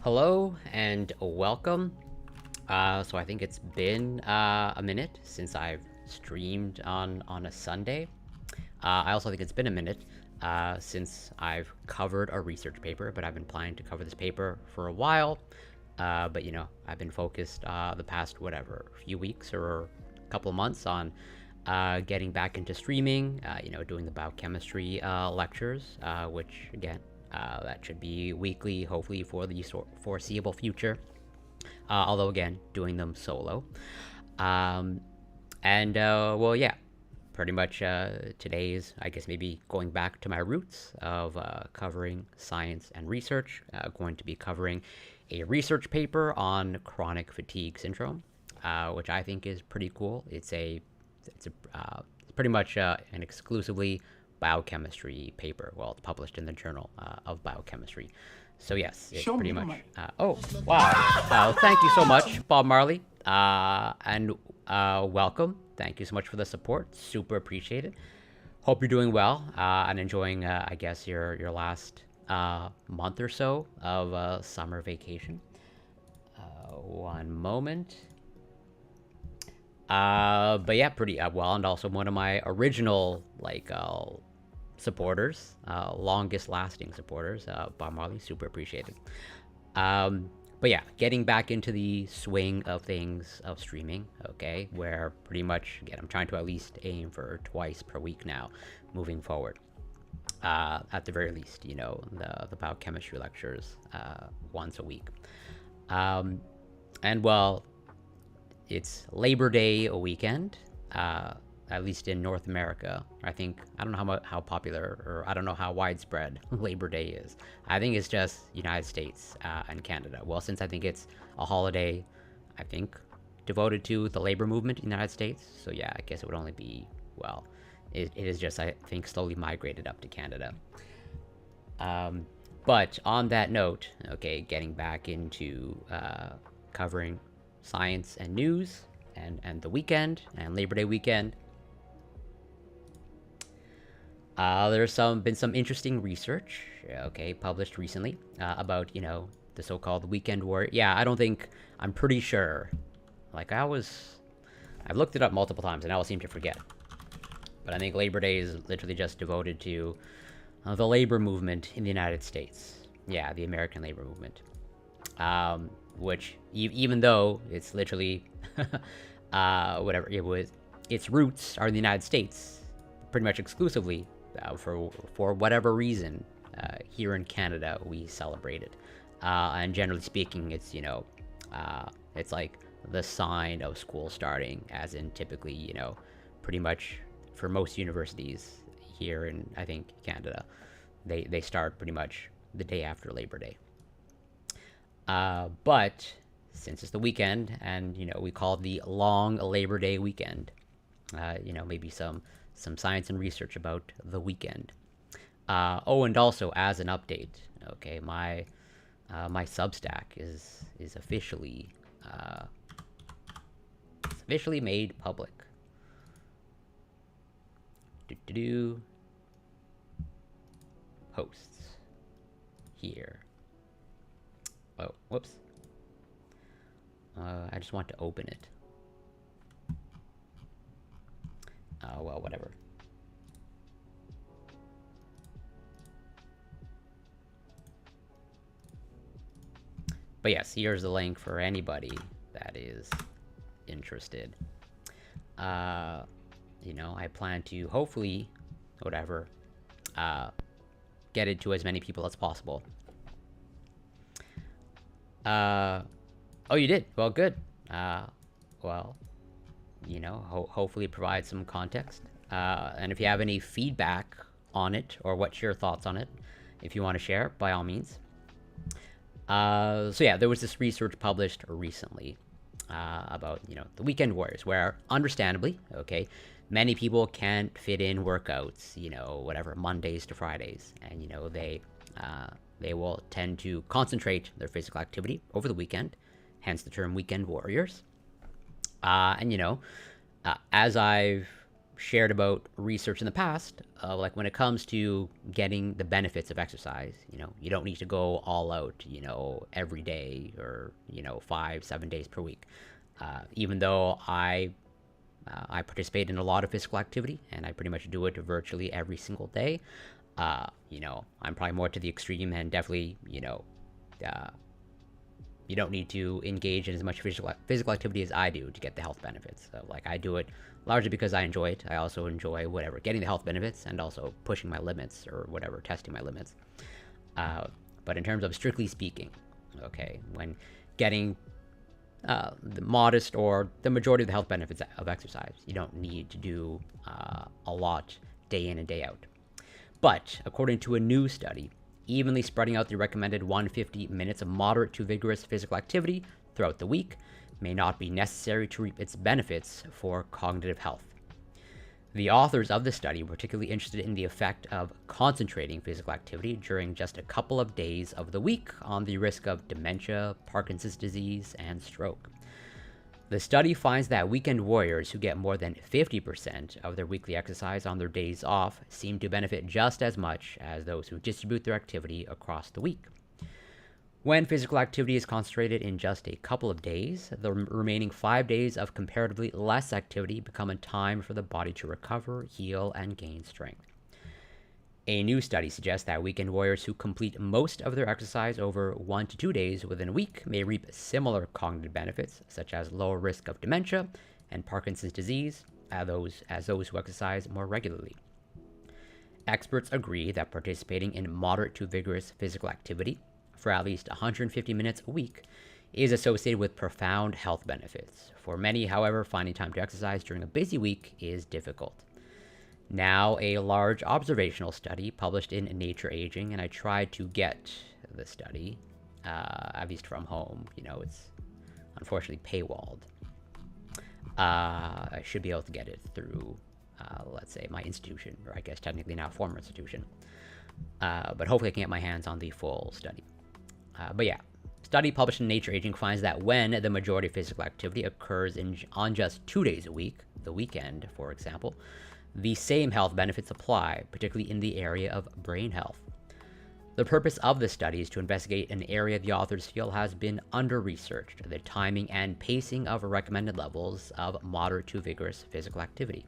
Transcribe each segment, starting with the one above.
Hello and welcome. So I think it's been a minute since I've streamed on a Sunday. I also think it's been a minute since I've covered a research paper, but I've been planning to cover this paper for a while. But you know, I've been focused the past few weeks or a couple of months on getting back into streaming. Doing the biochemistry lectures, which again that should be weekly, hopefully for the foreseeable future. Although again, doing them solo. Well, yeah, pretty much today is, I guess, maybe going back to my roots of covering science and research. Going to be covering a research paper on chronic fatigue syndrome, which I think is pretty cool. It's pretty much an exclusively biochemistry paper. Well, it's published in the Journal of Biochemistry. So yes, it's pretty much. Oh wow! Thank you so much, Bob Marley, and welcome. Thank you so much for the support. Super appreciate it. Hope you're doing well and enjoying, I guess, your last month or so of summer vacation. One moment. But yeah, pretty well, and also one of my original supporters, longest lasting supporters, Bob Marley, super appreciated. But yeah, getting back into the swing of things of streaming, okay, where pretty much, again, I'm trying to at least aim for twice per week now, moving forward. At the very least, the biochemistry lectures once a week. And well, it's Labor Day a weekend, at least in North America. I don't know how popular, or I don't know how widespread Labor Day is. I think it's just United States and Canada. Well, since I think it's a holiday, I think devoted to the labor movement in the United States. So yeah, I guess it would only be, well, it is just, I think, slowly migrated up to Canada. But on that note, okay, getting back into covering science and news and the weekend and Labor Day weekend. There's been some interesting research, okay, published recently about, you know, the so-called weekend warrior. Yeah, I'm pretty sure. Like, I've looked it up multiple times and I always seem to forget. But I think Labor Day is literally just devoted to the labor movement in the United States. Yeah, the American labor movement. Which, even though it's literally, whatever it was, its roots are in the United States, pretty much exclusively, for whatever reason, here in Canada, we celebrate it. And generally speaking, it's, you know, it's like the sign of school starting, as in typically, you know, pretty much for most universities here in, I think, Canada, they start pretty much the day after Labor Day. But since it's the weekend, and, you know, we call it the long Labor Day weekend, you know, maybe some science and research about the weekend. Oh, and also as an update, okay, my Substack is officially made public. Posts here. Oh, whoops. I just want to open it. Well, whatever. But yes, here's the link for anybody that is interested. You know, I plan to hopefully, whatever, get it to as many people as possible. Oh, you did? Well, good. Well, you know, hopefully provide some context. And if you have any feedback on it, or what's your thoughts on it, if you want to share, by all means. So yeah, there was this research published recently about, you know, the weekend warriors, where understandably, okay, many people can't fit in workouts, you know, whatever, Mondays to Fridays, and, you know, they will tend to concentrate their physical activity over the weekend, hence the term weekend warriors. And, you know, as I've shared about research in the past, like when it comes to getting the benefits of exercise, you know, you don't need to go all out, you know, every day, or, you know, 5-7 days per week. Even though I participate in a lot of physical activity, and I pretty much do it virtually every single day. You know, I'm probably more to the extreme, and definitely, you know, you don't need to engage in as much physical activity as I do to get the health benefits. So, like, I do it largely because I enjoy it. I also enjoy, whatever, getting the health benefits, and also pushing my limits, or whatever, testing my limits. But in terms of strictly speaking, okay, when getting the modest or the majority of the health benefits of exercise, you don't need to do a lot day in and day out. But according to a new study, evenly spreading out the recommended 150 minutes of moderate to vigorous physical activity throughout the week may not be necessary to reap its benefits for cognitive health. The authors of the study were particularly interested in the effect of concentrating physical activity during just a couple of days of the week on the risk of dementia, Parkinson's disease, and stroke. The study finds that weekend warriors who get more than 50% of their weekly exercise on their days off seem to benefit just as much as those who distribute their activity across the week. When physical activity is concentrated in just a couple of days, the remaining 5 days of comparatively less activity become a time for the body to recover, heal, and gain strength. A new study suggests that weekend warriors who complete most of their exercise over 1 to 2 days within a week may reap similar cognitive benefits, such as lower risk of dementia and Parkinson's disease, as those who exercise more regularly. Experts agree that participating in moderate to vigorous physical activity for at least 150 minutes a week is associated with profound health benefits. For many, however, finding time to exercise during a busy week is difficult. Now, a large observational study published in Nature Aging, and I tried to get the study, at least from home. You know, it's unfortunately paywalled. I should be able to get it through, let's say, my institution, or I guess technically now former institution. But hopefully I can get my hands on the full study. But yeah, study published in Nature Aging finds that when the majority of physical activity occurs on just 2 days a week, the weekend, for example, the same health benefits apply, particularly in the area of brain health. The purpose of the study is to investigate an area the authors feel has been under-researched, the timing and pacing of recommended levels of moderate to vigorous physical activity.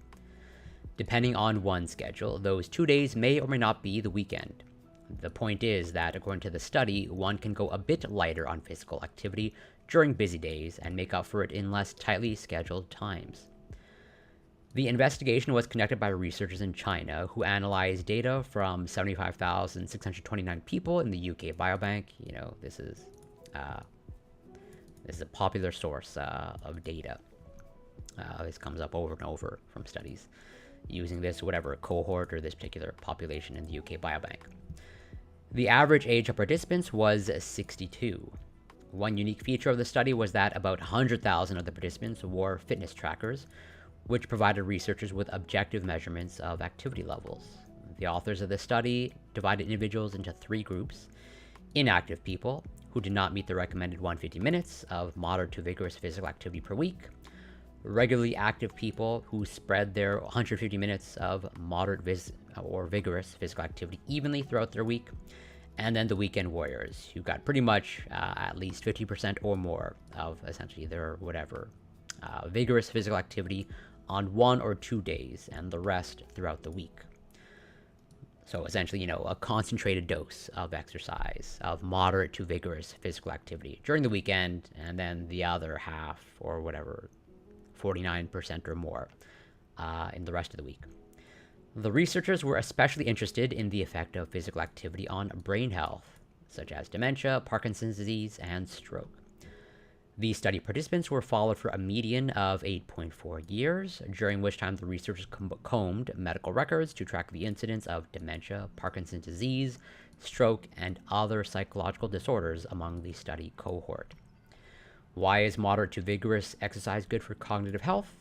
Depending on one's schedule, those 2 days may or may not be the weekend. The point is that, according to the study, one can go a bit lighter on physical activity during busy days and make up for it in less tightly scheduled times. The investigation was conducted by researchers in China who analyzed data from 75,629 people in the UK Biobank. This is a popular source of data. This comes up over and over from studies using this whatever cohort or this particular population in the UK Biobank. The average age of participants was 62. One unique feature of the study was that about 100,000 of the participants wore fitness trackers, which provided researchers with objective measurements of activity levels. The authors of the study divided individuals into 3 groups: inactive people, who did not meet the recommended 150 minutes of moderate to vigorous physical activity per week; regularly active people, who spread their 150 minutes of moderate or vigorous physical activity evenly throughout their week; and then the weekend warriors, who got pretty much at least 50% or more of essentially their vigorous physical activity on 1 or 2 days, and the rest throughout the week. So essentially, a concentrated dose of exercise, of moderate to vigorous physical activity during the weekend, and then the other half, or 49% or more, in the rest of the week. The researchers were especially interested in the effect of physical activity on brain health, such as dementia, Parkinson's disease, and stroke. The study participants were followed for a median of 8.4 years, during which time the researchers combed medical records to track the incidence of dementia, Parkinson's disease, stroke, and other psychological disorders among the study cohort. Why is moderate to vigorous exercise good for cognitive health?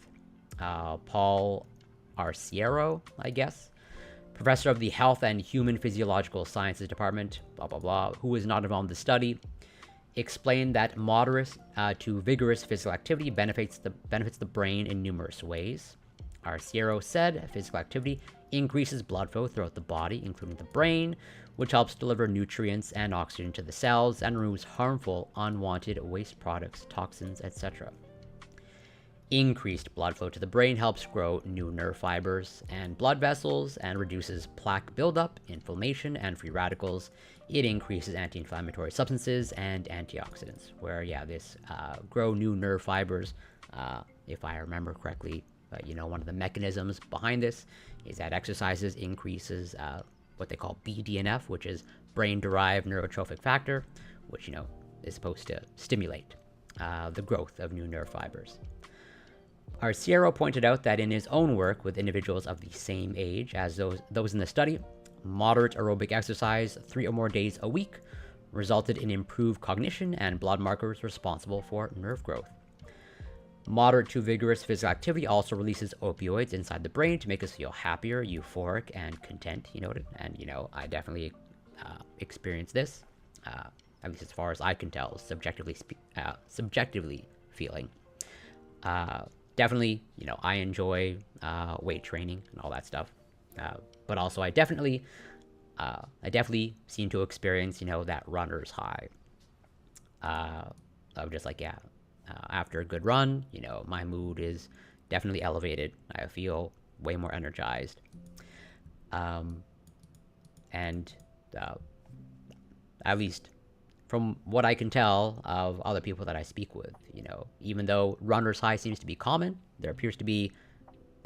Paul Arciero, I guess, professor of the Health and Human Physiological Sciences Department, who was not involved in the study, explained that moderate to vigorous physical activity benefits the brain in numerous ways. Arciero said physical activity increases blood flow throughout the body, including the brain, which helps deliver nutrients and oxygen to the cells and removes harmful, unwanted waste products, toxins, etc. Increased blood flow to the brain helps grow new nerve fibers and blood vessels and reduces plaque buildup, inflammation, and free radicals. It increases anti-inflammatory substances and antioxidants, where, this grow new nerve fibers, if I remember correctly, one of the mechanisms behind this is that exercises increases what they call BDNF, which is brain-derived neurotrophic factor, which, is supposed to stimulate the growth of new nerve fibers. Arciero pointed out that in his own work with individuals of the same age as those in the study, moderate aerobic exercise 3 or more days a week resulted in improved cognition and blood markers responsible for nerve growth. Moderate to vigorous physical activity also releases opioids inside the brain to make us feel happier, euphoric, and content, he noted. And, I definitely experienced this, at least as far as I can tell, subjectively feeling. Definitely, I enjoy weight training and all that stuff. But also I definitely seem to experience, that runner's high. Of just after a good run, my mood is definitely elevated. I feel way more energized. And at least from what I can tell of other people that I speak with, even though runner's high seems to be common, there appears to be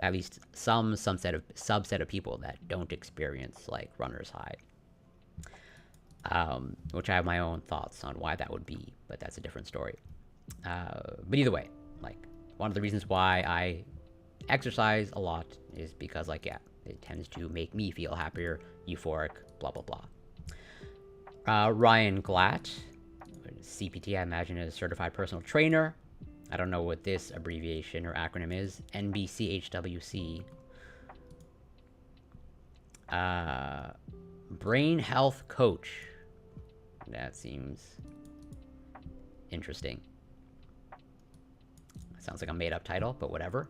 at least some subset of people that don't experience runner's high. Which I have my own thoughts on why that would be, but that's a different story. But either way, one of the reasons why I exercise a lot is because it tends to make me feel happier, euphoric, blah blah blah. Ryan Glatt, CPT, I imagine, is a certified personal trainer. I don't know what this abbreviation or acronym is. NBCHWC. Brain health coach. That seems interesting. Sounds like a made-up title, but whatever.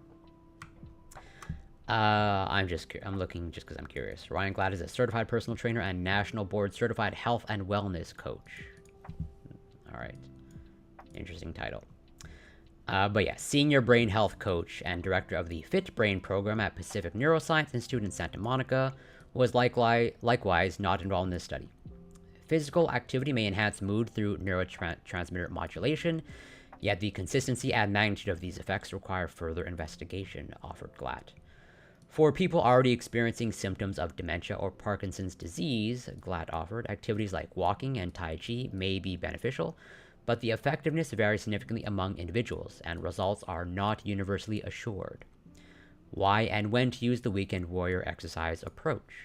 I'm looking just because I'm curious. Ryan Glad is a certified personal trainer and national board certified health and wellness coach. All right. Interesting title. But yeah, senior brain health coach and director of the Fit Brain program at Pacific Neuroscience Institute in Santa Monica, was likewise not involved in this study. Physical activity may enhance mood through neurotransmitter modulation, yet the consistency and magnitude of these effects require further investigation, offered Glatt. For people already experiencing symptoms of dementia or Parkinson's disease, Glatt offered, activities like walking and Tai Chi may be beneficial, but the effectiveness varies significantly among individuals, and results are not universally assured. Why and when to use the weekend warrior exercise approach?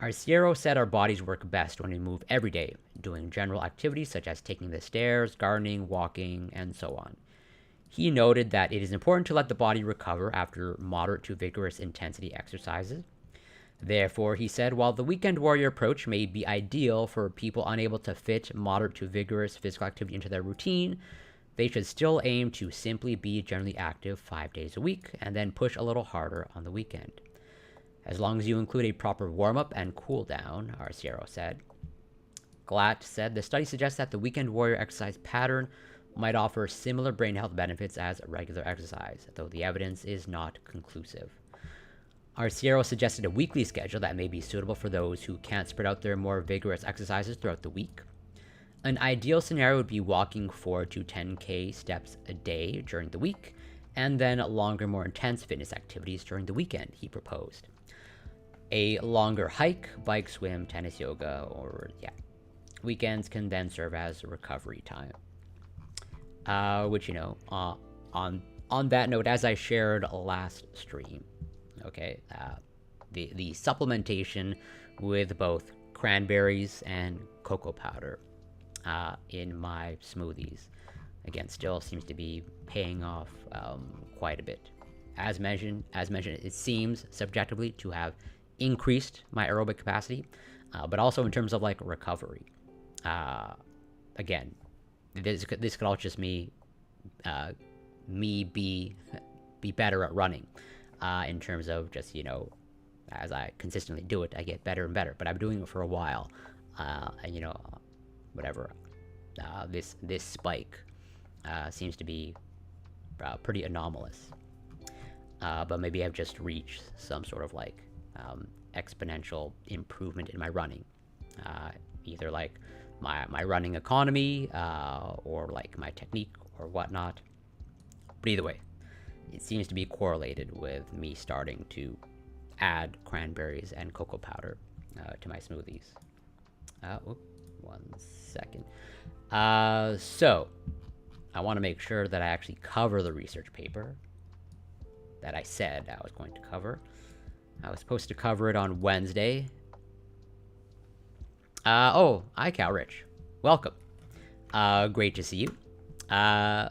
Arciero said our bodies work best when we move every day, doing general activities such as taking the stairs, gardening, walking, and so on. He noted that it is important to let the body recover after moderate to vigorous intensity exercises. Therefore, he said, while the weekend warrior approach may be ideal for people unable to fit moderate to vigorous physical activity into their routine, they should still aim to simply be generally active 5 days a week and then push a little harder on the weekend. As long as you include a proper warm-up and cool-down, Arciero said. Glatt said the study suggests that the weekend warrior exercise pattern might offer similar brain health benefits as regular exercise, though the evidence is not conclusive. Arciero suggested a weekly schedule that may be suitable for those who can't spread out their more vigorous exercises throughout the week. An ideal scenario would be walking 4 to 10K steps a day during the week, and then longer, more intense fitness activities during the weekend, he proposed. A longer hike, bike, swim, tennis, yoga, or weekends can then serve as recovery time. Which, on that note, as I shared last stream, okay, the supplementation with both cranberries and cocoa powder in my smoothies, again, still seems to be paying off quite a bit. As mentioned, it seems subjectively to have increased my aerobic capacity, but also in terms of like recovery. Again, this could all just me be better at running, in terms of just, as I consistently do it, I get better and better. But I've been doing it for a while, and whatever. This spike seems to be pretty anomalous. But maybe I've just reached some sort of like exponential improvement in my running, either like my running economy, or like my technique or whatnot. But either way, it seems to be correlated with me starting to add cranberries and cocoa powder to my smoothies. One second. So I want to make sure that I actually cover the research paper that I said I was going to cover. I was supposed to cover it on Wednesday. Hi, Cal Rich. Welcome. Great to see you. I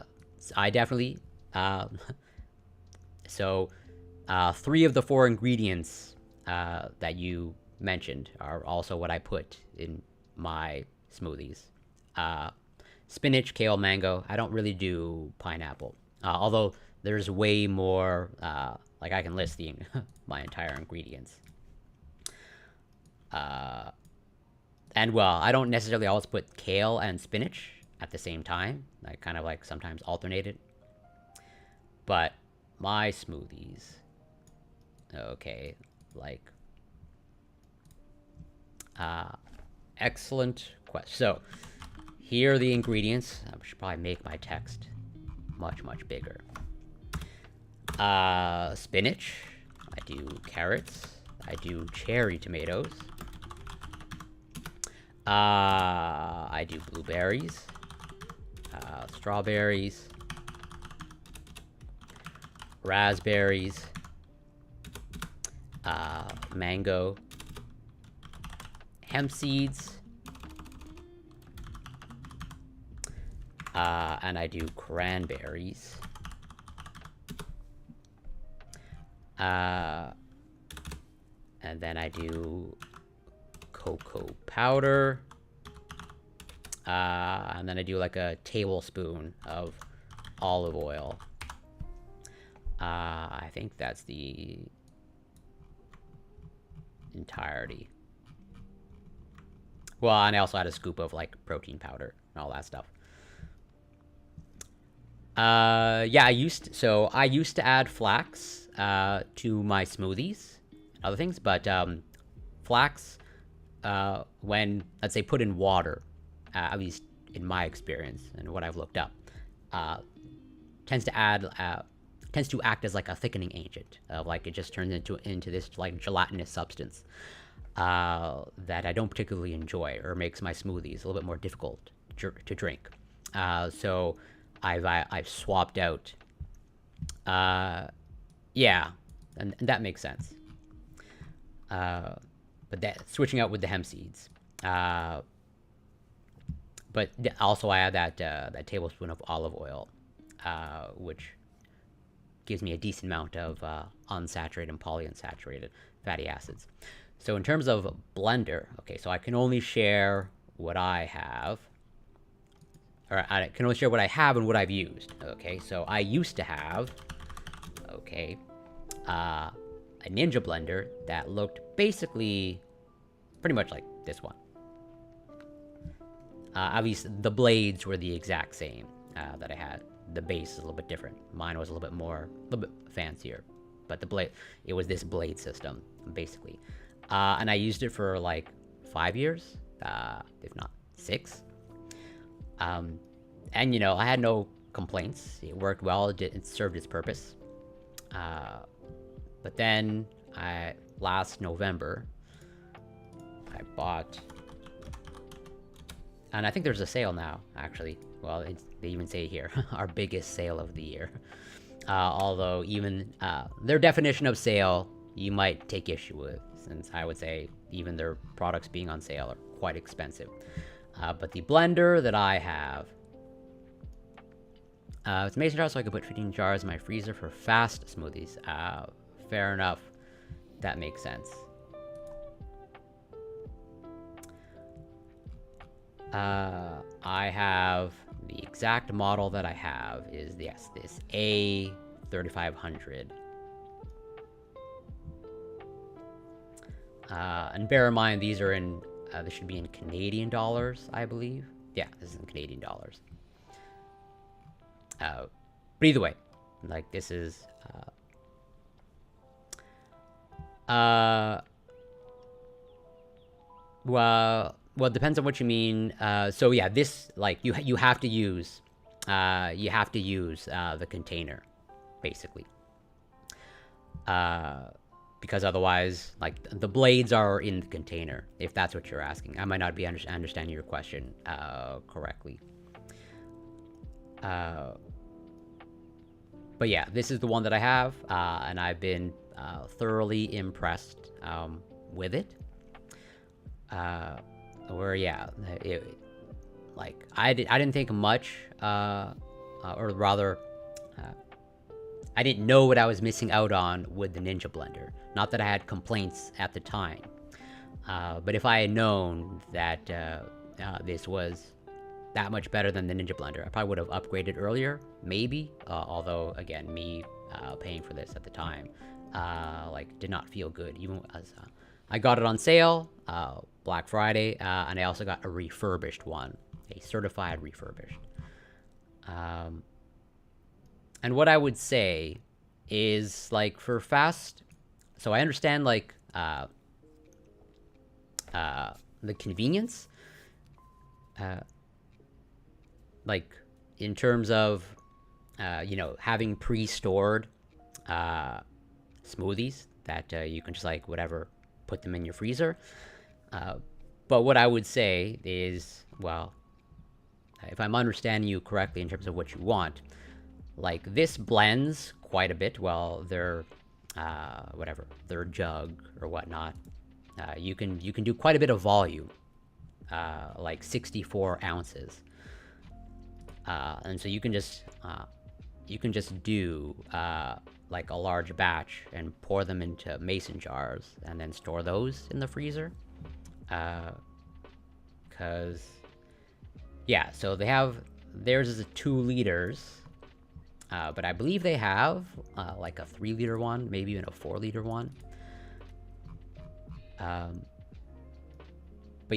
definitely... So, 3 of the 4 ingredients that you mentioned are also what I put in my smoothies. Spinach, kale, mango. I don't really do pineapple. Although there's way more, like I can list my entire ingredients. And well, I don't necessarily always put kale and spinach at the same time. I kind of like sometimes alternate it. But my smoothies, okay, like, excellent question. So here are the ingredients. I should probably make my text much, much bigger. Spinach. I do carrots. I do cherry tomatoes. I do blueberries. Strawberries. Raspberries. Mango. Hemp seeds. And I do cranberries. And then I do cocoa powder. And then I do like a tablespoon of olive oil. I think that's the entirety. Well, and I also had a scoop of like protein powder and all that stuff. Yeah, I used to add flax to my smoothies, other things, but flax, when let's say put in water, at least in my experience and what I've looked up, tends to act as like a thickening agent. Like it just turns into this like gelatinous substance that I don't particularly enjoy, or makes my smoothies a little bit more difficult to drink. So I've swapped out. Yeah, and that makes sense. But that switching out with the hemp seeds. But also I add that tablespoon of olive oil, which gives me a decent amount of unsaturated and polyunsaturated fatty acids. So in terms of blender, okay, so I can only share what I have. Or I can only share what I have and what I've used. Okay, so I used to have, okay, a Ninja blender that looked basically pretty much like this one. At least the blades were the exact same that I had. The base is a little bit different. Mine was a little bit fancier, but the blade, it was this blade system basically, and I used it for like 5 years, if not 6. And you know, I had no complaints. It worked well. It served its purpose. But then last November, I bought, and I think there's a sale now, actually. Well, they even say here, our biggest sale of the year. Although even their definition of sale, you might take issue with, since I would say even their products being on sale are quite expensive. But the blender that I have, it's a mason jar, so I can put 15 jars in my freezer for fast smoothies. Fair enough. That makes sense. I have the exact model that I have is this A3500. And bear in mind, these are in, this should be in Canadian dollars, I believe. Yeah, this is in Canadian dollars. But either way, like this is, well, it depends on what you mean. So yeah, this, like, you have to use, the container, basically. Because otherwise, like, the blades are in the container, if that's what you're asking. I might not be understanding your question, correctly. But yeah, this is the one that I have, and I've been thoroughly impressed with it. Where yeah, like I didn't think much, or rather, I didn't know what I was missing out on with the Ninja blender. Not that I had complaints at the time, but if I had known that this was that much better than the Ninja blender, I probably would have upgraded earlier, maybe. Although again, me paying for this at the time, like, did not feel good. Even as I got it on sale, Black Friday, and I also got a refurbished one, a certified refurbished. And what I would say is, like, for fast, so I understand, like, the convenience, like, in terms of, you know, having pre-stored smoothies that you can just, like, whatever, put them in your freezer. But what I would say is, well, if I'm understanding you correctly in terms of what you want, like, this blends quite a bit. Well, their whatever, their jug or whatnot, you can do quite a bit of volume, like 64 ounces. And so you can just do like a large batch and pour them into mason jars and then store those in the freezer. Because yeah, so they have, theirs is a 2 liters, but I believe they have like a 3-liter one, maybe even a 4-liter one. But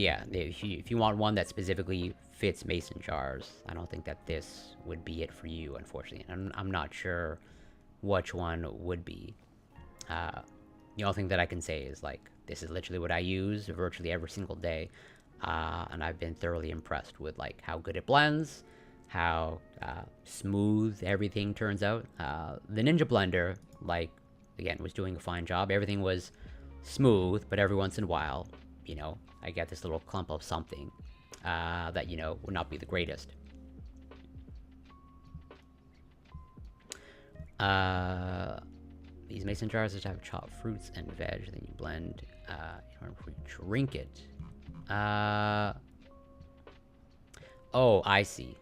yeah, if you want one that specifically fits mason jars, I don't think that this would be it for you, unfortunately. I'm not sure which one would be. The only thing that I can say is, like, this is literally what I use virtually every single day, and I've been thoroughly impressed with, like, how good it blends, how smooth everything turns out. The Ninja Blender, like, again, was doing a fine job. Everything was smooth, but every once in a while, you know, I get this little clump of something that, you know, would not be the greatest. These mason jars just have chopped fruits and veg, then you blend in order to drink it. Oh, I see.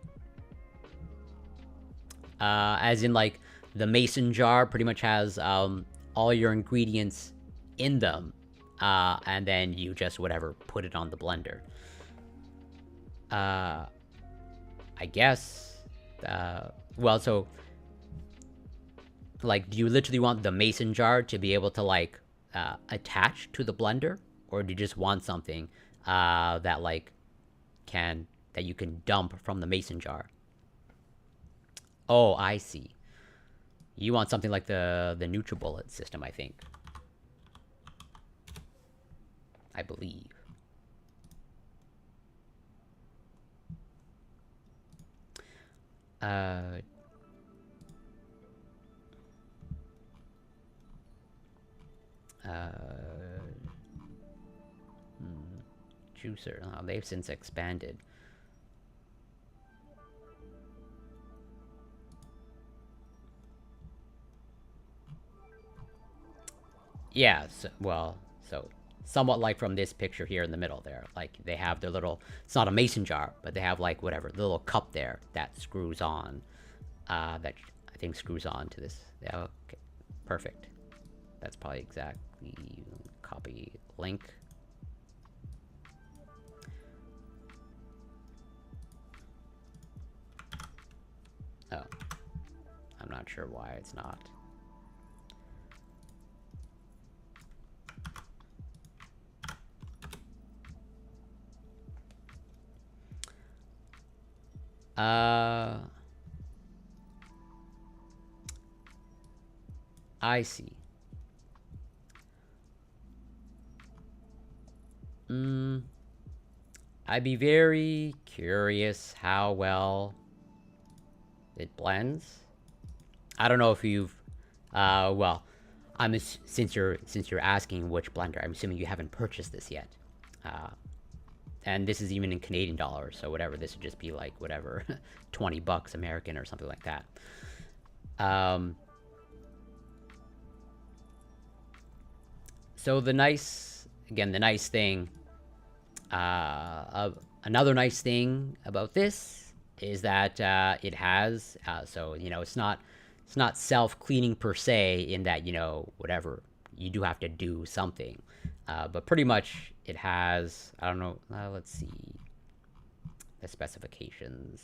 As in, like, the mason jar pretty much has all your ingredients in them, and then you just whatever put it on the blender. I guess. Well, so, like, do you literally want the mason jar to be able to, like, attach to the blender, or do you just want something that, like, that you can dump from the mason jar? Oh, I see. You want something like the NutriBullet system, I think. I believe. Juicer. Oh, they've since expanded. Yeah, so somewhat like from this picture here in the middle there. Like, they have their little, it's not a mason jar, but they have, like, whatever, the little cup there that screws on, that I think screws on to this. Yeah, okay, perfect. That's probably exactly, copy link. Oh, I'm not sure why it's not. I see. I'd be very curious how well it blends. I don't know if you've, well, since you're asking which blender, I'm assuming you haven't purchased this yet. And this is even in Canadian dollars, so whatever, this would just be like, whatever, 20 bucks American or something like that. So the nice thing, another nice thing about this is that it has, so, you know, it's not self-cleaning per se, in that, you know, whatever, you do have to do something. But pretty much it has, I don't know, let's see the specifications.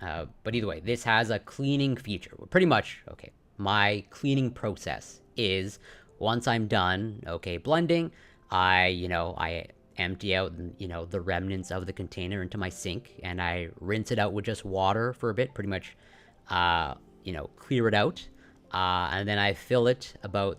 But either way, this has a cleaning feature. Pretty much, okay, my cleaning process is, once I'm done, okay, blending, I empty out, you know, the remnants of the container into my sink, and I rinse it out with just water for a bit, pretty much, you know, clear it out, and then I fill it about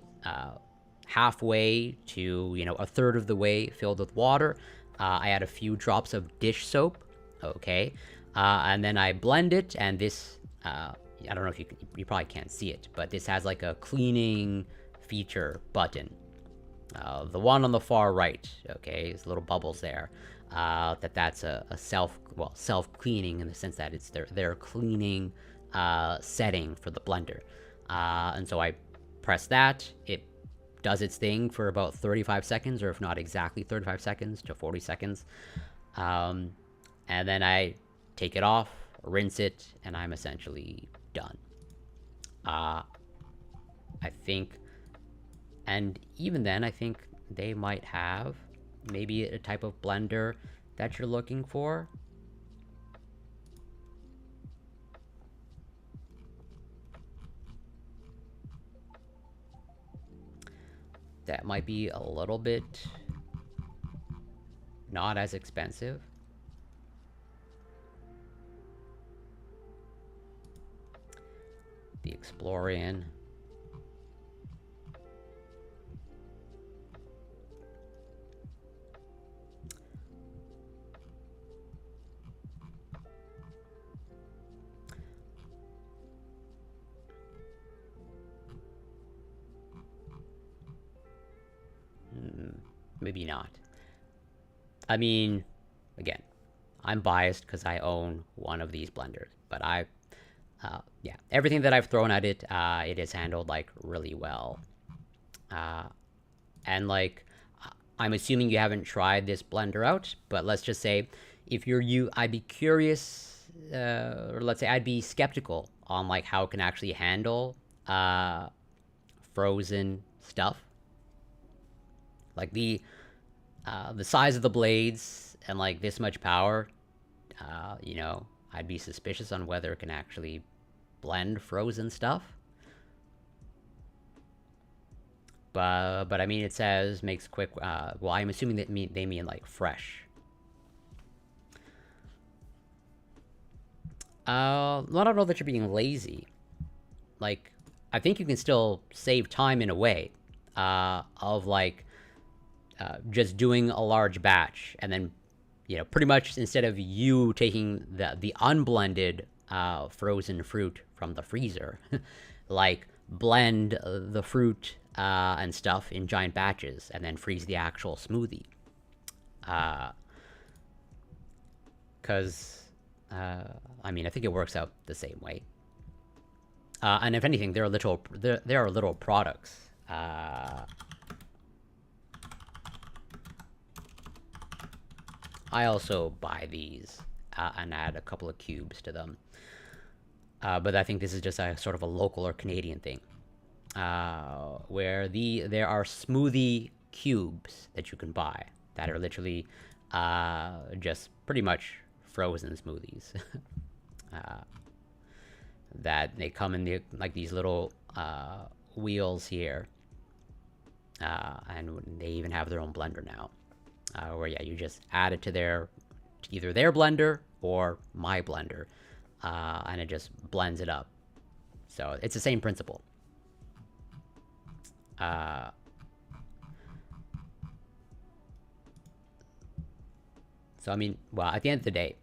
halfway to, you know, a third of the way filled with water. I add a few drops of dish soap, okay, and then I blend it, and this, I don't know if you probably can't see it, but this has like a cleaning feature button. The one on the far right, okay, is little bubbles there. That's a self-cleaning, in the sense that it's their cleaning setting for the blender. And so I press that, it does its thing for about 35 seconds, or if not exactly 35 seconds to 40 seconds. Um, and then I take it off, rinse it, and I'm essentially done. I think, and even then, I think they might have maybe a type of blender that you're looking for. That might be a little bit not as expensive. The Explorian. Maybe not. I mean, again, I'm biased because I own one of these blenders, but yeah, everything that I've thrown at it, it is handled like really well. And like, I'm assuming you haven't tried this blender out, but let's just say if you're you, I'd be curious, or let's say I'd be skeptical on like how it can actually handle frozen stuff. Like the size of the blades and like this much power, you know, I'd be suspicious on whether it can actually blend frozen stuff. But I mean, it says makes quick. Well, I'm assuming that they mean like fresh. I don't know that you're being lazy. Like, I think you can still save time in a way. Of like just doing a large batch and then, you know, pretty much instead of you taking the unblended frozen fruit from the freezer, like blend the fruit and stuff in giant batches and then freeze the actual smoothie. Because I mean, I think it works out the same way. And if anything, there are little products. I also buy these and add a couple of cubes to them. But I think this is just a sort of a local or Canadian thing, where there are smoothie cubes that you can buy that are literally just pretty much frozen smoothies. That they come in like these little wheels here, and they even have their own blender now, where yeah, you just add it to either their blender or my blender, and it just blends it up. So it's the same principle. So I mean, well, at the end of the day,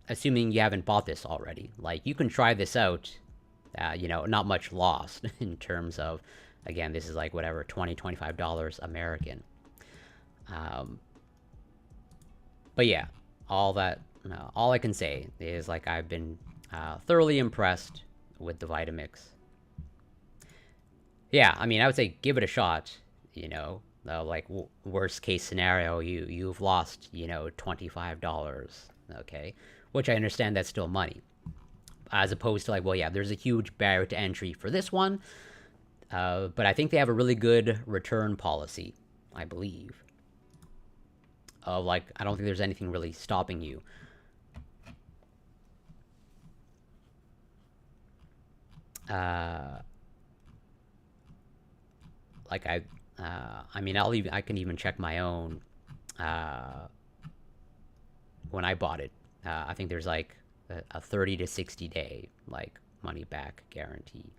assuming you haven't bought this already, like you can try this out. You know, not much lost in terms of, again, this is like whatever, $20-$25 American. But yeah, all I can say is like I've been thoroughly impressed with the Vitamix. Yeah, I mean, I would say give it a shot. You know, like worst case scenario, you've lost, you know, $25. Okay, which I understand that's still money, as opposed to like, well, yeah, there's a huge barrier to entry for this one. But I think they have a really good return policy, I believe. Like, I don't think there's anything really stopping you. Like I mean, I can even check my own. When I bought it, I think there's like a 30 to 60 day like money back guarantee.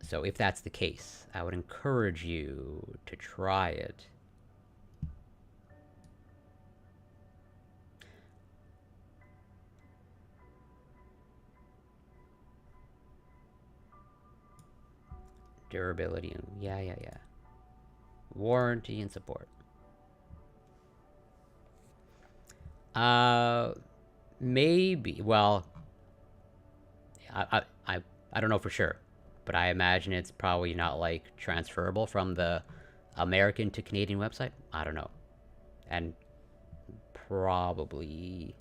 So if that's the case, I would encourage you to try it. Durability and yeah. Warranty and support. Maybe. Well, I don't know for sure, but I imagine it's probably not like transferable from the American to Canadian website. I don't know. And probably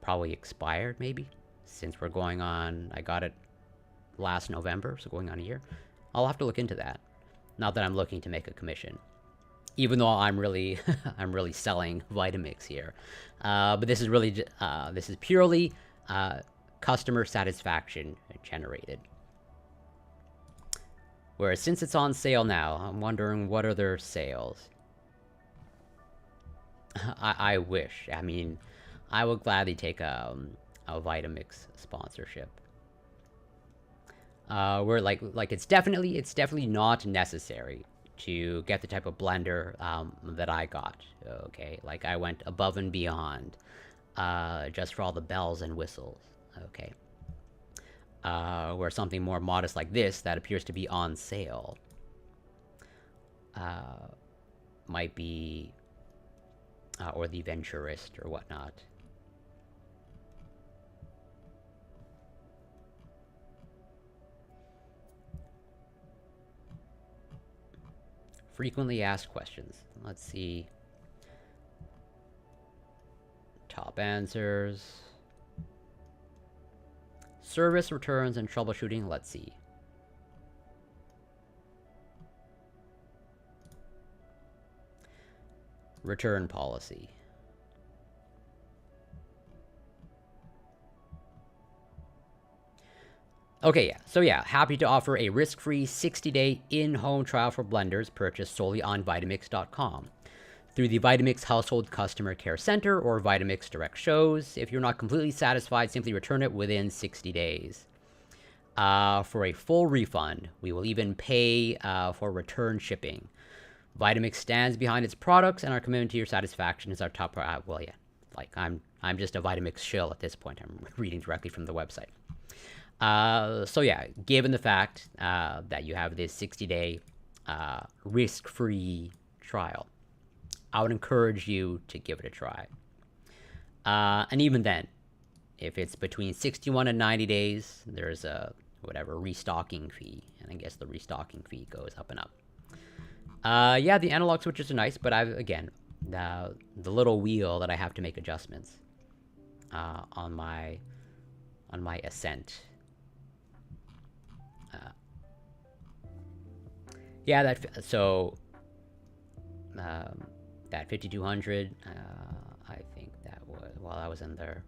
probably expired maybe, since we're going on, I got it last November, so going on a year. I'll have to look into that. Not that I'm looking to make a commission, even though I'm really I'm really selling Vitamix here. But this is really this is purely customer satisfaction generated. Whereas since it's on sale now, I'm wondering what other sales. I wish. I mean, I would gladly take a Vitamix sponsorship. Where like it's definitely not necessary to get the type of blender that I got. Okay, like I went above and beyond just for all the bells and whistles. Okay. Where something more modest like this that appears to be on sale might be, or the Venturist or whatnot. Frequently asked questions. Let's see. Top answers. Service returns and troubleshooting. Let's see. Return policy. Okay, yeah. So yeah, happy to offer a risk-free 60-day in-home trial for blenders purchased solely on Vitamix.com. Through the Vitamix Household Customer Care Center or Vitamix Direct Shows. If you're not completely satisfied, simply return it within 60 days. For a full refund, we will even pay for return shipping. Vitamix stands behind its products, and our commitment to your satisfaction is our top priority. Well, yeah, like I'm just a Vitamix shill at this point. I'm reading directly from the website. So yeah, given the fact that you have this 60-day risk-free trial, I would encourage you to give it a try. And even then, if it's between 61 and 90 days, there's a whatever restocking fee, and I guess the restocking fee goes up and up. Yeah, the analog switches are nice, but I've again the little wheel that I have to make adjustments on my Ascent. Yeah, that so. That 5200, I think that was while I was in there.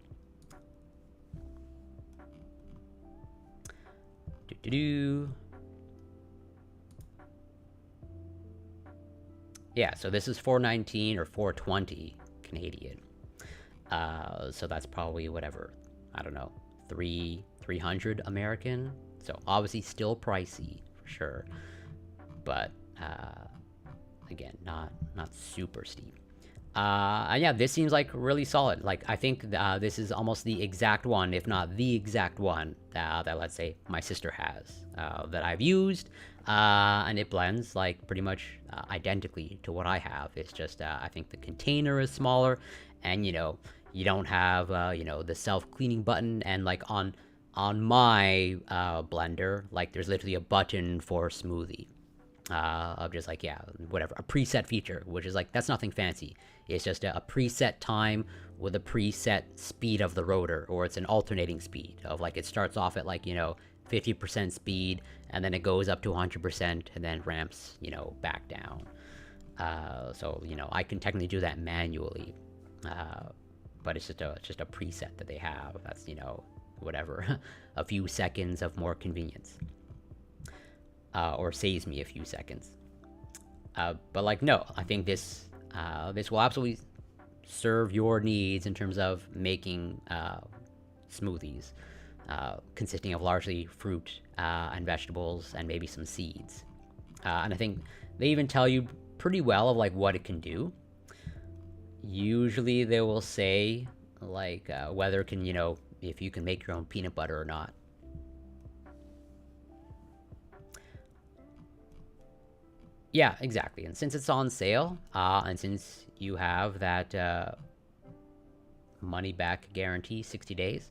Yeah, so this is 419 or 420 Canadian. So that's probably whatever, I don't know, 300 American. So obviously still pricey for sure, but again, not super steep. And yeah, this seems like really solid. Like I think this is almost the exact one, if not the exact one that let's say my sister has that I've used, and it blends like pretty much identically to what I have. It's just I think the container is smaller, and you know you don't have you know the self-cleaning button, and like on my blender, like there's literally a button for smoothie. Of just like, yeah, whatever, a preset feature, which is like, that's nothing fancy. It's just a preset time with a preset speed of the rotor, or it's an alternating speed of like, it starts off at like, you know, 50% speed, and then it goes up to 100%, and then ramps, you know, back down. So, you know, I can technically do that manually, but it's just a preset that they have. That's, you know, whatever, a few seconds of more convenience. Or saves me a few seconds. But like, no, I think this will absolutely serve your needs in terms of making smoothies consisting of largely fruit and vegetables and maybe some seeds. And I think they even tell you pretty well of like what it can do. Usually they will say like whether it can, you know, if you can make your own peanut butter or not. Yeah, exactly. And since it's on sale, and since you have that money back guarantee, 60 days,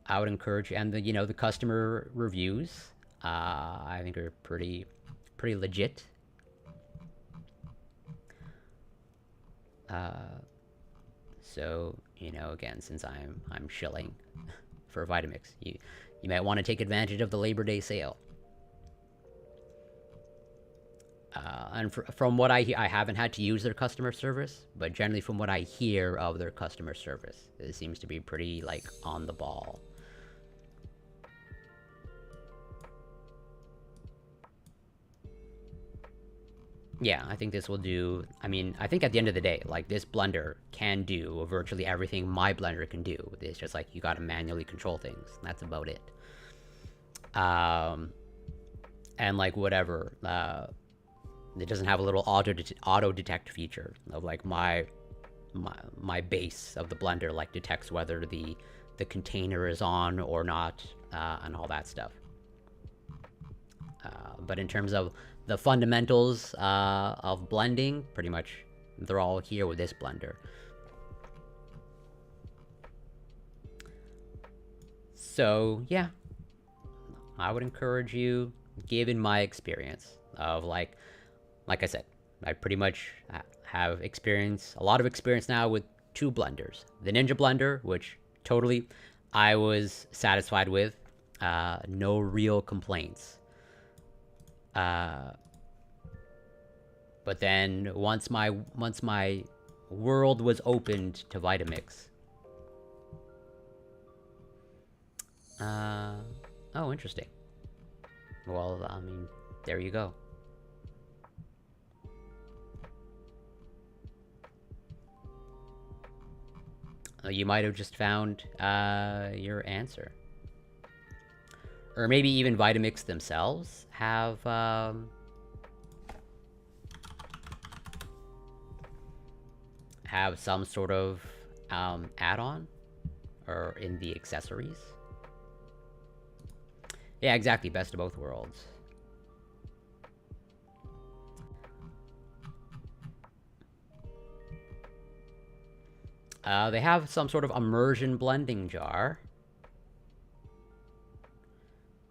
I would encourage, and the the customer reviews, I think are pretty legit. So again, since I'm shilling for Vitamix, you might want to take advantage of the Labor Day sale. And from what I hear, I haven't had to use their customer service, but generally from what I hear of their customer service, it seems to be pretty like on the ball. Yeah, I think this will do. I mean, I think at the end of the day, like this blender can do virtually everything my blender can do. It's just like you gotta manually control things. That's about it. And like whatever, it doesn't have a little auto detect feature of like my base of the blender like detects whether the container is on or not, and all that stuff. But in terms of the fundamentals of blending, pretty much they're all here with this blender. So yeah, I would encourage you, given my experience of like I said, I pretty much have a lot of experience now with two blenders. The Ninja blender, which totally I was satisfied with, no real complaints. But then once my world was opened to Vitamix, oh, interesting. Well, I mean, there you go. You might have just found your answer. Or maybe even Vitamix themselves have some sort of add-on or in the accessories. Yeah, exactly. Best of both worlds. They have some sort of immersion blending jar.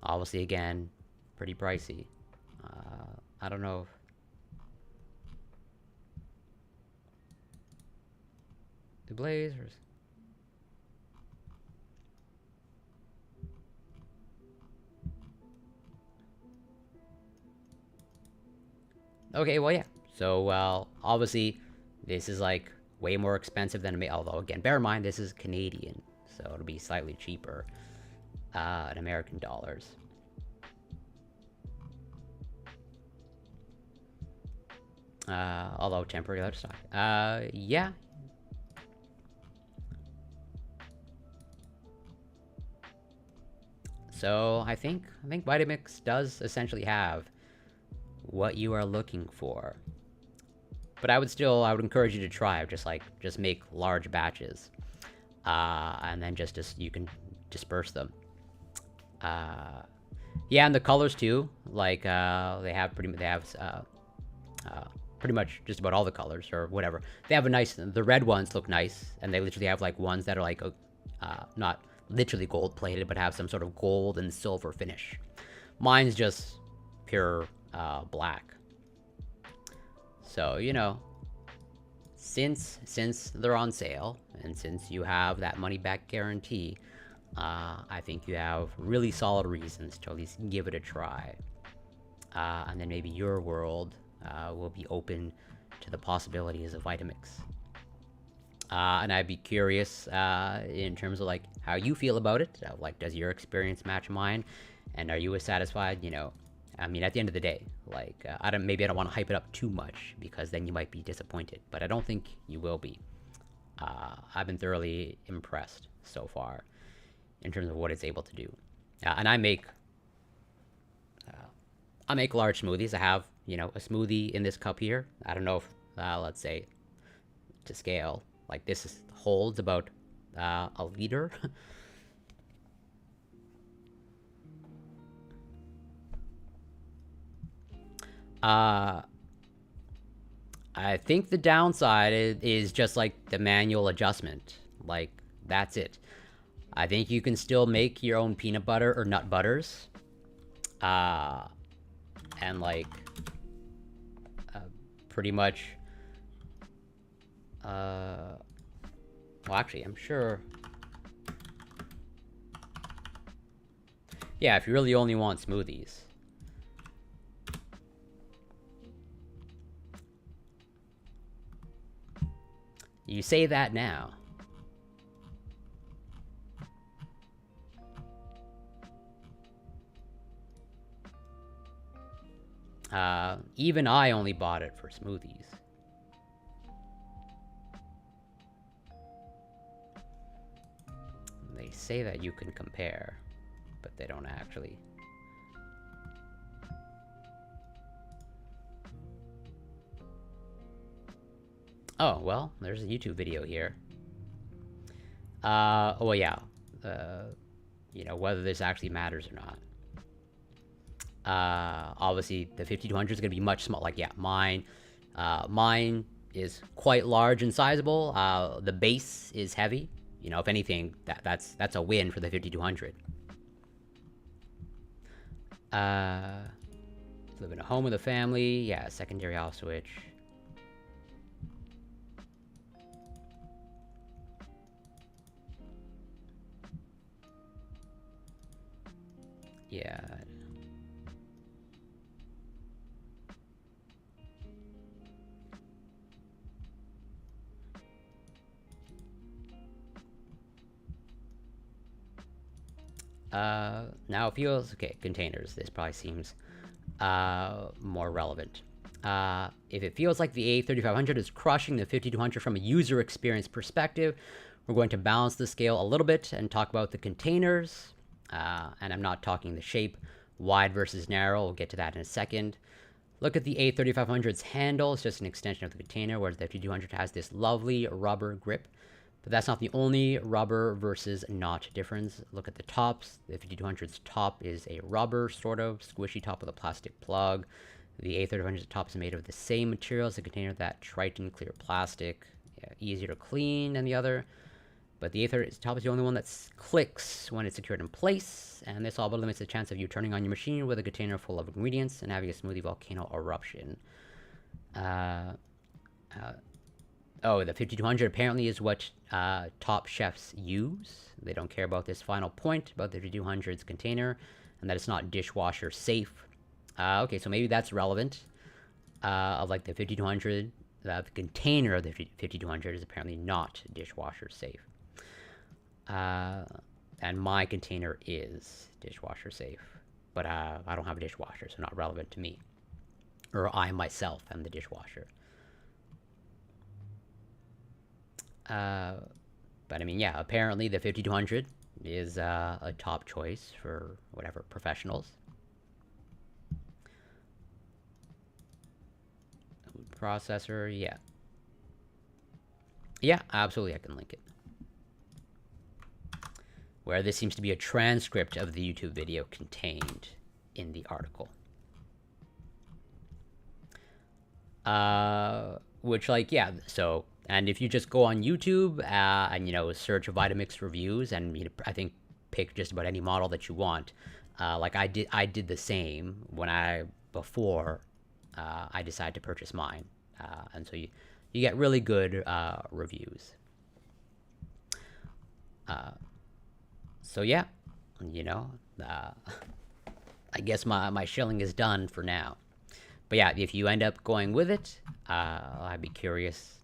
Obviously, again, pretty pricey. I don't know. The Blazers. Okay, well, yeah. So, well, obviously, this is like way more expensive than although again, bear in mind this is Canadian, so it'll be slightly cheaper in American dollars. Although temporary out of stock. Yeah. So I think Vitamix does essentially have what you are looking for. But I would encourage you to try. Just make large batches, and then just you can disperse them. Yeah, and the colors too. Like they have pretty much just about all the colors or whatever. They have the red ones look nice, and they literally have like ones that are like not literally gold plated, but have some sort of gold and silver finish. Mine's just pure black. So, since they're on sale, and since you have that money back guarantee, I think you have really solid reasons to at least give it a try. And then maybe your world will be open to the possibilities of Vitamix. And I'd be curious in terms of like how you feel about it. Like, does your experience match mine? And are you as satisfied? I mean, at the end of the day, like, I don't want to hype it up too much because then you might be disappointed, but I don't think you will be. I've been thoroughly impressed so far in terms of what it's able to do. And I make large smoothies. I have, a smoothie in this cup here. I don't know if, let's say, to scale, like this holds about a liter. I think the downside is just like the manual adjustment. Like, that's it. I think you can still make your own peanut butter or nut butters. And like, pretty much, well, actually, I'm sure. Yeah, if you really only want smoothies. You say that now. Even I only bought it for smoothies. They say that you can compare, but they don't actually. Oh, well, there's a YouTube video here. Well, yeah. You know, whether this actually matters or not. Obviously, the 5200 is going to be much smaller. Like, yeah, mine is quite large and sizable. The base is heavy. You know, if anything, that's a win for the 5200. Live in a home with a family. Yeah, secondary off switch. Yeah. Now it feels okay. Containers. This probably seems more relevant. If it feels like the A3500 is crushing the 5200 from a user experience perspective, we're going to balance the scale a little bit and talk about the containers. And I'm not talking the shape, wide versus narrow. We'll get to that in a second. Look at the A3500's handle. It's just an extension of the container, whereas the 5200 has this lovely rubber grip. But that's not the only rubber versus not difference. Look at the tops. The 5200's top is a rubber, sort of, squishy top with a plastic plug. The A3500's top is made of the same material as the container, that Triton clear plastic. Yeah, easier to clean than the other. But the A3500's top is the only one that clicks when it's secured in place, and this all but limits the chance of you turning on your machine with a container full of ingredients and having a smoothie volcano eruption. Oh, the 5200 apparently is what top chefs use. They don't care about this final point about the 5200's container, and that it's not dishwasher safe. Okay, so maybe that's relevant. Of like the 5200, the container of the 5200 is apparently not dishwasher safe. And my container is dishwasher safe, but I don't have a dishwasher, so not relevant to me. Or I myself am the dishwasher. But I mean, yeah, apparently the 5200 is a top choice for whatever professionals. Processor, yeah. Yeah, absolutely, I can link it. Where this seems to be a transcript of the YouTube video contained in the article. Which, like, yeah, so, and if you just go on YouTube and, you know, search Vitamix reviews and, you know, I think pick just about any model that you want, like I did the same when before I decided to purchase mine. And so you get really good reviews. So yeah, you know, I guess my shilling is done for now. But yeah, if you end up going with it, I'd be curious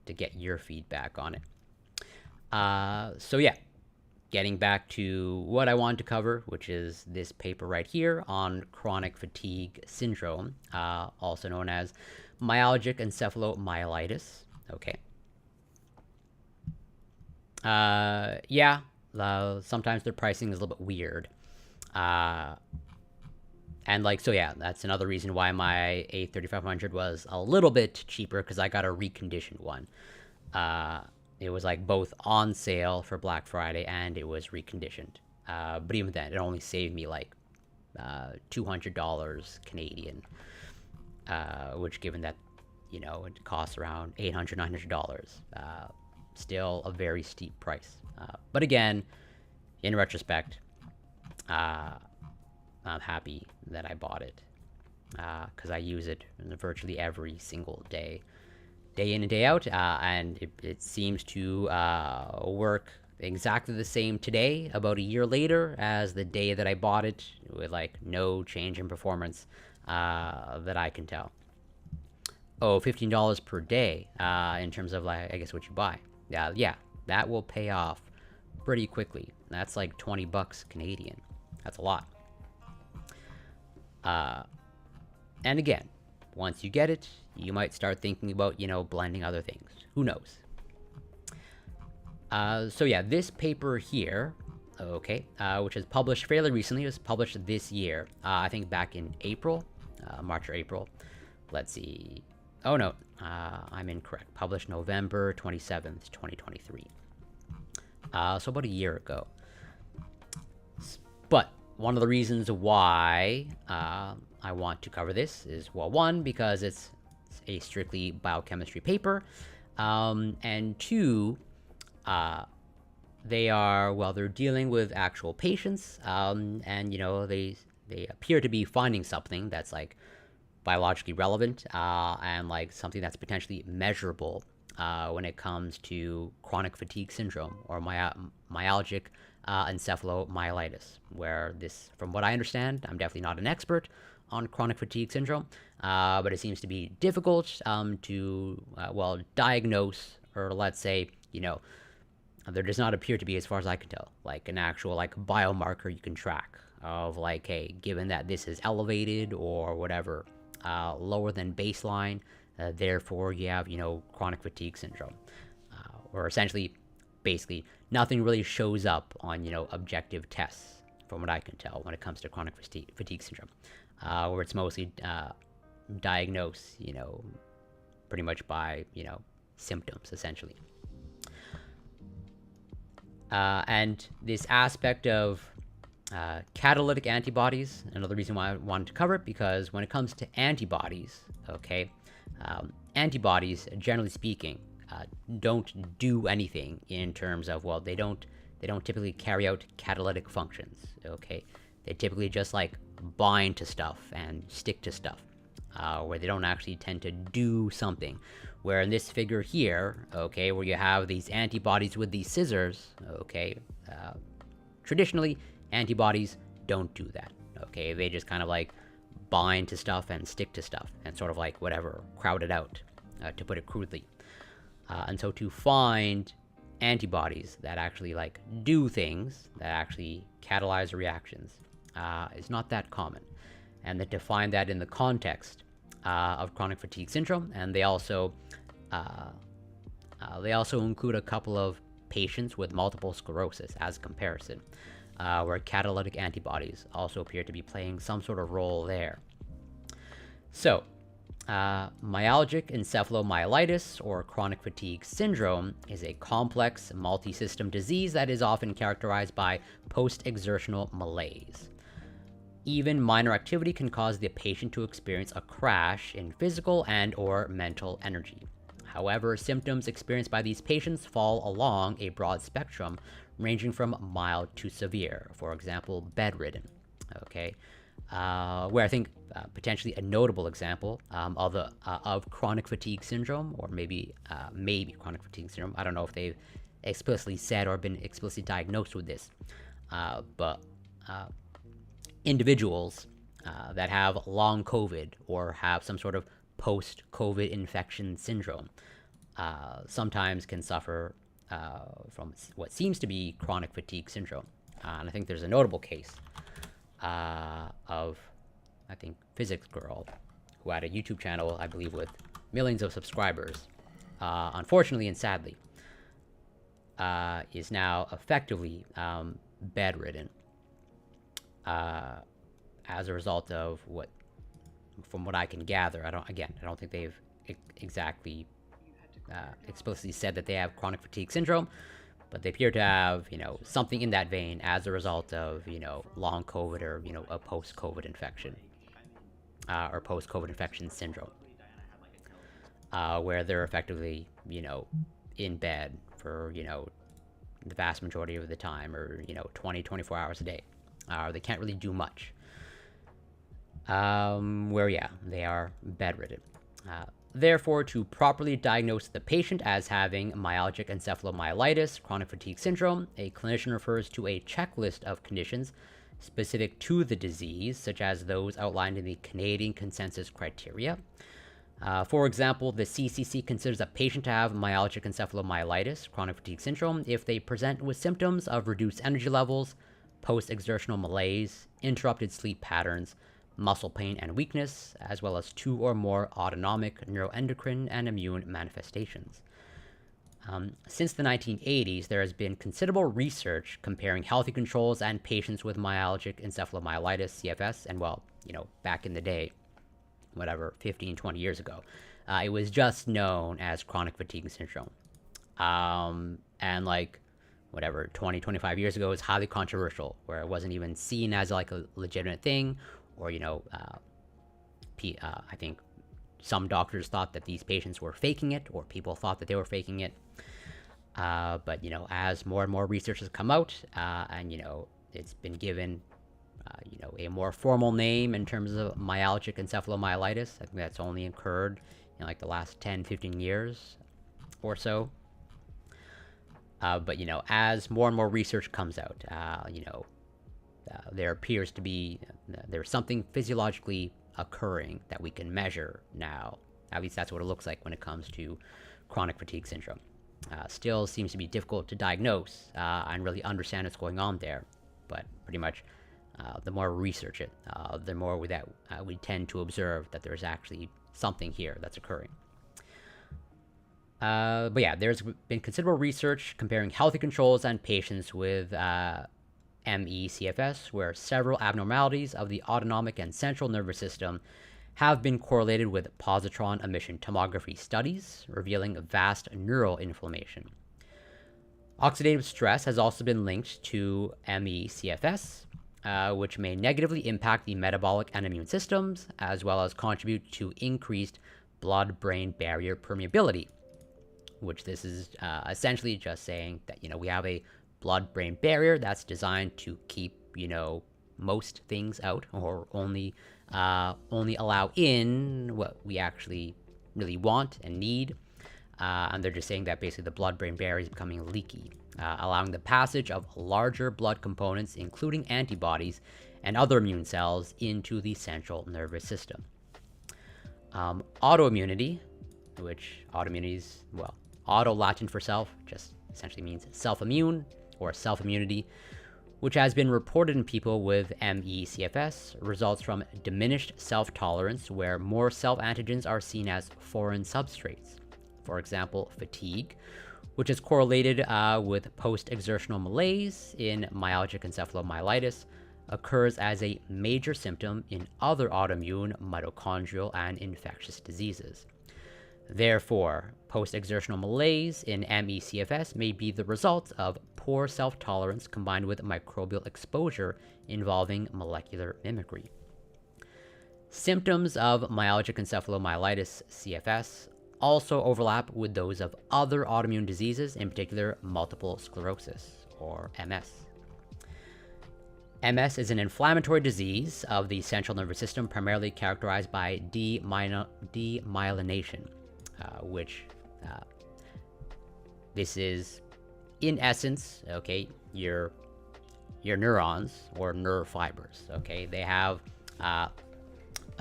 to get your feedback on it. So yeah, getting back to what I wanted to cover, which is this paper right here on chronic fatigue syndrome, also known as myalgic encephalomyelitis. Okay. Yeah, sometimes their pricing is a little bit weird. And like, so yeah, that's another reason why my A3500 was a little bit cheaper, because I got a reconditioned one. It was like both on sale for Black Friday and it was reconditioned. But even then, it only saved me like $200 Canadian, which, given that, you know, it costs around $800, $900, still a very steep price. But again, in retrospect, I'm happy that I bought it, because I use it virtually every single day, day in and day out, and it seems to work exactly the same today, about a year later, as the day that I bought it, with like no change in performance that I can tell. Oh, $15 per day in terms of, like, I guess what you buy. Yeah, that will pay off pretty quickly. That's like 20 bucks Canadian. That's a lot. And again, once you get it, you might start thinking about, blending other things. Who knows? So yeah, this paper here, okay, which was published fairly recently, was published this year, I think back in April, March or April. Let's see. Oh no, I'm incorrect. Published November 27th, 2023. So about a year ago. But one of the reasons why I want to cover this is, well, one, because it's a strictly biochemistry paper, and two, they're dealing with actual patients, and they appear to be finding something that's like biologically relevant, and like something that's potentially measurable when it comes to chronic fatigue syndrome, or myalgic encephalomyelitis, where this, from what I understand, I'm definitely not an expert on chronic fatigue syndrome, but it seems to be difficult to diagnose, or let's say, there does not appear to be, as far as I can tell, like an actual like biomarker you can track of, like, hey, given that this is elevated or whatever, lower than baseline, therefore you have, chronic fatigue syndrome, or essentially, basically, nothing really shows up on, objective tests, from what I can tell, when it comes to chronic fatigue syndrome, where it's mostly diagnosed, pretty much by, symptoms, essentially. And this aspect of catalytic antibodies, another reason why I wanted to cover it, because when it comes to antibodies, okay, antibodies, generally speaking, don't do anything in terms of, well, they don't typically carry out catalytic functions, okay? They typically just like bind to stuff and stick to stuff, where they don't actually tend to do something. Where in this figure here, okay, where you have these antibodies with these scissors, okay, traditionally, antibodies don't do that, okay? They just kind of like bind to stuff and stick to stuff and sort of like whatever, crowd it out, to put it crudely. And so to find antibodies that actually like do things, that actually catalyze reactions, is not that common. And that to find that in the context of chronic fatigue syndrome, and they also include a couple of patients with multiple sclerosis as a comparison, where catalytic antibodies also appear to be playing some sort of role there. So, myalgic encephalomyelitis, or chronic fatigue syndrome, is a complex multi-system disease that is often characterized by post-exertional malaise. Even minor activity can cause the patient to experience a crash in physical and or mental energy. However, symptoms experienced by these patients fall along a broad spectrum, ranging from mild to severe, for example, bedridden, okay? Where I think potentially a notable example of chronic fatigue syndrome, or maybe chronic fatigue syndrome, I don't know if they've explicitly said or been explicitly diagnosed with this, but individuals that have long COVID or have some sort of post-COVID infection syndrome sometimes can suffer from what seems to be chronic fatigue syndrome. And I think there's a notable case of, I think, Physics Girl, who had a YouTube channel, I believe, with millions of subscribers, unfortunately and sadly, is now effectively bedridden as a result of from what I can gather. I don't think they've exactly explicitly said that they have chronic fatigue syndrome, but they appear to have, something in that vein as a result of, long COVID, or, a post-COVID infection, or post-COVID infection syndrome, where they're effectively, in bed for, the vast majority of the time, or 20, 24 hours a day. They can't really do much. Where yeah, they are bedridden. Therefore, to properly diagnose the patient as having myalgic encephalomyelitis, chronic fatigue syndrome, a clinician refers to a checklist of conditions specific to the disease, such as those outlined in the Canadian Consensus Criteria. For example, the CCC considers a patient to have myalgic encephalomyelitis, chronic fatigue syndrome, if they present with symptoms of reduced energy levels, post-exertional malaise, interrupted sleep patterns, muscle pain and weakness, as well as 2 or more autonomic, neuroendocrine, and immune manifestations. Since the 1980s, there has been considerable research comparing healthy controls and patients with myalgic encephalomyelitis, CFS, and back in the day, 15, 20 years ago, it was just known as chronic fatigue syndrome. And 20, 25 years ago, it was highly controversial, where it wasn't even seen as a legitimate thing, or, I think some doctors thought that these patients were faking it, or people thought that they were faking it. But, as more and more research has come out, and, it's been given, a more formal name in terms of myalgic encephalomyelitis, I think that's only occurred in, the last 10, 15 years or so. But, as more and more research comes out, there appears to be, there's something physiologically occurring that we can measure now. At least that's what it looks like when it comes to chronic fatigue syndrome. Still seems to be difficult to diagnose and really understand what's going on there. But pretty much, the more we research it, the more we tend to observe that there's actually something here that's occurring. But yeah, there's been considerable research comparing healthy controls and patients with ME/CFS, where several abnormalities of the autonomic and central nervous system have been correlated with positron emission tomography studies, revealing vast neural inflammation. Oxidative stress has also been linked to ME/CFS, which may negatively impact the metabolic and immune systems, as well as contribute to increased blood-brain barrier permeability, which this is essentially just saying that, we have a blood-brain barrier that's designed to keep, most things out, or only allow in what we actually really want and need. And they're just saying that basically the blood-brain barrier is becoming leaky, allowing the passage of larger blood components, including antibodies and other immune cells, into the central nervous system. Autoimmunity, which autoimmunity is, auto Latin for self, just essentially means self-immune or self-immunity, which has been reported in people with ME/CFS, results from diminished self-tolerance, where more self-antigens are seen as foreign substrates. For example, fatigue, which is correlated with post-exertional malaise in myalgic encephalomyelitis, occurs as a major symptom in other autoimmune, mitochondrial, and infectious diseases. Therefore, post-exertional malaise in ME/CFS may be the result of poor self-tolerance combined with microbial exposure involving molecular mimicry. Symptoms of myalgic encephalomyelitis (CFS) also overlap with those of other autoimmune diseases, in particular multiple sclerosis, or MS. MS is an inflammatory disease of the central nervous system, primarily characterized by demyelination, which this is, in essence, your neurons or nerve fibers. They have a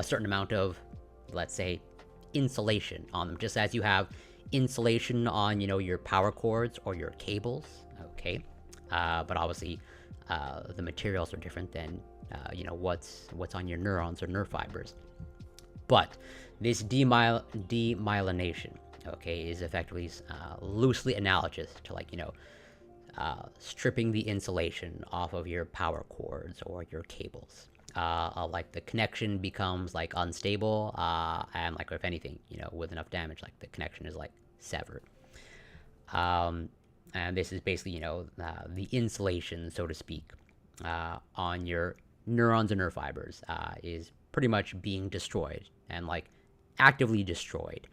certain amount of, let's say, insulation on them, just as you have insulation on, your power cords or your cables. But obviously, the materials are different than, what's on your neurons or nerve fibers. But this demyelination, is effectively loosely analogous to, stripping the insulation off of your power cords or your cables. The connection becomes unstable, and if anything, with enough damage, the connection is severed. And this is basically, the insulation, so to speak, on your neurons and nerve fibers is pretty much being destroyed, and actively destroyed,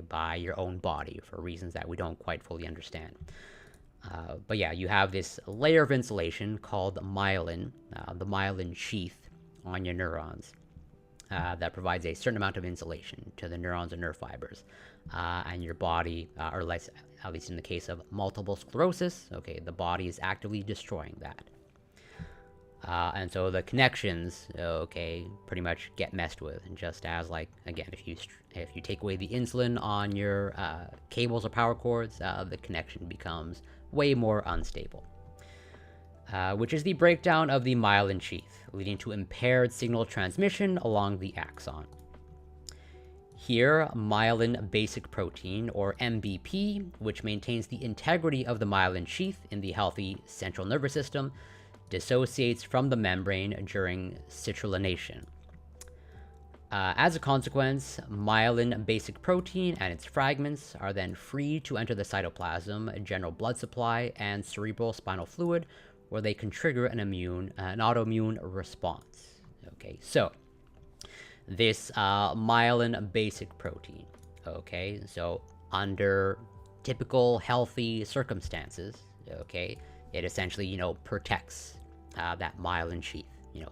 by your own body for reasons that we don't quite fully understand. But yeah, you have this layer of insulation called myelin, the myelin sheath on your neurons. That provides a certain amount of insulation to the neurons and nerve fibers. And your body, or at least in the case of multiple sclerosis, okay, the body is actively destroying that. And so the connections, okay, pretty much get messed with. And just as, like, again, if you take away the insulin on your cables or power cords, the connection becomes way more unstable. Which is the breakdown of the myelin sheath, leading to impaired signal transmission along the axon. Here, myelin basic protein, or MBP, which maintains the integrity of the myelin sheath in the healthy central nervous system, dissociates from the membrane during citrullination. As a consequence, myelin basic protein and its fragments are then free to enter the cytoplasm, general blood supply, and cerebral spinal fluid, where they can trigger an autoimmune response. Okay, so this myelin basic protein, okay, so under typical healthy circumstances, okay, it essentially, protects that myelin sheath,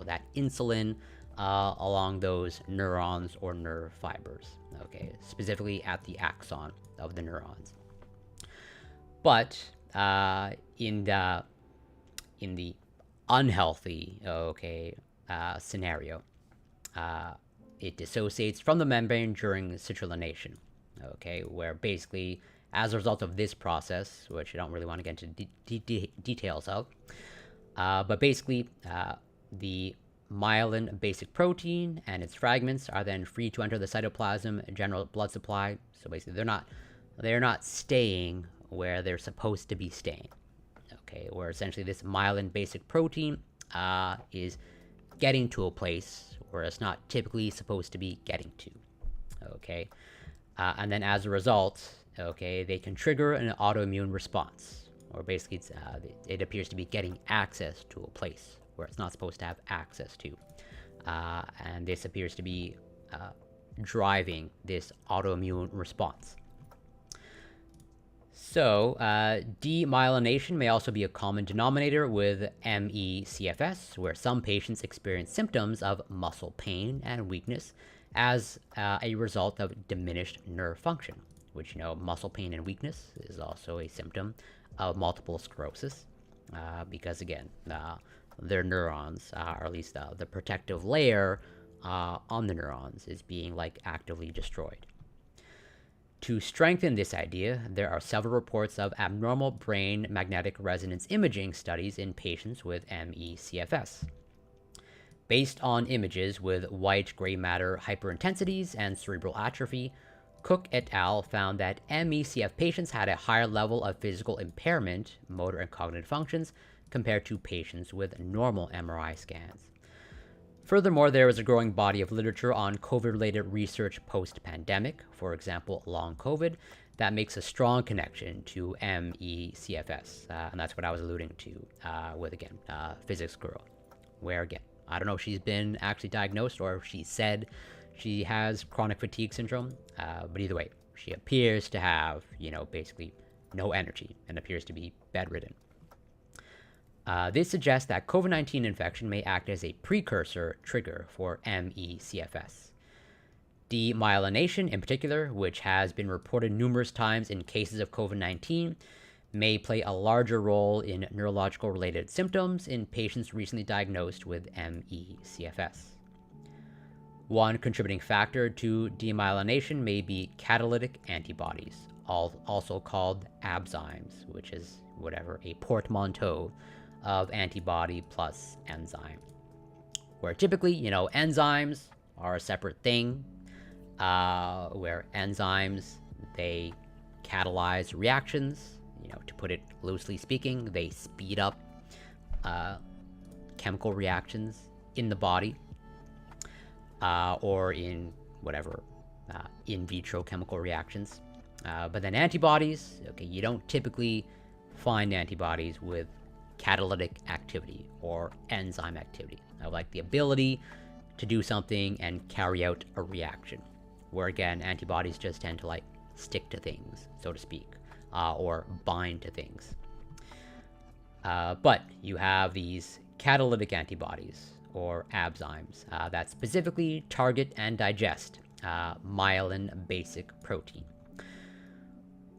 that insulin along those neurons or nerve fibers, okay, specifically at the axon of the neurons. But in the unhealthy, scenario, it dissociates from the membrane during citrullination, okay, where basically, as a result of this process, which I don't really want to get into details of, but basically, the myelin basic protein and its fragments are then free to enter the cytoplasm, general blood supply. So basically, they're not staying where they're supposed to be staying. Okay, where essentially this myelin basic protein is getting to a place where it's not typically supposed to be getting to. Okay, and then as a result, okay, they can trigger an autoimmune response, or basically it appears to be getting access to a place where it's not supposed to have access to. And this appears to be driving this autoimmune response. So, demyelination may also be a common denominator with ME/CFS, where some patients experience symptoms of muscle pain and weakness as a result of diminished nerve function, which, muscle pain and weakness is also a symptom of multiple sclerosis, because, again, their neurons, or at least the protective layer on the neurons, is being, actively destroyed. To strengthen this idea, there are several reports of abnormal brain magnetic resonance imaging studies in patients with ME/CFS. Based on images with white gray matter hyperintensities and cerebral atrophy, Cook et al. Found that ME/CF patients had a higher level of physical impairment, motor and cognitive functions, compared to patients with normal MRI scans. Furthermore, there is a growing body of literature on COVID-related research post-pandemic, for example, long COVID, that makes a strong connection to ME/CFS, and that's what I was alluding to with, again, Physics Girl, where, again, I don't know if she's been actually diagnosed or if she said she has chronic fatigue syndrome, but either way, she appears to have, basically no energy and appears to be bedridden. This suggests that COVID-19 infection may act as a precursor trigger for ME/CFS. Demyelination, in particular, which has been reported numerous times in cases of COVID-19, may play a larger role in neurological related symptoms in patients recently diagnosed with ME/CFS. One contributing factor to demyelination may be catalytic antibodies, also called ABZymes, which is a portmanteau of antibody plus enzyme, where typically, enzymes are a separate thing, where enzymes, they catalyze reactions, to put it loosely speaking, they speed up chemical reactions in the body, or in in vitro chemical reactions. But then antibodies, you don't typically find antibodies with catalytic activity or enzyme activity, like the ability to do something and carry out a reaction, where again antibodies just tend to stick to things, so to speak, or bind to things. But you have these catalytic antibodies, or ABZymes, that specifically target and digest myelin basic protein.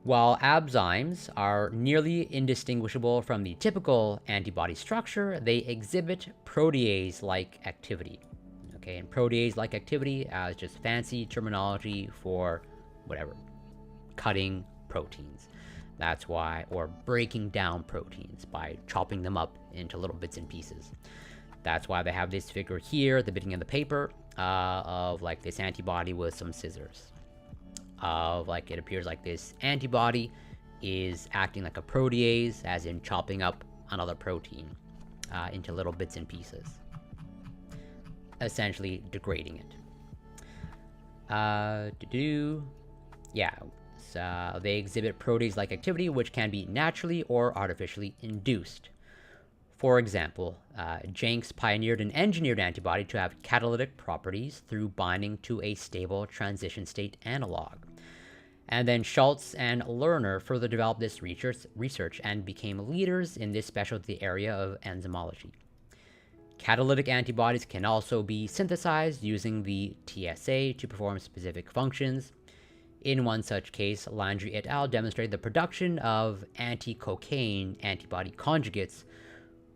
While ABZymes are nearly indistinguishable from the typical antibody structure, they exhibit protease-like activity. Okay, and protease-like activity is just fancy terminology for whatever, cutting proteins. That's why, or breaking down proteins by chopping them up into little bits and pieces. That's why they have this figure here at the beginning of the paper of like this antibody with some scissors. Of like, it appears like this antibody is acting like a protease, as in chopping up another protein into little bits and pieces, essentially degrading it. Yeah, so they exhibit protease-like activity, which can be naturally or artificially induced. For example, Jenks pioneered an engineered antibody to have catalytic properties through binding to a stable transition state analog. And then Schultz and Lerner further developed this research and became leaders in this specialty area of enzymology. Catalytic antibodies can also be synthesized using the TSA to perform specific functions. In one such case, Landry et al. Demonstrated the production of anti-cocaine antibody conjugates,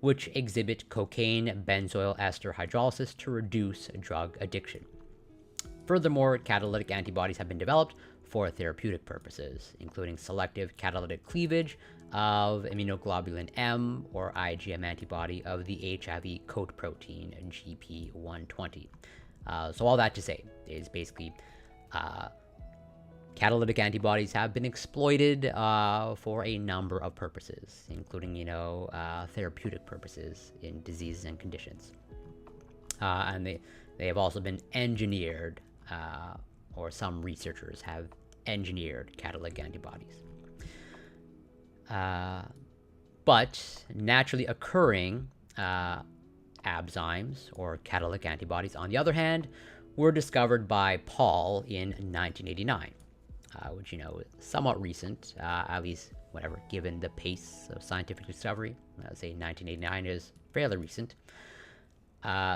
which exhibit cocaine benzoyl ester hydrolysis to reduce drug addiction. Furthermore, catalytic antibodies have been developed for therapeutic purposes, including selective catalytic cleavage of immunoglobulin M, or IgM antibody, of the HIV coat protein GP120. So all that to say is basically catalytic antibodies have been exploited for a number of purposes, including, therapeutic purposes in diseases and conditions. And they have also been engineered, or some researchers have engineered catalytic antibodies. But naturally occurring ABZymes, or catalytic antibodies, on the other hand, were discovered by Paul in 1989, which, is somewhat recent, at least, given the pace of scientific discovery. I'd say 1989 is fairly recent.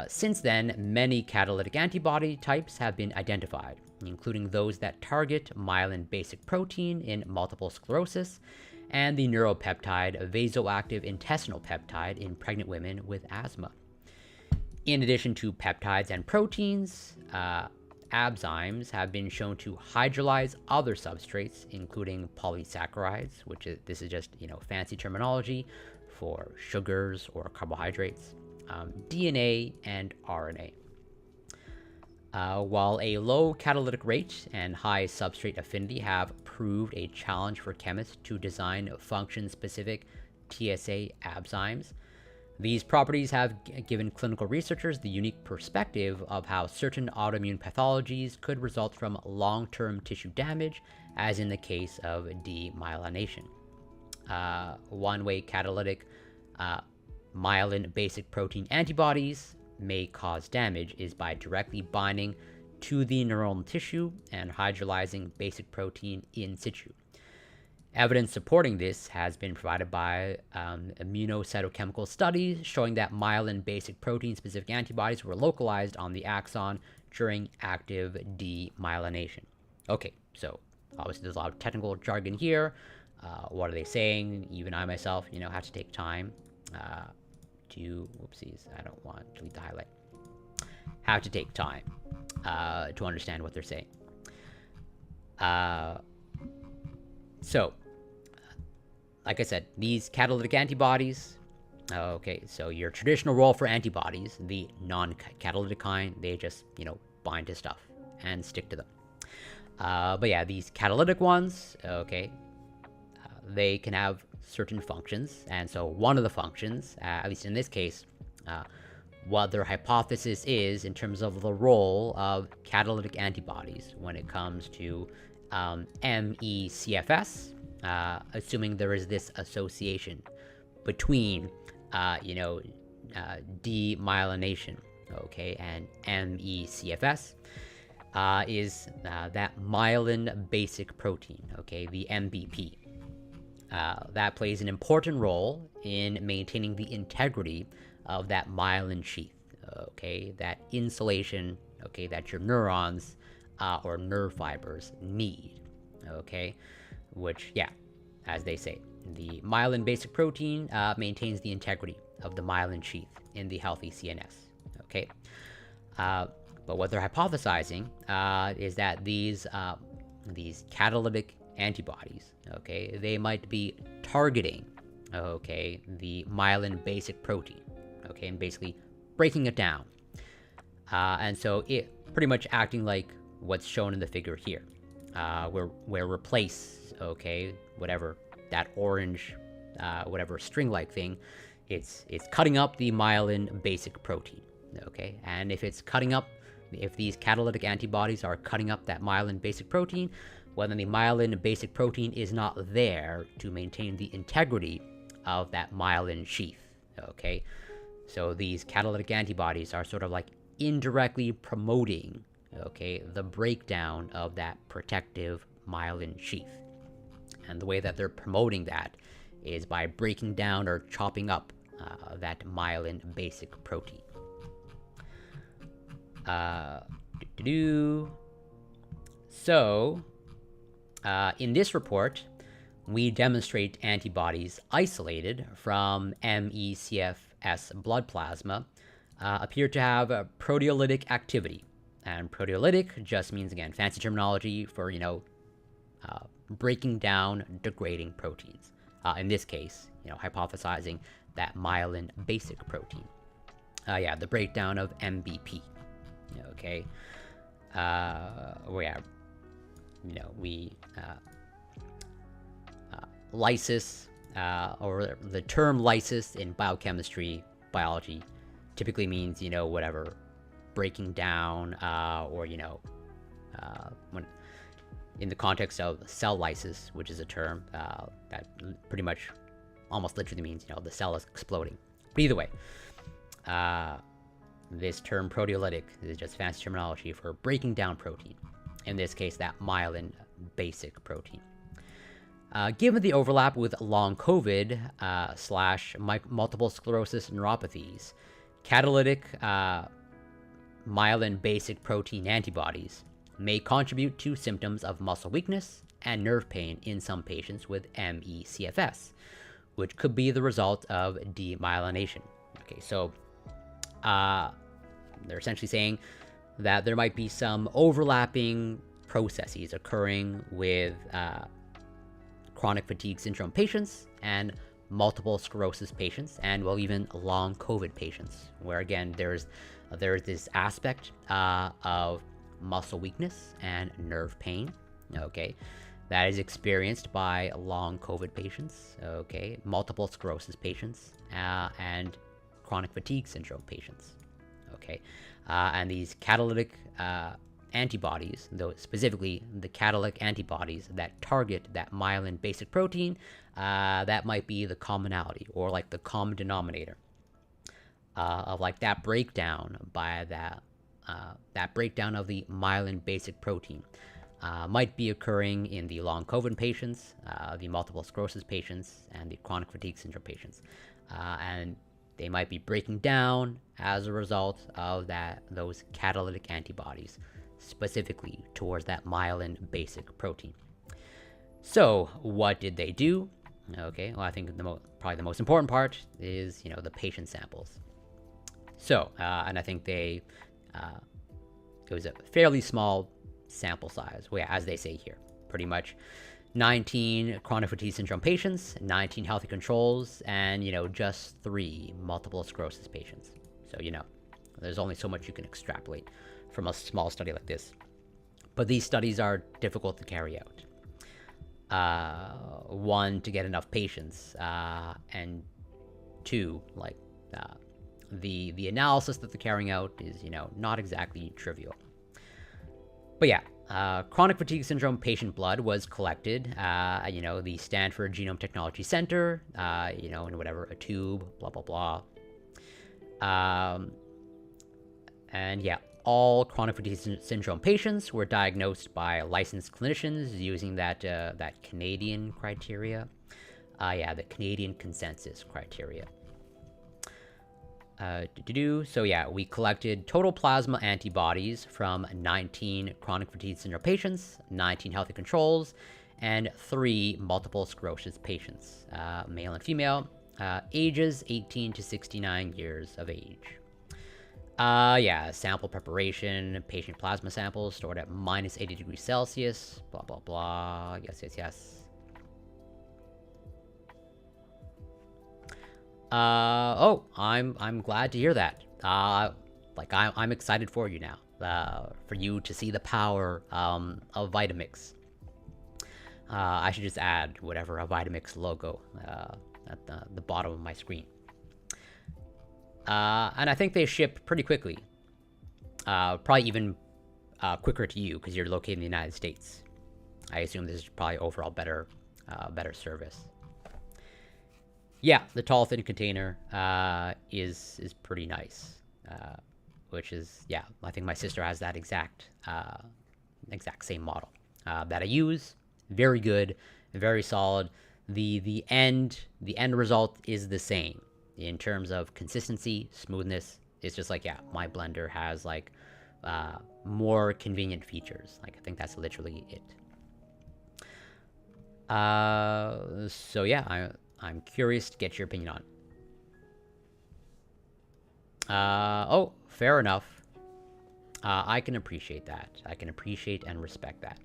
Since then, many catalytic antibody types have been identified, including those that target myelin basic protein in multiple sclerosis and the neuropeptide vasoactive intestinal peptide in pregnant women with asthma. In addition to peptides and proteins, ABZymes have been shown to hydrolyze other substrates, including polysaccharides, this is just fancy terminology for sugars or carbohydrates, DNA, and RNA. While a low catalytic rate and high substrate affinity have proved a challenge for chemists to design function-specific TSA ABZymes, these properties have given clinical researchers the unique perspective of how certain autoimmune pathologies could result from long-term tissue damage, as in the case of demyelination. One-way catalytic myelin basic protein antibodies may cause damage is by directly binding to the neuronal tissue and hydrolyzing basic protein in situ. Evidence supporting this has been provided by immunocytochemical studies showing that myelin basic protein specific antibodies were localized on the axon during active demyelination. Okay, so obviously there's a lot of technical jargon here. What are they saying? Even I myself, have to take time whoopsies, I don't want to delete the highlight. Have to take time to understand what they're saying. So, like I said, these catalytic antibodies, okay, so your traditional role for antibodies, the non-catalytic kind, they just, bind to stuff and stick to them. But yeah, these catalytic ones, okay, they can have certain functions, and so one of the functions, at least in this case, what their hypothesis is in terms of the role of catalytic antibodies when it comes to ME/CFS, assuming there is this association between, demyelination, okay, and ME/CFS, is that myelin basic protein, okay, the MBP. that plays an important role in maintaining the integrity of that myelin sheath, okay, that insulation, okay, that your neurons or nerve fibers need, okay, which, yeah, as they say, the myelin basic protein maintains the integrity of the myelin sheath in the healthy CNS, okay. But what they're hypothesizing is that these catalytic antibodies, okay, they might be targeting, okay, the myelin basic protein, okay, and basically breaking it down. And so it pretty much acting like what's shown in the figure here, where replace, okay, whatever that orange, whatever string-like thing, it's cutting up the myelin basic protein, okay, and if these catalytic antibodies are cutting up that myelin basic protein, well, then the myelin basic protein is not there to maintain the integrity of that myelin sheath, okay? So these catalytic antibodies are sort of like indirectly promoting, okay, the breakdown of that protective myelin sheath. And the way that they're promoting that is by breaking down or chopping up that myelin basic protein. So, in this report, we demonstrate antibodies isolated from ME/CFS blood plasma appear to have a proteolytic activity. And proteolytic just means, again, fancy terminology for, breaking down degrading proteins. In this case, hypothesizing that myelin basic protein. The breakdown of MBP. Okay. Lysis, or the term lysis in biochemistry, biology, typically means, whatever, breaking down, or, when in the context of cell lysis, which is a term that pretty much almost literally means, the cell is exploding. But either way, this term proteolytic is just fancy terminology for breaking down protein. In this case, that myelin basic protein. Given the overlap with long COVID / multiple sclerosis neuropathies, catalytic myelin basic protein antibodies may contribute to symptoms of muscle weakness and nerve pain in some patients with ME/CFS, which could be the result of demyelination. Okay, so they're essentially saying that there might be some overlapping processes occurring with chronic fatigue syndrome patients and multiple sclerosis patients, and well, even long COVID patients, where again there's this aspect of muscle weakness and nerve pain, okay, that is experienced by long COVID patients, okay, multiple sclerosis patients, and chronic fatigue syndrome patients, okay, and these catalytic antibodies, though specifically the catalytic antibodies that target that myelin basic protein, that might be the commonality or like the common denominator of like that breakdown by that breakdown of the myelin basic protein might be occurring in the long COVID patients, the multiple sclerosis patients, and the chronic fatigue syndrome patients, and they might be breaking down as a result of those catalytic antibodies, specifically towards that myelin basic protein. So, what did they do? Okay, well, I think probably the most important part is, the patient samples. So, and I think it was a fairly small sample size, as they say here, pretty much 19 chronic fatigue syndrome patients, 19 healthy controls, and, just 3 multiple sclerosis patients. So, there's only so much you can extrapolate from a small study like this. But these studies are difficult to carry out. One, to get enough patients, and 2, like, the analysis that they're carrying out is, not exactly trivial. But yeah, chronic fatigue syndrome patient blood was collected, the Stanford Genome Technology Center, in whatever, a tube, blah, blah, blah. And yeah, all chronic fatigue syndrome patients were diagnosed by licensed clinicians using that Canadian criteria. Yeah, the Canadian consensus criteria. So yeah, we collected total plasma antibodies from 19 chronic fatigue syndrome patients, 19 healthy controls, and 3 multiple sclerosis patients, male and female, ages 18 to 69 years of age. Yeah, sample preparation, patient plasma samples stored at minus 80 degrees Celsius, blah, blah, blah. Yes. I'm glad to hear that. I'm excited for you now. For you to see the power of Vitamix. I should just add whatever a Vitamix logo at the bottom of my screen. And I think they ship pretty quickly. Probably even quicker to you because you're located in the United States. I assume this is probably overall better service. Yeah, the tall thin container is pretty nice, which is, yeah, I think my sister has that exact same model that I use. Very good, very solid. The end result is the same in terms of consistency, smoothness. It's just like, yeah, my blender has like more convenient features. Like I think that's literally it. So yeah, I'm curious to get your opinion on. Oh, fair enough. I can appreciate that. I can appreciate and respect that.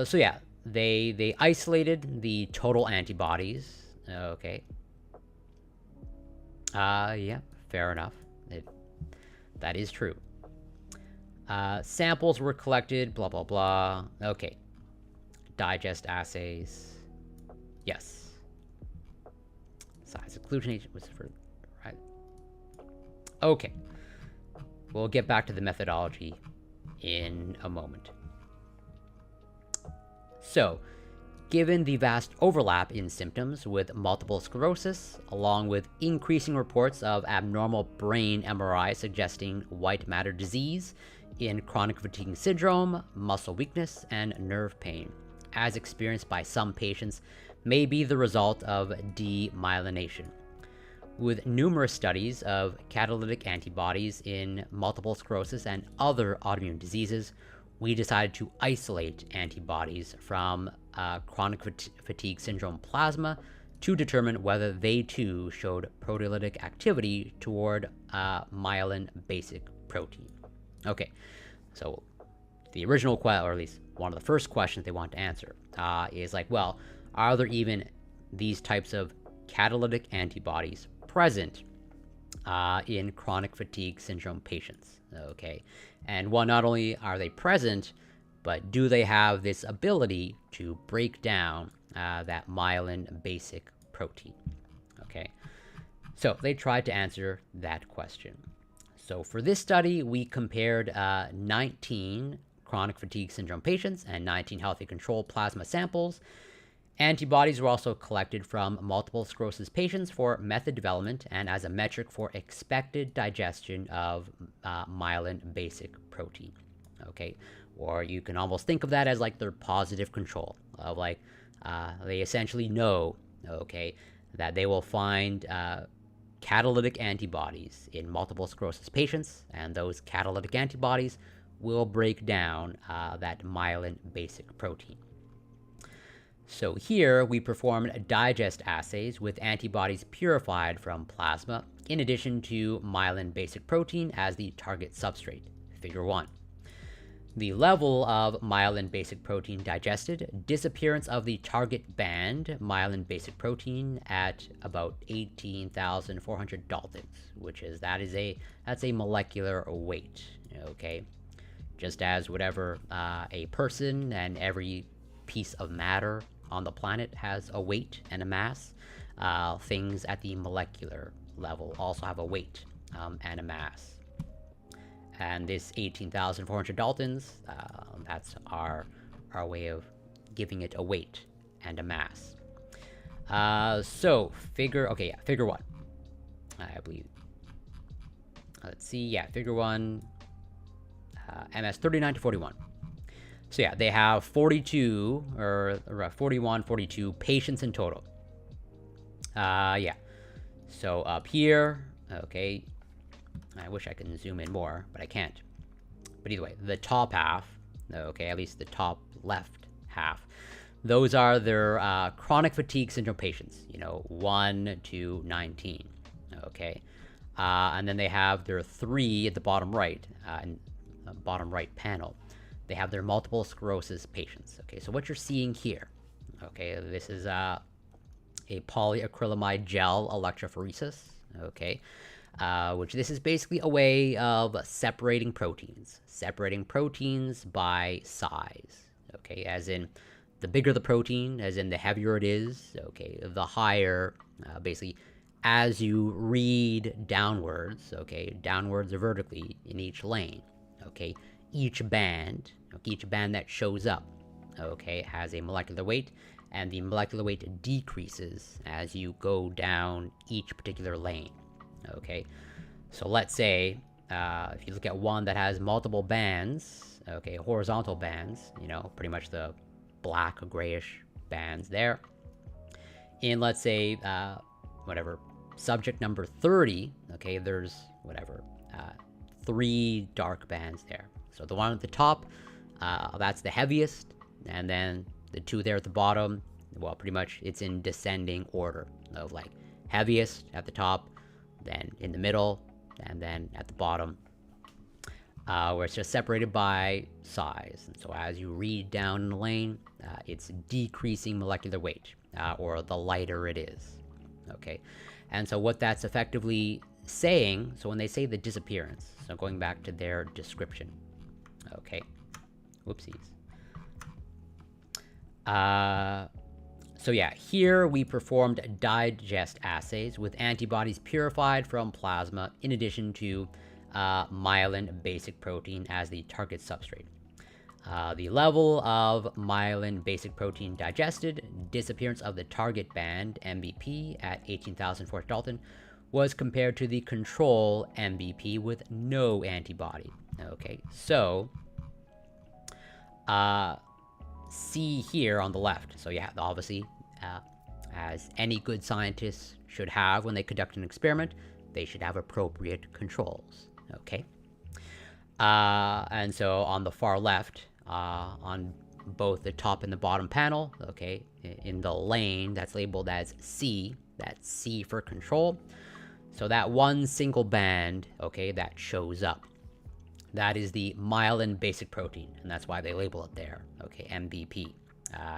So yeah, they isolated the total antibodies. Okay. Yeah, fair enough. That is true. Samples were collected, blah, blah, blah. Okay. Digest assays. Yes. Size exclusion agent was for... Right. Okay. We'll get back to the methodology in a moment. So, given the vast overlap in symptoms with multiple sclerosis, along with increasing reports of abnormal brain MRI suggesting white matter disease in chronic fatigue syndrome, muscle weakness, and nerve pain, as experienced by some patients, may be the result of demyelination. With numerous studies of catalytic antibodies in multiple sclerosis and other autoimmune diseases, we decided to isolate antibodies from chronic fatigue syndrome plasma to determine whether they too showed proteolytic activity toward myelin basic protein. Okay, so the original question, or at least one of the first questions they want to answer, is like, well, are there even these types of catalytic antibodies present in chronic fatigue syndrome patients? Okay, and one, not only are they present, but do they have this ability to break down that myelin basic protein? Okay, so they tried to answer that question. So for this study, we compared 19 chronic fatigue syndrome patients and 19 healthy control plasma samples. Antibodies were also collected from multiple sclerosis patients for method development and as a metric for expected digestion of myelin basic protein. Okay, or you can almost think of that as like their positive control of like they essentially know, okay, that they will find catalytic antibodies in multiple sclerosis patients, and those catalytic antibodies will break down that myelin basic protein. So here we performed digest assays with antibodies purified from plasma, in addition to myelin basic protein as the target substrate, figure 1. The level of myelin basic protein digested, disappearance of the target band myelin basic protein at about 18,400 Daltons, which is that's a molecular weight. Okay, just as whatever a person and every piece of matter on the planet has a weight and a mass, things at the molecular level also have a weight and a mass. And this 18,400 Daltons, that's our way of giving it a weight and a mass. So figure 1. I believe. Let's see, yeah, figure 1, MS 39 to 41. So yeah, they have 42 or 41, 42 patients in total. Yeah. So up here, okay, I wish I could zoom in more, but I can't. But either way, the top half, okay, at least the top left half, those are their chronic fatigue syndrome patients, 1 to 19, okay? And then they have their 3 at the bottom right, bottom right panel. They have their multiple sclerosis patients, okay? So what you're seeing here, okay, this is a polyacrylamide gel electrophoresis, okay? Which this is basically a way of separating proteins by size, okay? As in, the bigger the protein, as in the heavier it is, okay, the higher, basically, as you read downwards, okay, downwards or vertically in each lane, okay, each band that shows up, okay, has a molecular weight, and the molecular weight decreases as you go down each particular lane, okay? So let's say, if you look at one that has multiple bands, okay, horizontal bands, pretty much the black or grayish bands there. In, let's say, whatever, subject number 30, okay, there's, whatever, 3 dark bands there. So the one at the top, that's the heaviest, and then the 2 there at the bottom, well, pretty much it's in descending order of, like, heaviest at the top, then in the middle, and then at the bottom, where it's just separated by size. And so as you read down in the lane, it's decreasing molecular weight, or the lighter it is, okay? And so what that's effectively saying, so when they say the disappearance, so going back to their description, okay, whoopsies. So yeah, here we performed digest assays with antibodies purified from plasma in addition to myelin basic protein as the target substrate. The level of myelin basic protein digested, disappearance of the target band, MBP, at 18,000 Dalton, was compared to the control MBP with no antibody. Okay, so see here on the left. So yeah, obviously, as any good scientists should have when they conduct an experiment, they should have appropriate controls. Okay, and so on the far left, on both the top and the bottom panel, okay, in the lane that's labeled as C, that's C for control. So that one single band, okay, that shows up, that is the myelin basic protein, and that's why they label it there, okay, MBP,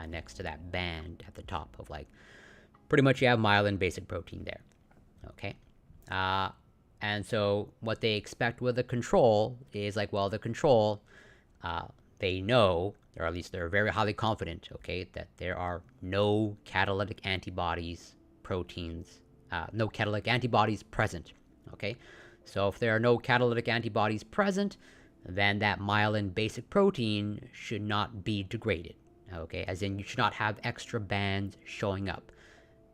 next to that band at the top of, like, pretty much you have myelin basic protein there, okay? And so what they expect with the control is, like, well, the control, they know, or at least they're very highly confident, okay, that there are no catalytic antibodies proteins, no catalytic antibodies present, okay? So if there are no catalytic antibodies present, then that myelin basic protein should not be degraded, okay? As in, you should not have extra bands showing up,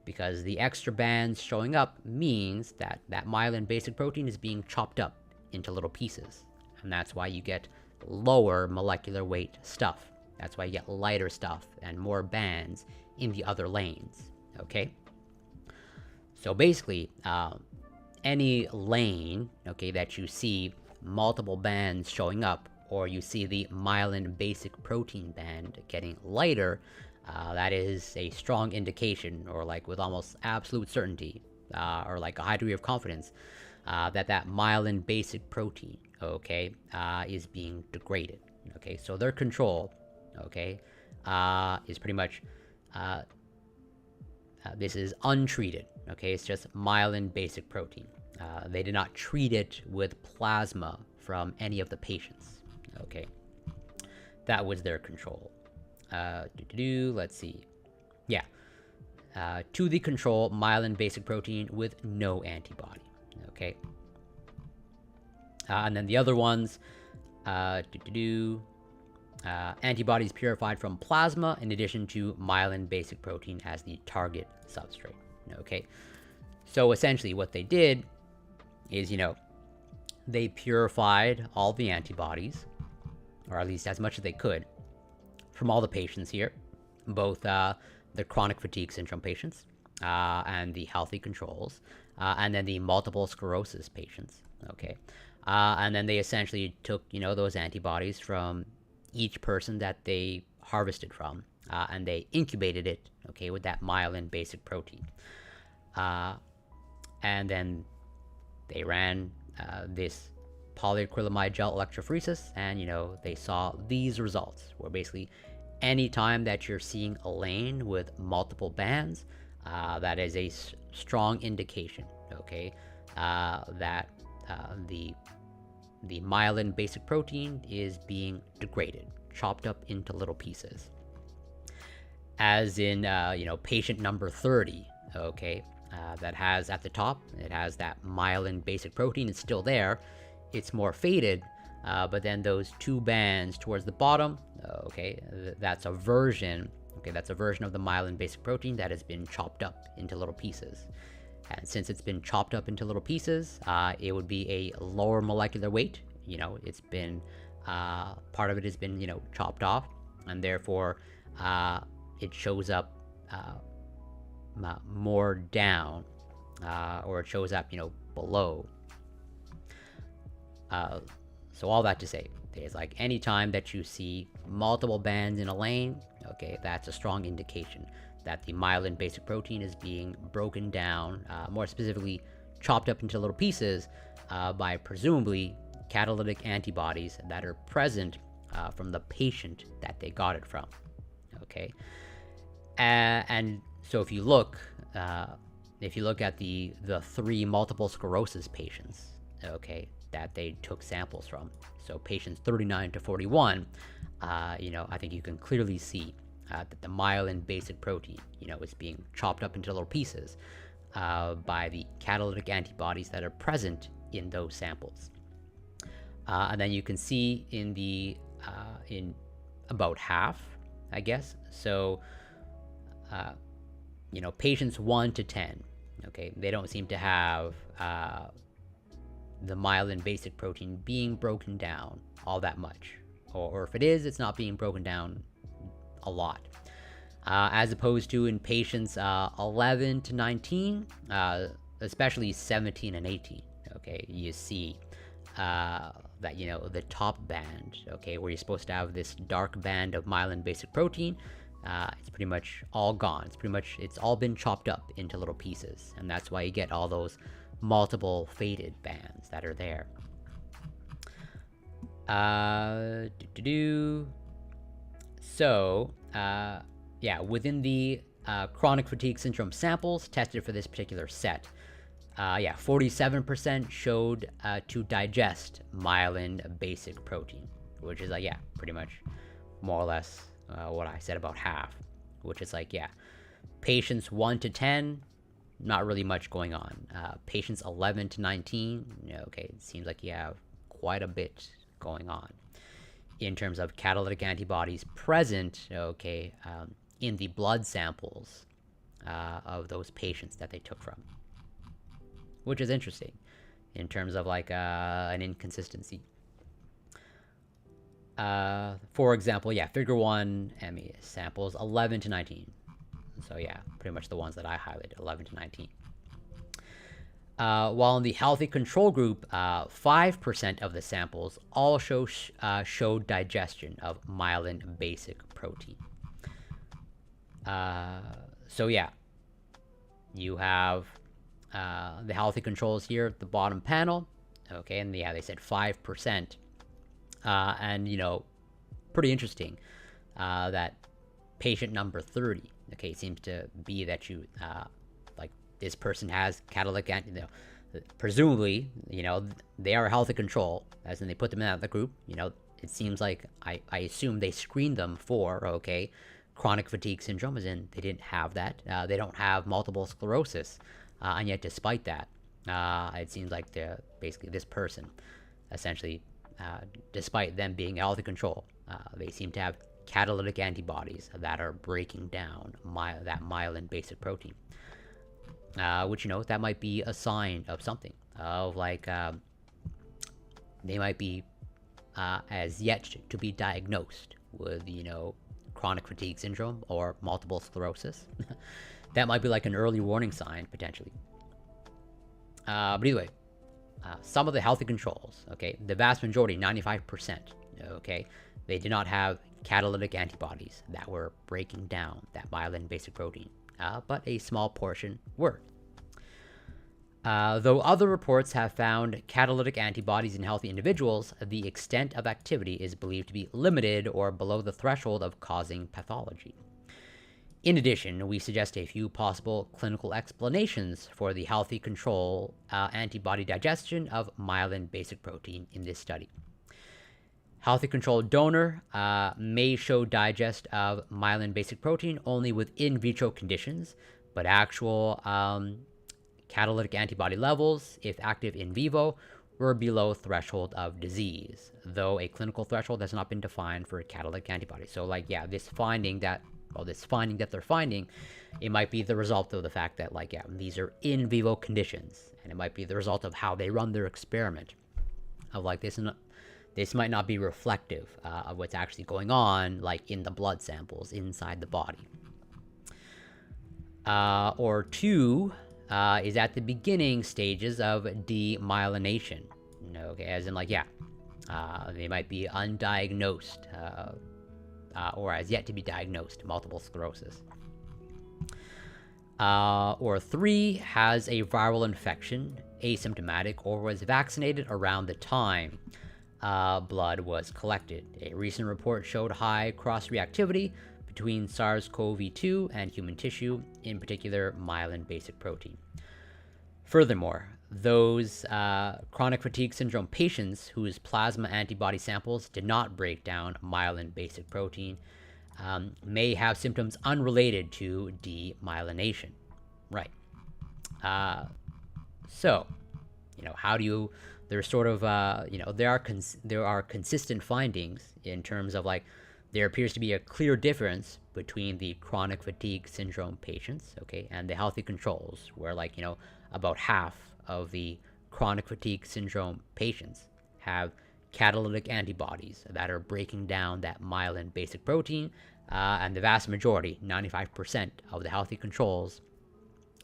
because the extra bands showing up means that that myelin basic protein is being chopped up into little pieces, and that's why you get lower molecular weight stuff. That's why you get lighter stuff and more bands in the other lanes, okay? So basically, any lane, okay, that you see multiple bands showing up, or you see the myelin basic protein band getting lighter, that is a strong indication, or like with almost absolute certainty, or like a high degree of confidence, that that myelin basic protein, okay, is being degraded, okay? So their control, okay, is pretty much, this is untreated, okay? It's just myelin basic protein. They did not treat it with plasma from any of the patients, okay? That was their control. Let's see. Yeah. To the control myelin basic protein with no antibody, okay? And then the other ones, antibodies purified from plasma in addition to myelin basic protein as the target substrate, okay? So essentially what they did is, they purified all the antibodies, or at least as much as they could, from all the patients here, both the chronic fatigue syndrome patients and the healthy controls, and then the multiple sclerosis patients. Okay, and then they essentially took those antibodies from each person that they harvested from, and they incubated it, okay, with that myelin basic protein, and then they ran this polyacrylamide gel electrophoresis, and they saw these results, where basically anytime that you're seeing a lane with multiple bands, that is a strong indication, okay, that the myelin basic protein is being degraded, chopped up into little pieces. As in, patient number 30, okay, that has at the top, it has that myelin basic protein. It's still there. It's more faded, but then those two bands towards the bottom, okay, that's a version of the myelin basic protein that has been chopped up into little pieces. And since it's been chopped up into little pieces, it would be a lower molecular weight. It's been, part of it has been, chopped off, and therefore it shows up more down, or it shows up, below. So all that to say, there's like any time that you see multiple bands in a lane, okay, that's a strong indication that the myelin basic protein is being broken down, more specifically chopped up into little pieces, by presumably catalytic antibodies that are present from the patient that they got it from. Okay, and so if you look at the three multiple sclerosis patients, okay, that they took samples from, so patients 39 to 41, I think you can clearly see that the myelin basic protein, is being chopped up into little pieces by the catalytic antibodies that are present in those samples. And then you can see in about half, I guess. So, patients 1 to 10, okay, they don't seem to have the myelin basic protein being broken down all that much. Or if it is, it's not being broken down a lot. As opposed to in patients 11 to 19, especially 17 and 18, okay, you see that, the top band, okay, where you're supposed to have this dark band of myelin basic protein, it's pretty much all gone. It's all been chopped up into little pieces, and that's why you get all those multiple faded bands that are there. So, within the chronic fatigue syndrome samples tested for this particular set, 47% showed to digest myelin basic protein, which is pretty much more or less what I said about half, which is patients 1 to 10, not really much going on. Patients 11 to 19, okay, it seems like you have quite a bit going on in terms of catalytic antibodies present, okay, in the blood samples of those patients that they took from, which is interesting in terms of an inconsistency. For example, figure 1 ME samples 11 to 19. So pretty much the ones that I highlighted, 11 to 19. While in the healthy control group, 5% of the samples all showed digestion of myelin basic protein. You have the healthy controls here at the bottom panel, okay, and they said 5%, and pretty interesting that patient number 30, okay, seems to be that you this person has catalytic presumably they are a healthy control, as in they put them in the group. It seems like I assume they screened them for chronic fatigue syndrome, as in they didn't have that. They don't have multiple sclerosis, and yet despite that, it seems like basically this person, essentially, despite them being healthy control, they seem to have catalytic antibodies that are breaking down that myelin basic protein. Which, that might be a sign of something, of they might be as yet to be diagnosed with, chronic fatigue syndrome or multiple sclerosis. That might be like an early warning sign, potentially. But anyway, some of the healthy controls, okay, the vast majority, 95%, okay, they did not have catalytic antibodies that were breaking down that myelin basic protein, but a small portion were. Though other reports have found catalytic antibodies in healthy individuals, the extent of activity is believed to be limited or below the threshold of causing pathology. In addition, we suggest a few possible clinical explanations for the healthy control antibody digestion of myelin basic protein in this study. Healthy control donor may show digest of myelin basic protein only with in vitro conditions, but actual catalytic antibody levels, if active in vivo, were below threshold of disease, though a clinical threshold has not been defined for a catalytic antibody. So, like, yeah, this finding that they're finding, it might be the result of the fact that, like, yeah, these are in vivo conditions, and it might be the result of how they run their experiment. Of like this might not be reflective of what's actually going on, like in the blood samples inside the body. Or two is at the beginning stages of demyelination. Okay, as in, like, yeah, they might be undiagnosed or as yet to be diagnosed multiple sclerosis. Or three has a viral infection, asymptomatic, or was vaccinated around the time blood was collected. A recent report showed high cross-reactivity between SARS-CoV-2 and human tissue, in particular myelin basic protein. Furthermore, those chronic fatigue syndrome patients whose plasma antibody samples did not break down myelin basic protein may have symptoms unrelated to demyelination. Right. So, how do you? There's sort of, there are consistent findings in terms of, like, there appears to be a clear difference between the chronic fatigue syndrome patients, okay, and the healthy controls, where, like, about half of the chronic fatigue syndrome patients have catalytic antibodies that are breaking down that myelin basic protein, and the vast majority, 95% of the healthy controls,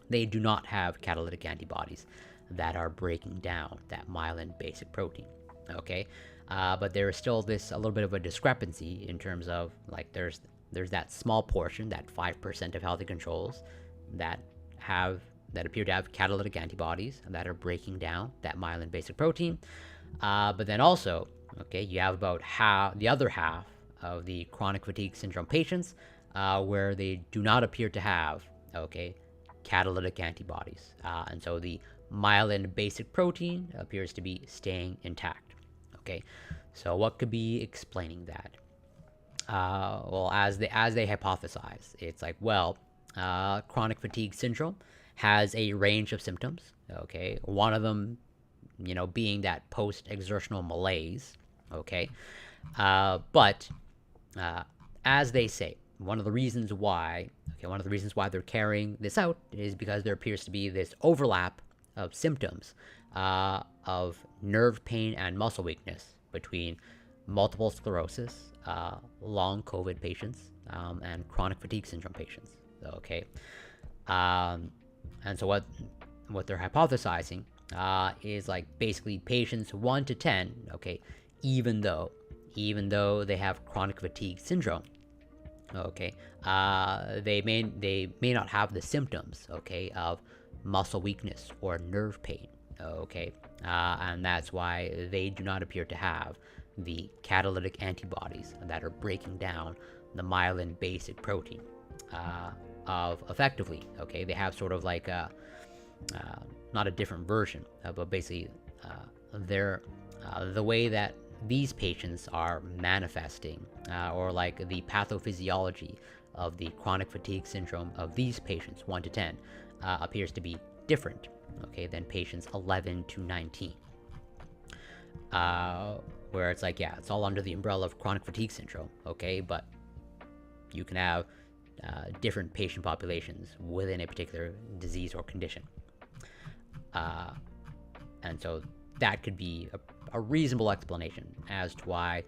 they do not have catalytic antibodies that are breaking down that myelin basic protein, okay? But there is still a little bit of a discrepancy in terms of, like, there's that small portion, that 5% of healthy controls that appear to have catalytic antibodies that are breaking down that myelin basic protein. But then also, okay, you have about the other half of the chronic fatigue syndrome patients where they do not appear to have, okay, catalytic antibodies. And so the myelin basic protein appears to be staying intact. Okay, so what could be explaining that? Well, as they hypothesize, it's like, well, chronic fatigue syndrome has a range of symptoms. Okay, one of them, being that post-exertional malaise. Okay, but as they say, one of the reasons why they're carrying this out is because there appears to be this overlap of symptoms of nerve pain and muscle weakness between multiple sclerosis, long COVID patients, and chronic fatigue syndrome patients. Okay, and so what they're hypothesizing is, like, basically patients 1 to 10. Okay, even though they have chronic fatigue syndrome, okay, they may not have the symptoms, okay, of muscle weakness or nerve pain, okay, and that's why they do not appear to have the catalytic antibodies that are breaking down the myelin basic protein of effectively. Okay, they have sort of like a not a different version, but basically the way that these patients are manifesting, or like the pathophysiology of the chronic fatigue syndrome of these patients 1 to 10 appears to be different, okay, than patients 11 to 19, where it's like, yeah, it's all under the umbrella of chronic fatigue syndrome, okay, but you can have different patient populations within a particular disease or condition, and so that could be a reasonable explanation as to why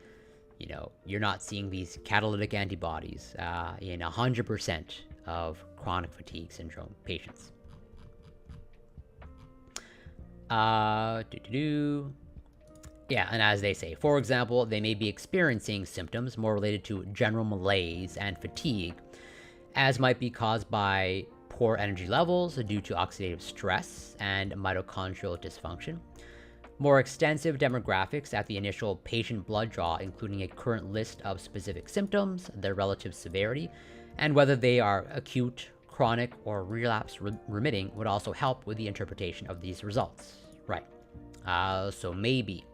you're not seeing these catalytic antibodies in 100% of chronic fatigue syndrome patients. Yeah, and as they say, for example, they may be experiencing symptoms more related to general malaise and fatigue, as might be caused by poor energy levels due to oxidative stress and mitochondrial dysfunction. More extensive demographics at the initial patient blood draw, including a current list of specific symptoms, their relative severity, and whether they are acute, chronic, or relapse remitting, would also help with the interpretation of these results. Right. So maybe,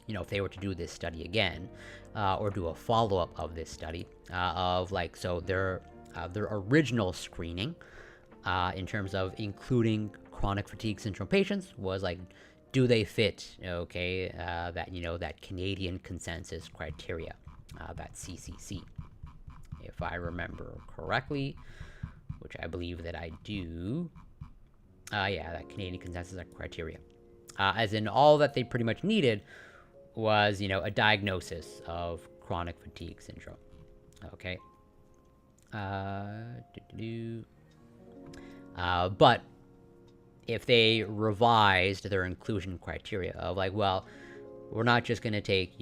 if they were to do this study again, or do a follow-up of this study, of like, so their original screening, in terms of including chronic fatigue syndrome patients, was like, do they fit, that Canadian consensus criteria, that CCC, if I remember correctly, which I believe that I do. Yeah, that Canadian consensus criteria. As in, all that they pretty much needed was, a diagnosis of chronic fatigue syndrome. Okay. But if they revised their inclusion criteria of like, well, we're not just going to take,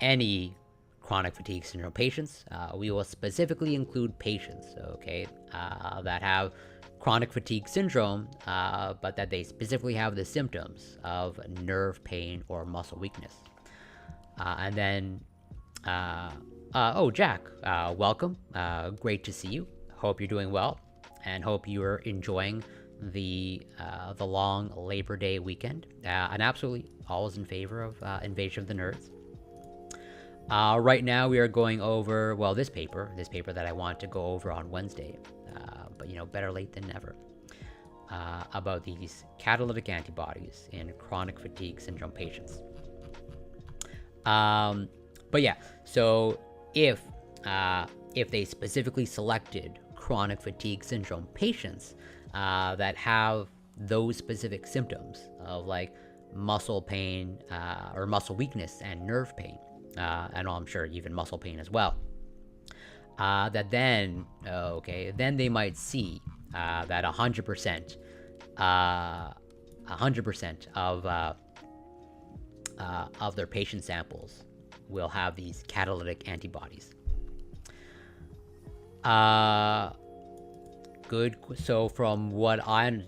any chronic fatigue syndrome patients. We will specifically include patients, that have chronic fatigue syndrome, but that they specifically have the symptoms of nerve pain or muscle weakness. And then, Jack, welcome. Great to see you. Hope you're doing well, and hope you're enjoying the long Labor Day weekend. And absolutely always in favor of Invasion of the Nerds. Right now we are going over, this paper that I want to go over on Wednesday, but better late than never, about these catalytic antibodies in chronic fatigue syndrome patients. But yeah, so if they specifically selected chronic fatigue syndrome patients that have those specific symptoms of like muscle pain or muscle weakness and nerve pain, and I'm sure even muscle pain as well, that then they might see that 100% of their patient samples will have these catalytic antibodies. Good. So from what I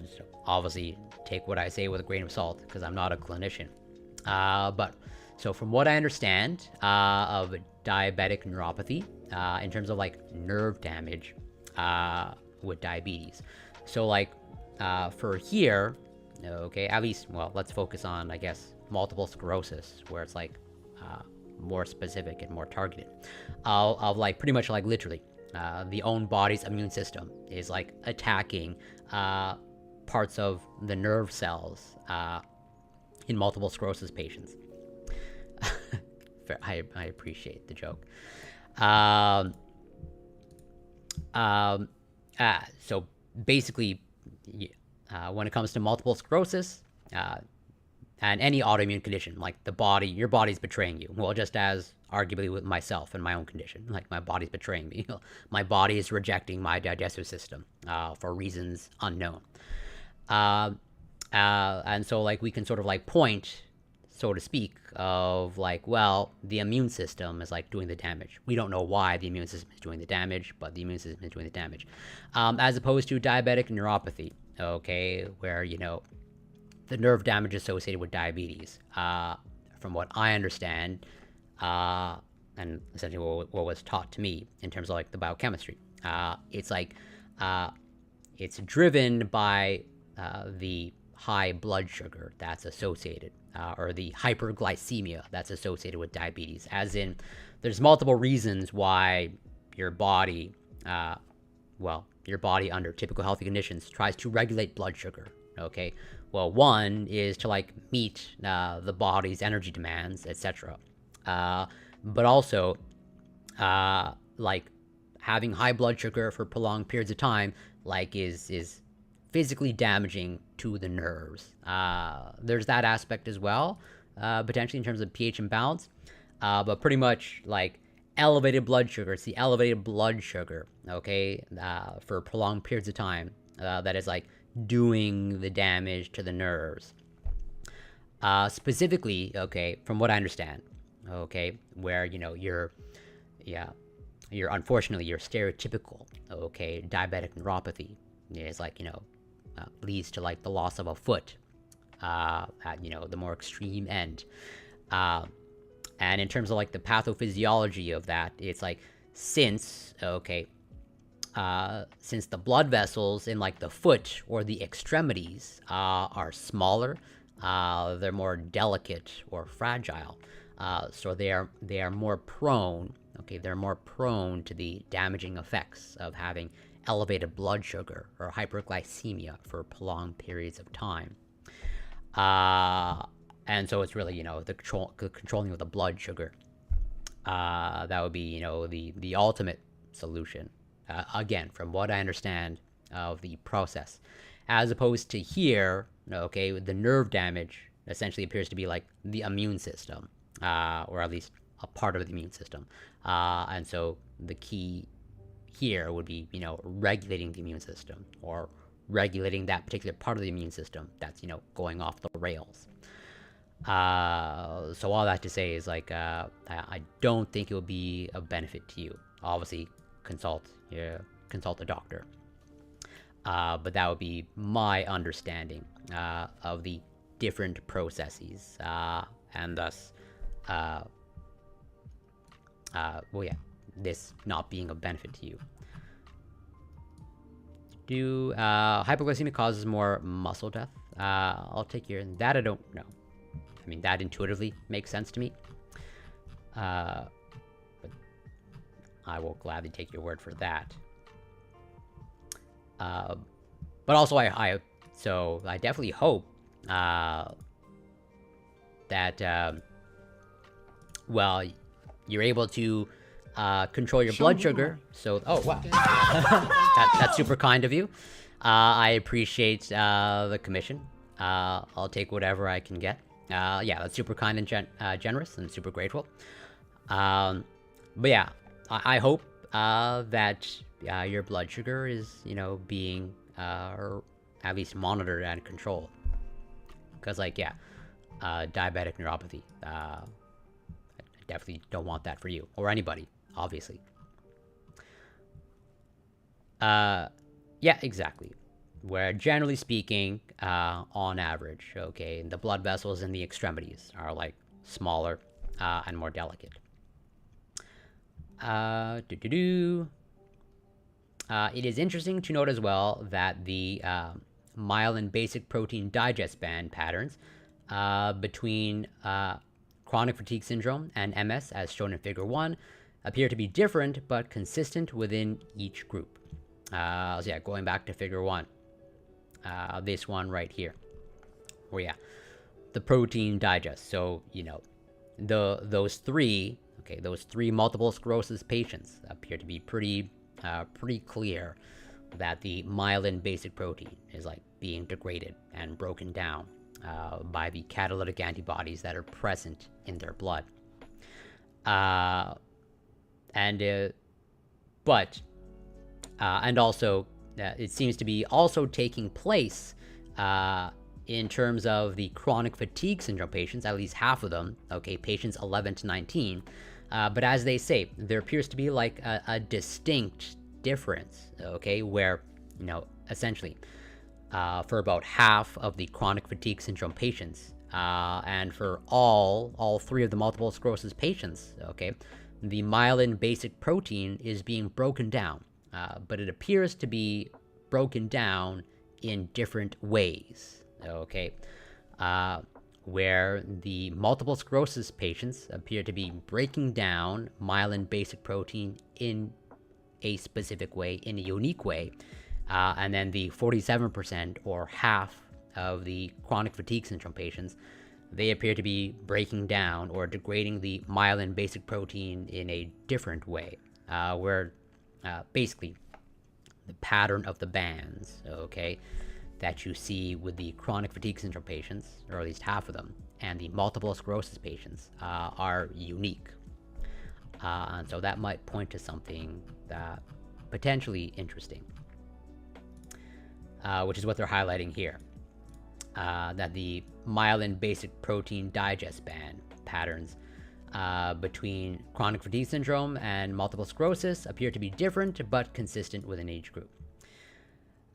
obviously take what I say with a grain of salt because I'm not a clinician. But so from what I understand of diabetic neuropathy, in terms of like nerve damage with diabetes. So like for here, at least, let's focus on, I guess, multiple sclerosis, where it's like more specific and more targeted. Of like pretty much like literally the own body's immune system is like attacking parts of the nerve cells in multiple sclerosis patients. I appreciate the joke. So basically, when it comes to multiple sclerosis and any autoimmune condition, like your body's betraying you. Well, just as arguably with myself and my own condition, like my body's betraying me. My body is rejecting my digestive system for reasons unknown. And so like we can sort of like point, so to speak, of like, well, the immune system is like doing the damage. We don't know why the immune system is doing the damage, but the immune system is doing the damage. As opposed to diabetic neuropathy, where, the nerve damage associated with diabetes, from what I understand, and essentially what was taught to me in terms of like the biochemistry, it's like, it's driven by the high blood sugar that's associated, or the hyperglycemia that's associated with diabetes. As in, there's multiple reasons why your body, your body under typical healthy conditions tries to regulate blood sugar. Well, one is to like meet the body's energy demands, etc. But also, like having high blood sugar for prolonged periods of time, like is physically damaging to the nerves. There's that aspect as well, potentially in terms of pH imbalance. but pretty much like elevated blood sugar. It's the elevated blood sugar, okay, for prolonged periods of time that is like doing the damage to the nerves. Specifically, okay, from what I understand, okay, where you're unfortunately your stereotypical, okay, diabetic neuropathy is like leads to like the loss of a foot at the more extreme end. And in terms of like the pathophysiology of that, it's like since since the blood vessels in like the foot or the extremities are smaller, they're more delicate or fragile, so they are more prone. Okay, they're more prone to the damaging effects of having elevated blood sugar or hyperglycemia for prolonged periods of time. And so it's really the controlling of the blood sugar. That would be the ultimate solution. Again, from what I understand of the process, as opposed to here, okay, the nerve damage essentially appears to be like the immune system, or at least a part of the immune system. And so the key here would be regulating the immune system, or regulating that particular part of the immune system that's going off the rails. So all that to say is like I don't think it will be a benefit to you. Obviously, consult a doctor. But that would be my understanding of the different processes, and thus, this not being of benefit to you. Do hypoglycemia causes more muscle death? I'll take your that. I don't know. I mean, that intuitively makes sense to me. But I will gladly take your word for that. But also, I definitely hope that you're able to control your blood sugar. So, oh wow, that's super kind of you. I appreciate the commission. I'll take whatever I can get. Yeah, that's super kind and generous, and super grateful. But yeah, I hope that your blood sugar is, being or at least monitored and controlled. Because, like, yeah, diabetic neuropathy, I definitely don't want that for you or anybody, obviously. Yeah, exactly. Where generally speaking, on average, okay, the blood vessels in the extremities are like smaller and more delicate. It is interesting to note as well that the myelin basic protein digest band patterns between chronic fatigue syndrome and MS, as shown in Figure 1, appear to be different but consistent within each group. So yeah, going back to Figure 1. This one right here, where yeah, the protein digest. So those three multiple sclerosis patients appear to be pretty clear that the myelin basic protein is like being degraded and broken down by the catalytic antibodies that are present in their blood. And also. It seems to be also taking place in terms of the chronic fatigue syndrome patients, at least half of them, okay, patients 11 to 19. But as they say, there appears to be like a distinct difference, okay, where, essentially, for about half of the chronic fatigue syndrome patients, and for all three of the multiple sclerosis patients, okay, the myelin basic protein is being broken down. But it appears to be broken down in different ways, okay? Where the multiple sclerosis patients appear to be breaking down myelin basic protein in a specific way, in a unique way, and then the 47% or half of the chronic fatigue syndrome patients, they appear to be breaking down or degrading the myelin basic protein in a different way, where basically the pattern of the bands, okay, that you see with the chronic fatigue syndrome patients, or at least half of them, and the multiple sclerosis patients are unique. And so that might point to something that potentially interesting, which is what they're highlighting here. That the myelin basic protein digest band patterns between chronic fatigue syndrome and multiple sclerosis appear to be different but consistent with an age group.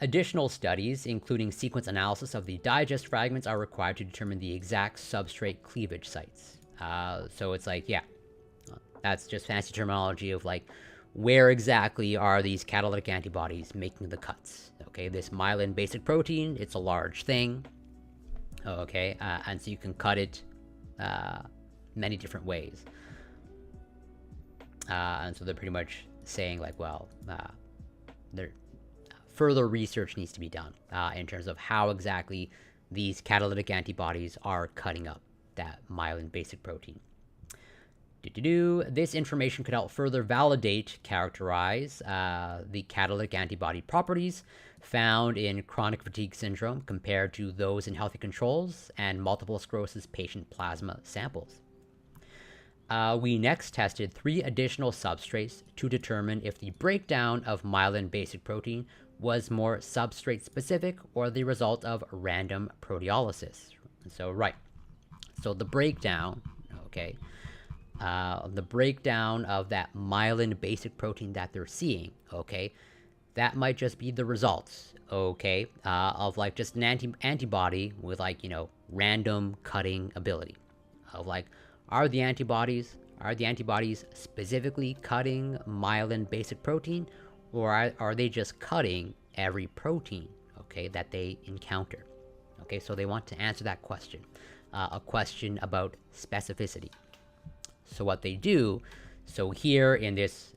Additional studies, including sequence analysis of the digest fragments, are required to determine the exact substrate cleavage sites. So it's like, yeah, that's just fancy terminology of like, where exactly are these catalytic antibodies making the cuts? Okay, this myelin basic protein, it's a large thing. Okay, and so you can cut it many different ways. And so they're pretty much saying like, well, further research needs to be done in terms of how exactly these catalytic antibodies are cutting up that myelin basic protein. This information could help further validate, characterize the catalytic antibody properties found in chronic fatigue syndrome compared to those in healthy controls and multiple sclerosis patient plasma samples. We next tested 3 additional substrates to determine if the breakdown of myelin basic protein was more substrate specific or the result of random proteolysis. So, so the breakdown, okay, the breakdown of that myelin basic protein that they're seeing, okay, that might just be the results, okay, of like just an antibody with like, you know, random cutting ability. Of like, are the antibodies specifically cutting myelin basic protein, or are they just cutting every protein, okay, that they encounter? Okay, so they want to answer that question, a question about specificity. So what they do, so here in this,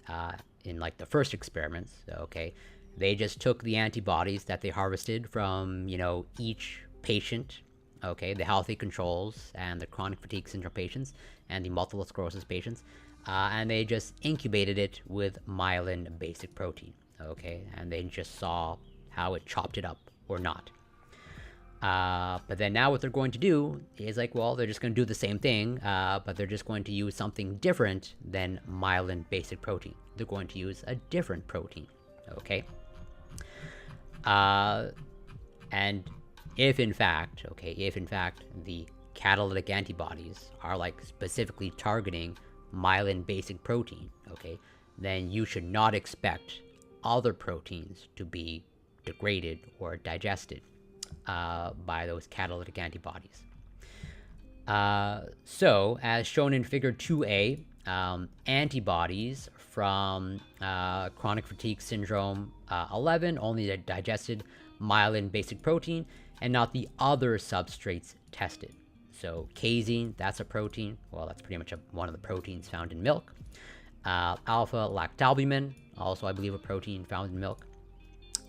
in like the first experiments, okay, they just took the antibodies that they harvested from, you know, each patient, okay, the healthy controls and the chronic fatigue syndrome patients and the multiple sclerosis patients, and they just incubated it with myelin basic protein, okay, and they just saw how it chopped it up or not. But then now what they're going to do is like, well, they're just going to do the same thing, but they're just going to use something different than myelin basic protein. They're going to use a different protein, okay? And if in fact, the catalytic antibodies are like specifically targeting myelin basic protein, okay, then you should not expect other proteins to be degraded or digested by those catalytic antibodies. So, as shown in figure 2a, antibodies from chronic fatigue syndrome 11 only digested myelin basic protein and not the other substrates tested. So casein, that's a protein. Well, that's pretty much one of the proteins found in milk. Alpha-lactalbumin, also I believe a protein found in milk.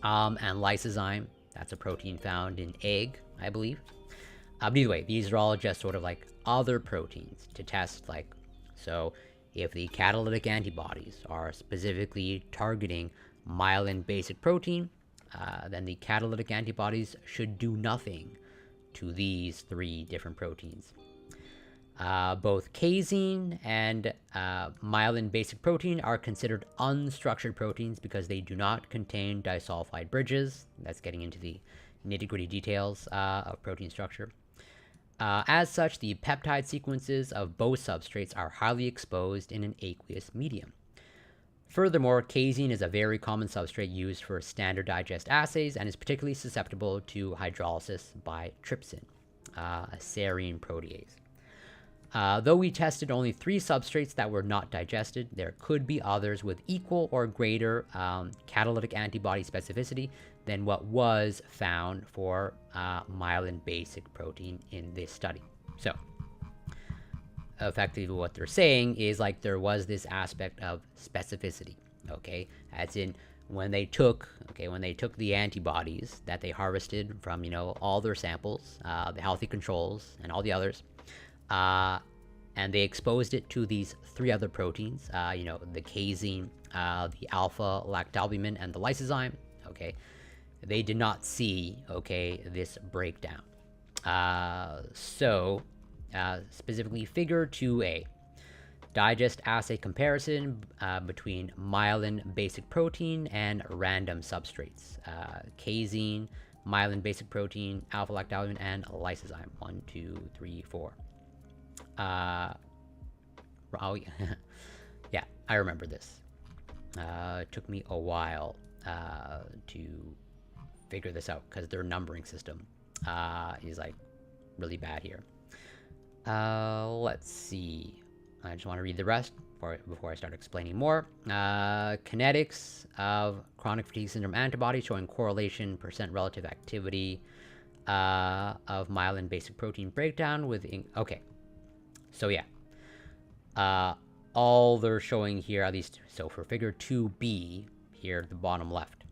And lysozyme, that's a protein found in egg, I believe. But either way, these are all just sort of like other proteins to test, like, so if the catalytic antibodies are specifically targeting myelin basic protein, then the catalytic antibodies should do nothing to these 3 different proteins. Both casein and myelin basic protein are considered unstructured proteins because they do not contain disulfide bridges. That's getting into the nitty-gritty details of protein structure. As such, the peptide sequences of both substrates are highly exposed in an aqueous medium. Furthermore, casein is a very common substrate used for standard digest assays and is particularly susceptible to hydrolysis by trypsin, a serine protease. Though we tested only 3 substrates that were not digested, there could be others with equal or greater catalytic antibody specificity than what was found for myelin basic protein in this study. So, effectively what they're saying is like there was this aspect of specificity, okay, as in when they took the antibodies that they harvested from, you know, all their samples, the healthy controls and all the others, and they exposed it to these 3 other proteins, you know, the casein, the alpha-lactalbumin, and the lysozyme, okay, they did not see, okay, this breakdown. Specifically figure 2A, digest assay comparison between myelin basic protein and random substrates, casein, myelin basic protein, alpha lactalbumin, and lysozyme. 1, 2, 3, 4. Oh yeah, yeah, I remember this. It took me a while to figure this out because their numbering system is like really bad here. Let's see. I just want to read the rest before I start explaining more. Kinetics of chronic fatigue syndrome antibodies showing correlation, percent relative activity of myelin basic protein breakdown with... Okay. So yeah. All they're showing here, at least, so for figure 2B, here at the bottom left,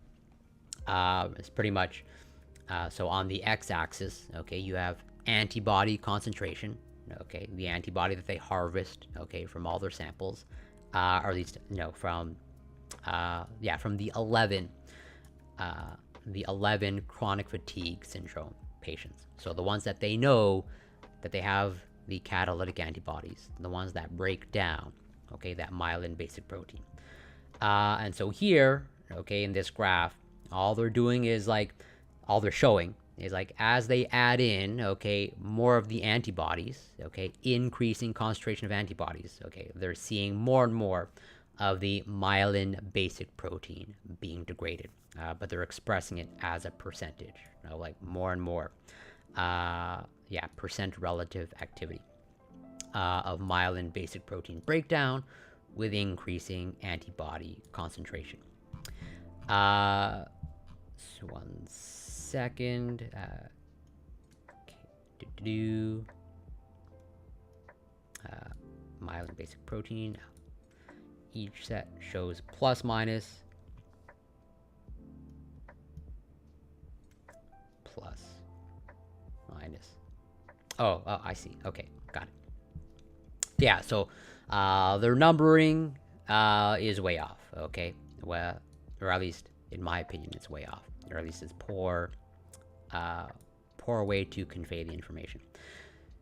it's pretty much, so on the x-axis, okay, you have antibody concentration, okay, the antibody that they harvest, okay, from all their samples, or at least, from the 11 chronic fatigue syndrome patients. So the ones that they know that they have the catalytic antibodies, the ones that break down, okay, that myelin basic protein. And so here, okay, in this graph, all they're doing is all they're showing is as they add in, okay, more of the antibodies, okay, increasing concentration of antibodies, okay, they're seeing more and more of the myelin basic protein being degraded, but they're expressing it as a percentage, more and more, percent relative activity of myelin basic protein breakdown with increasing antibody concentration. So 1 second. Myelin basic protein. Each set shows plus minus. Plus minus. Oh, I see. Okay, got it. Yeah, so their numbering is way off, okay? Well, or at least in my opinion, it's way off. Or at least it's poor way to convey the information.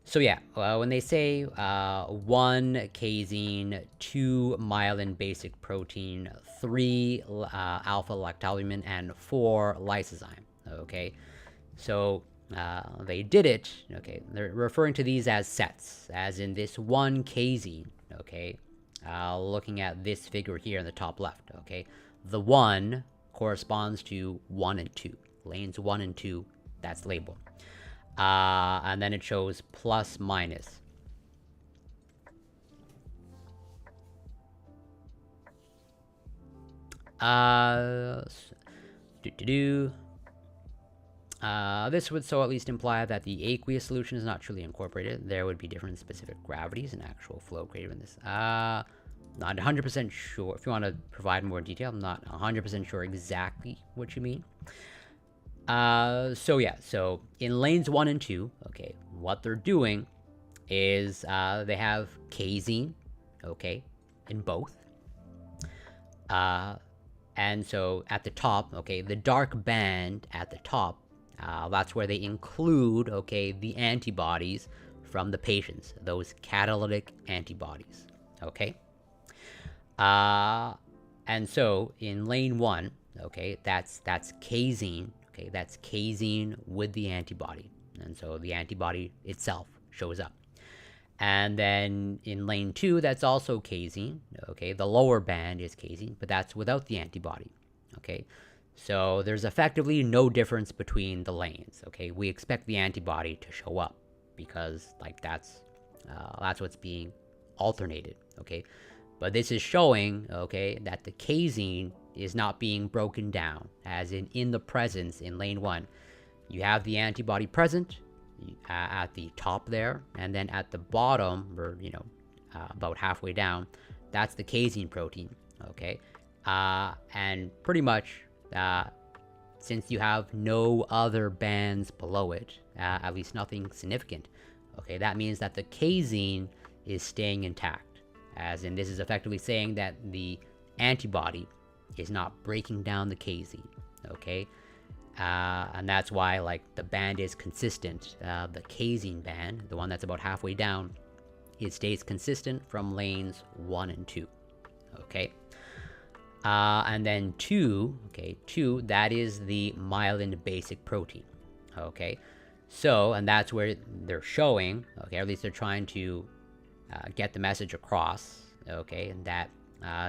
So yeah, when they say 1 casein, 2 myelin basic protein, 3 alpha lactalbumin, and 4 lysozyme, okay? So they did it, okay? They're referring to these as sets, as in this 1 casein, okay? Looking at this figure here in the top left, okay? The 1 corresponds to 1 and 2. Lanes 1 and 2, that's labeled. And then it shows plus minus. This would so at least imply that the aqueous solution is not truly incorporated. There would be different specific gravities and actual flow created in this. Not 100% sure. If you want to provide more detail, I'm not 100% sure exactly what you mean. So in lanes 1 and 2, okay, what they're doing is they have casein, okay, in both. And so at the top, okay, the dark band at the top, that's where they include, okay, the antibodies from the patients, those catalytic antibodies, okay? And so in lane 1, okay, that's casein. Okay, that's casein with the antibody. And so the antibody itself shows up. And then in lane 2, that's also casein. Okay, the lower band is casein, but that's without the antibody. Okay, so there's effectively no difference between the lanes. Okay, we expect the antibody to show up because that's what's being alternated. Okay, but this is showing, okay, that the casein is not being broken down, as in the presence in lane 1. You have the antibody present at the top there, and then at the bottom, or, about halfway down, that's the casein protein, okay? And pretty much, since you have no other bands below it, at least nothing significant, okay, that means that the casein is staying intact, as in this is effectively saying that the antibody is not breaking down the casein, okay? And that's why, like, the band is consistent. The casein band, the one that's about halfway down, it stays consistent from lanes 1 and 2. Okay. And then 2, okay, 2, that is the myelin basic protein. Okay. So, and that's where they're showing, okay, or at least they're trying to get the message across, okay, that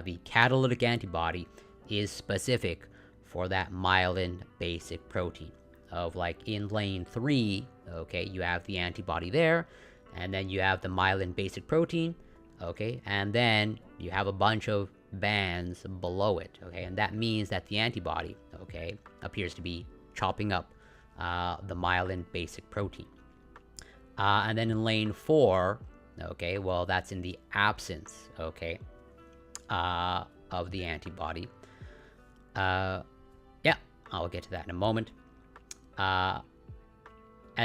the catalytic antibody is specific for that myelin basic protein. Of like in lane 3, okay, you have the antibody there, and then you have the myelin basic protein, okay, and then you have a bunch of bands below it, okay, and that means that the antibody, okay, appears to be chopping up the myelin basic protein. And then in lane 4, okay, well, that's in the absence, okay, of the antibody. Yeah, I'll get to that in a moment. And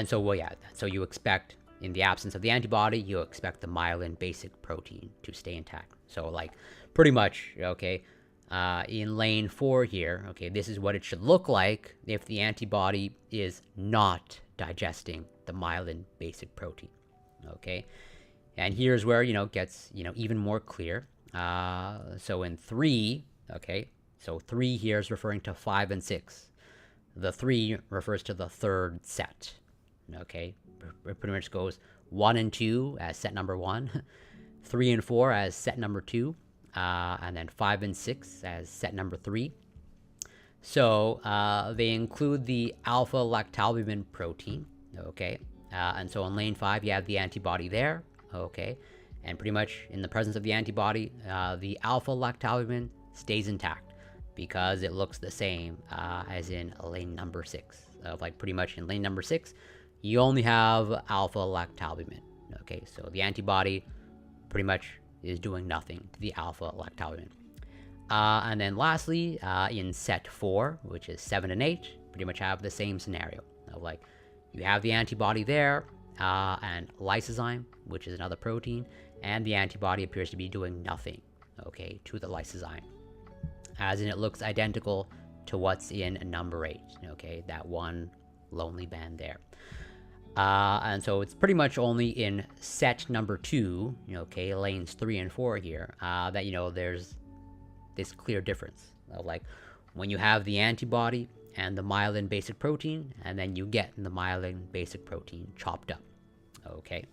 so, well, yeah, so you expect, in the absence of the antibody, you expect the myelin basic protein to stay intact. So, like, pretty much, okay, in lane 4 here, okay, this is what it should look like if the antibody is not digesting the myelin basic protein, okay? And here's where, it gets, even more clear. So in 3, okay, so 3 here is referring to 5 and 6. The 3 refers to the third set, okay? It pretty much goes 1 and 2 as set number 1, 3 and 4 as set number 2, and then 5 and 6 as set number 3. So they include the alpha-lactalbumin protein, okay? And so in lane 5, you have the antibody there, okay? And pretty much in the presence of the antibody, the alpha-lactalbumin stays intact because it looks the same as in lane number 6. Like pretty much in lane number 6, you only have alpha-lactalbumin, okay? So the antibody pretty much is doing nothing to the alpha-lactalbumin. And then lastly, in set 4, which is 7 and 8, pretty much have the same scenario. Like, you have the antibody there, and lysozyme, which is another protein, and the antibody appears to be doing nothing, okay, to the lysozyme. As in, it looks identical to what's in number 8, okay, that one lonely band there. And so it's pretty much only in set number 2, okay, lanes 3 and 4 here, that, there's this clear difference. Like, when you have the antibody and the myelin basic protein, and then you get the myelin basic protein chopped up, okay?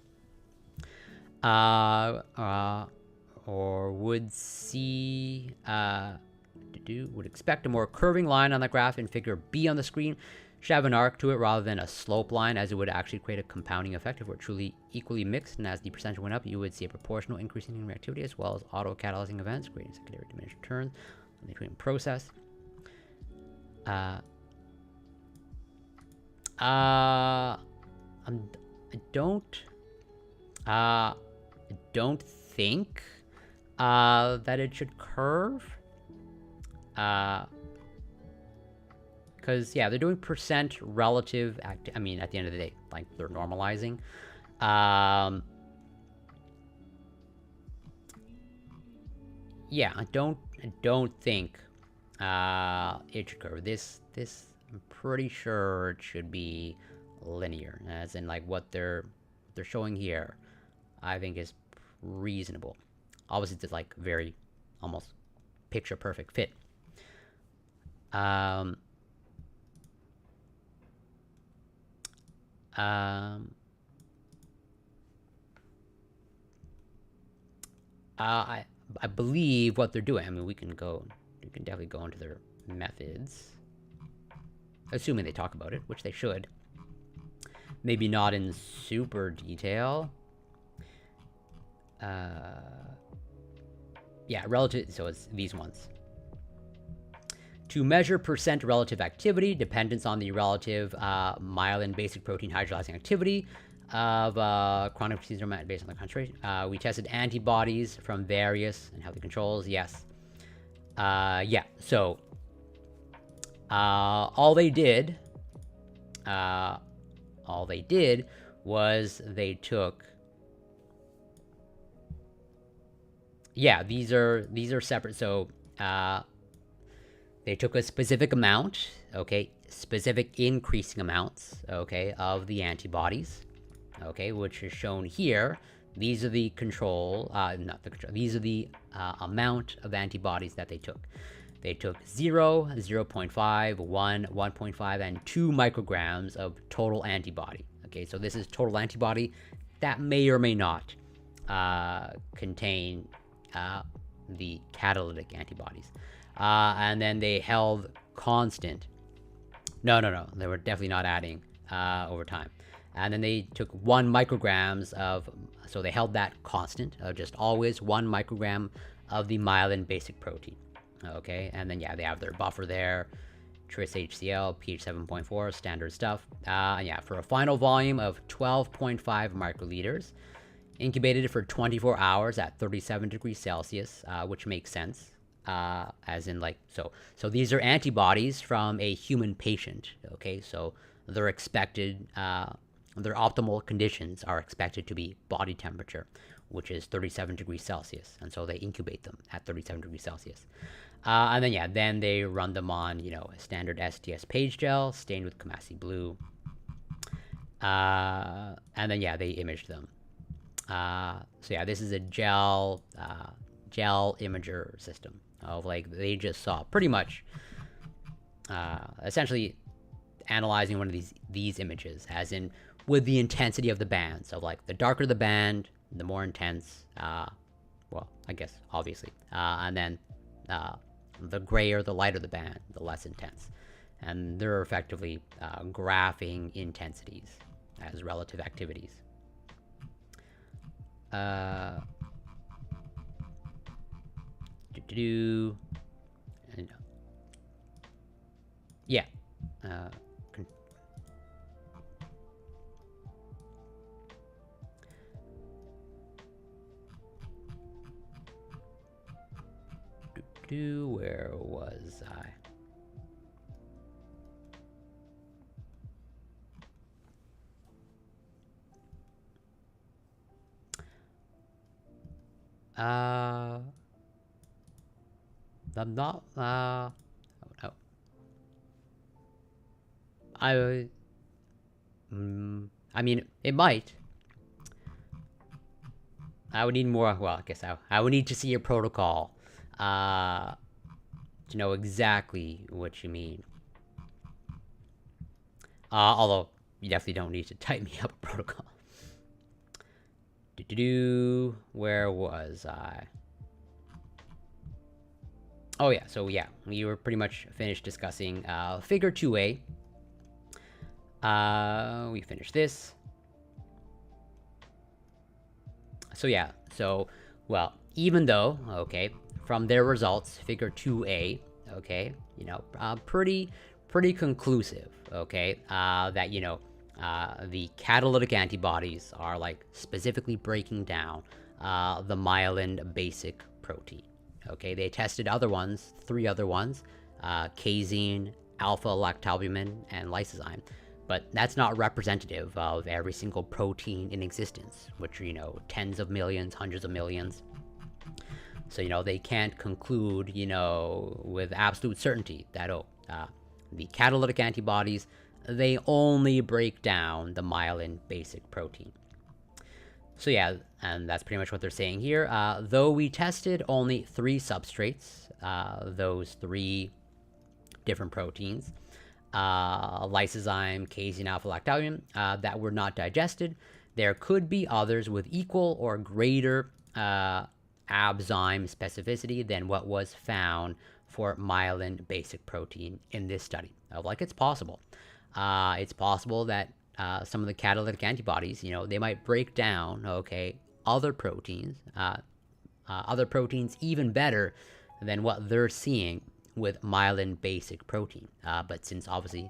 Or would see, would expect a more curving line on the graph in figure B on the screen should have an arc to it rather than a slope line, as it would actually create a compounding effect if it were truly equally mixed, and as the percentage went up, you would see a proportional increase in reactivity as well as auto-catalyzing events, creating secondary diminished returns in the treatment process. I don't think that it should curve. Because, yeah, they're doing percent relative, at the end of the day, like, they're normalizing. Yeah, I don't think it should curve. This, I'm pretty sure it should be linear, as in, like, what they're showing here, I think is reasonable. Obviously, it's, like, very, almost picture-perfect fit. I believe what they're doing, we can definitely go into their methods, assuming they talk about it, which they should. Maybe not in super detail. Yeah, relative, so it's these ones. To measure percent relative activity, dependence on the relative myelin basic protein hydrolyzing activity of chronic procedure based on the concentration. We tested antibodies from various and healthy controls. Yes. Yeah. So all they did was they took. Yeah, these are separate. So they took a specific amount, okay, specific increasing amounts, okay, of the antibodies, okay, which is shown here. These are the control, not the control, these are the amount of antibodies that they took. They took 0, 0.5, 1, 1.5, and 2 micrograms of total antibody. Okay, so this is total antibody that may or may not contain the catalytic antibodies. And then they held constant. No, they were definitely not adding over time. And then they took 1 micrograms of, so they held that constant, just always 1 microgram of the myelin basic protein. Okay, and then yeah, they have their buffer there, tris HCl, pH 7.4, standard stuff. And yeah, for a final volume of 12.5 microliters, incubated for 24 hours at 37 degrees Celsius, which makes sense. As in, like, so these are antibodies from a human patient. Okay, so they're expected, their optimal conditions are expected to be body temperature, which is 37 degrees Celsius, and so they incubate them at 37 degrees Celsius. And then yeah, then they run them on, you know, a standard STS page gel stained with Comasi blue. And then yeah, they image them. So yeah, this is a gel imager system of, like, they just saw pretty much essentially analyzing one of these images, as in with the intensity of the bands. So like the darker the band, the more intense, well, I guess obviously, and then the grayer, the lighter the band, the less intense. And they're effectively graphing intensities as relative activities. Yeah. Where was I? I'm not, oh, no. I mean, it might. I would need more, well, I guess I would need to see a protocol, to know exactly what you mean. Although, you definitely don't need to type me up a protocol. Where was I? Oh yeah, so yeah, we were pretty much finished discussing figure 2a. We finished this. So yeah, so, well, even though, okay, from their results, figure 2a, okay, you know, pretty conclusive, okay, that, you know, the catalytic antibodies are, like, specifically breaking down the myelin basic protein. Okay, they tested other ones, 3 other ones, casein, alpha-lactalbumin, and lysozyme, but that's not representative of every single protein in existence, which are, you know, tens of millions, hundreds of millions. So, you know, they can't conclude, you know, with absolute certainty that, the catalytic antibodies, they only break down the myelin basic protein. So yeah, and that's pretty much what they're saying here. Though we tested only 3 substrates, those 3 different proteins, lysozyme, casein, alpha-lactalbumin, that were not digested, there could be others with equal or greater abzyme specificity than what was found for myelin basic protein in this study. Like, it's possible. It's possible that some of the catalytic antibodies, you know, they might break down, okay, other proteins even better than what they're seeing with myelin basic protein. But since obviously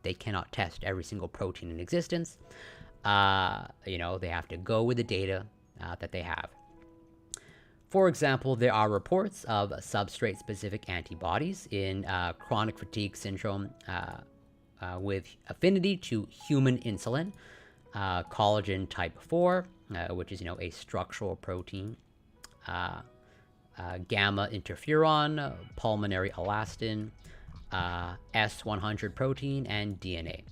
they cannot test every single protein in existence, you know, they have to go with the data that they have. For example, there are reports of substrate-specific antibodies in chronic fatigue syndrome with affinity to human insulin, collagen type 4, which is, you know, a structural protein, gamma interferon, pulmonary elastin, S100 protein, and DNA.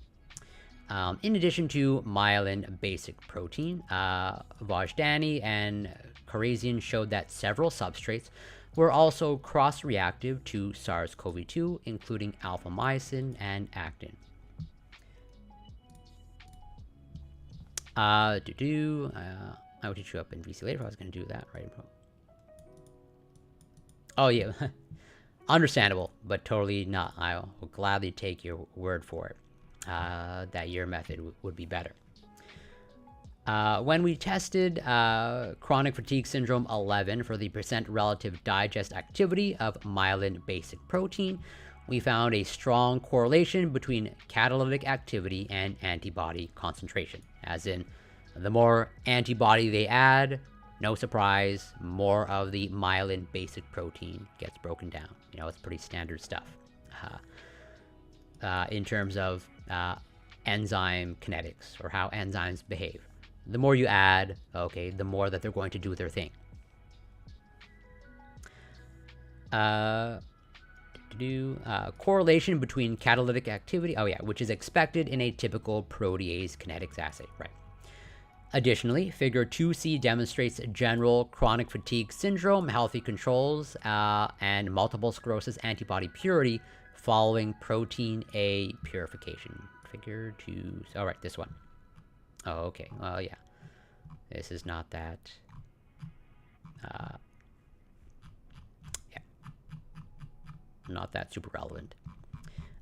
In addition to myelin basic protein, Vojdani and Karazian showed that several substrates were also cross-reactive to SARS-CoV-2, including alpha-myosin and actin. I will teach you up in VC later if I was going to do that, right? Oh, yeah. Understandable, but totally not. I will gladly take your word for it. That your method would be better. When we tested chronic fatigue syndrome 11 for the percent relative digest activity of myelin basic protein, we found a strong correlation between catalytic activity and antibody concentration. As in, the more antibody they add, no surprise, more of the myelin basic protein gets broken down. You know, it's pretty standard stuff. In terms of enzyme kinetics, or how enzymes behave. The more you add, okay, the more that they're going to do their thing. Correlation between catalytic activity, which is expected in a typical protease kinetics assay, right? Additionally, figure 2C demonstrates general chronic fatigue syndrome, healthy controls, and multiple sclerosis antibody purity following protein A purification. Figure 2, all right, this one. Oh, okay, well, yeah. This is not that, not that super relevant.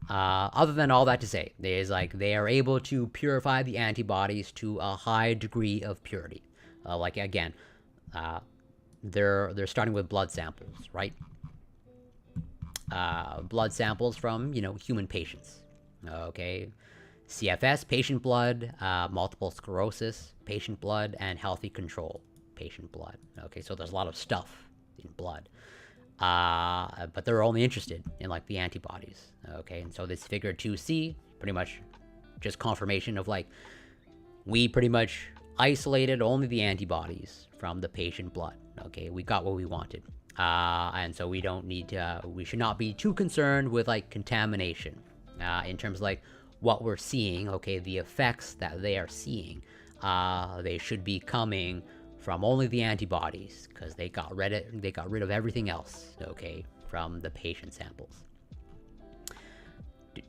Other than all that to say, there's like they are able to purify the antibodies to a high degree of purity. Like again, they're starting with blood samples, right? Blood samples from human patients. Okay, CFS patient blood, multiple sclerosis patient blood, and healthy control patient blood. Okay, so there's a lot of stuff in blood. But they're only interested in like the antibodies. Okay, and so this figure 2C pretty much just confirmation of like we pretty much isolated only the antibodies from the patient blood. Okay, we got what we wanted. And so we don't need to, we should not be too concerned with like contamination in terms of like what we're seeing. Okay, the effects that they are seeing, they should be coming from only the antibodies, because they got rid of everything else, okay, from the patient samples.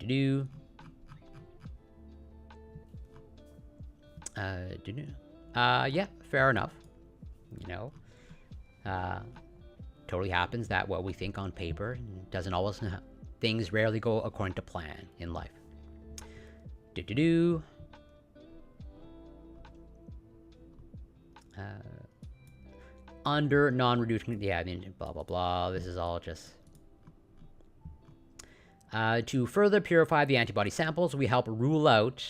Yeah, fair enough. Totally happens that what we think on paper doesn't always, things rarely go according to plan in life. Under non-reducing, blah blah blah. This is all just to further purify the antibody samples. We help rule out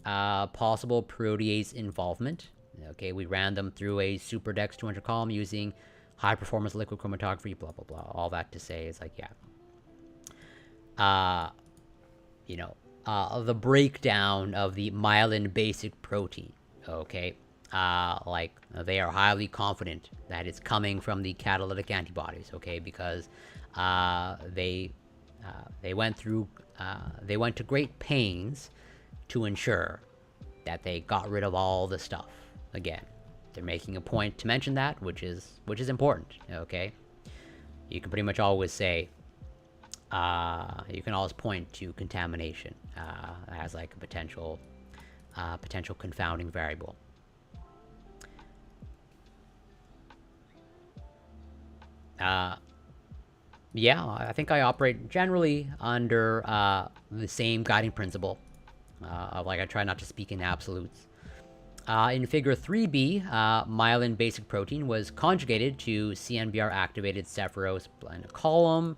possible protease involvement. Okay, we ran them through a SuperDex 200 column using high performance liquid chromatography. Blah blah blah. All that to say is like, the breakdown of the myelin basic protein. Okay. Like they are highly confident that it's coming from the catalytic antibodies, okay, because they went to great pains to ensure that they got rid of all the stuff. Again, they're making a point to mention that, which is important, okay. You can pretty much always say, you can always point to contamination as like a potential confounding variable. Yeah, I think I operate generally under the same guiding principle of like I try not to speak in absolutes. In figure 3b, myelin basic protein was conjugated to CNBR activated Sephiroth blend column,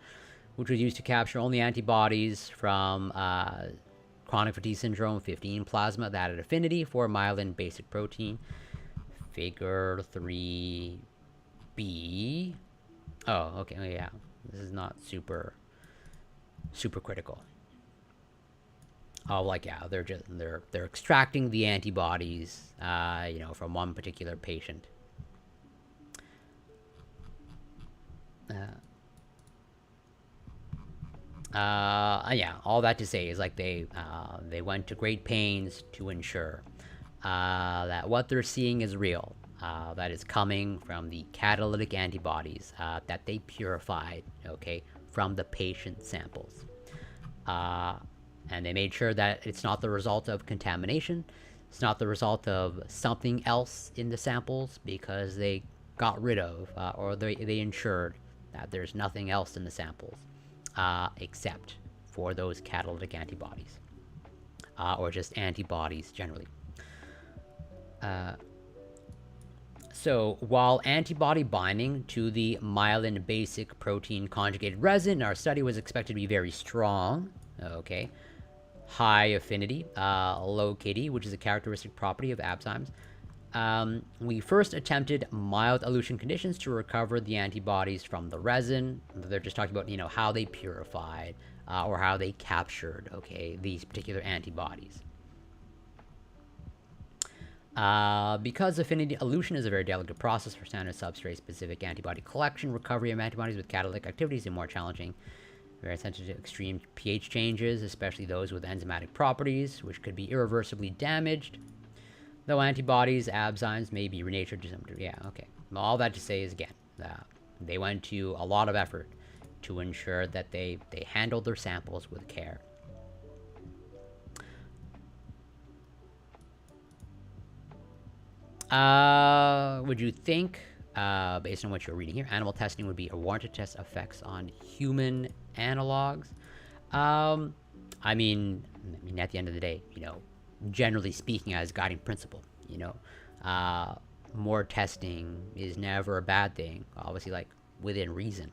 which was used to capture only antibodies from chronic fatigue syndrome 15 plasma that had affinity for myelin basic protein. Figure 3b. Oh, okay, yeah. This is not super critical. Oh, like, yeah, they're extracting the antibodies, from one particular patient. Yeah, all that to say is like they went to great pains to ensure that what they're seeing is real. That is coming from the catalytic antibodies that they purified, okay, from the patient samples. Uh, and they made sure that it's not the result of contamination. It's not the result of something else in the samples because they got rid of or they ensured that there's nothing else in the samples except for those catalytic antibodies or just antibodies generally. So while antibody binding to the myelin basic protein conjugated resin in our study was expected to be very strong, okay, high affinity, low KD, which is a characteristic property of Abzymes, we first attempted mild elution conditions to recover the antibodies from the resin. They're just talking about, how they purified or how they captured, okay, these particular antibodies. Because affinity elution is a very delicate process for standard substrate-specific antibody collection, recovery of antibodies with catalytic activities is more challenging. Very sensitive to extreme pH changes, especially those with enzymatic properties, which could be irreversibly damaged. Though antibodies, Abzymes may be renatured to some degree. Yeah, okay. Well, all that to say is, again, they went to a lot of effort to ensure that they handled their samples with care. Would you think, based on what you're reading here, animal testing would be a warranted test effects on human analogs? I mean, at the end of the day, generally speaking, as guiding principle, more testing is never a bad thing. Obviously, like within reason.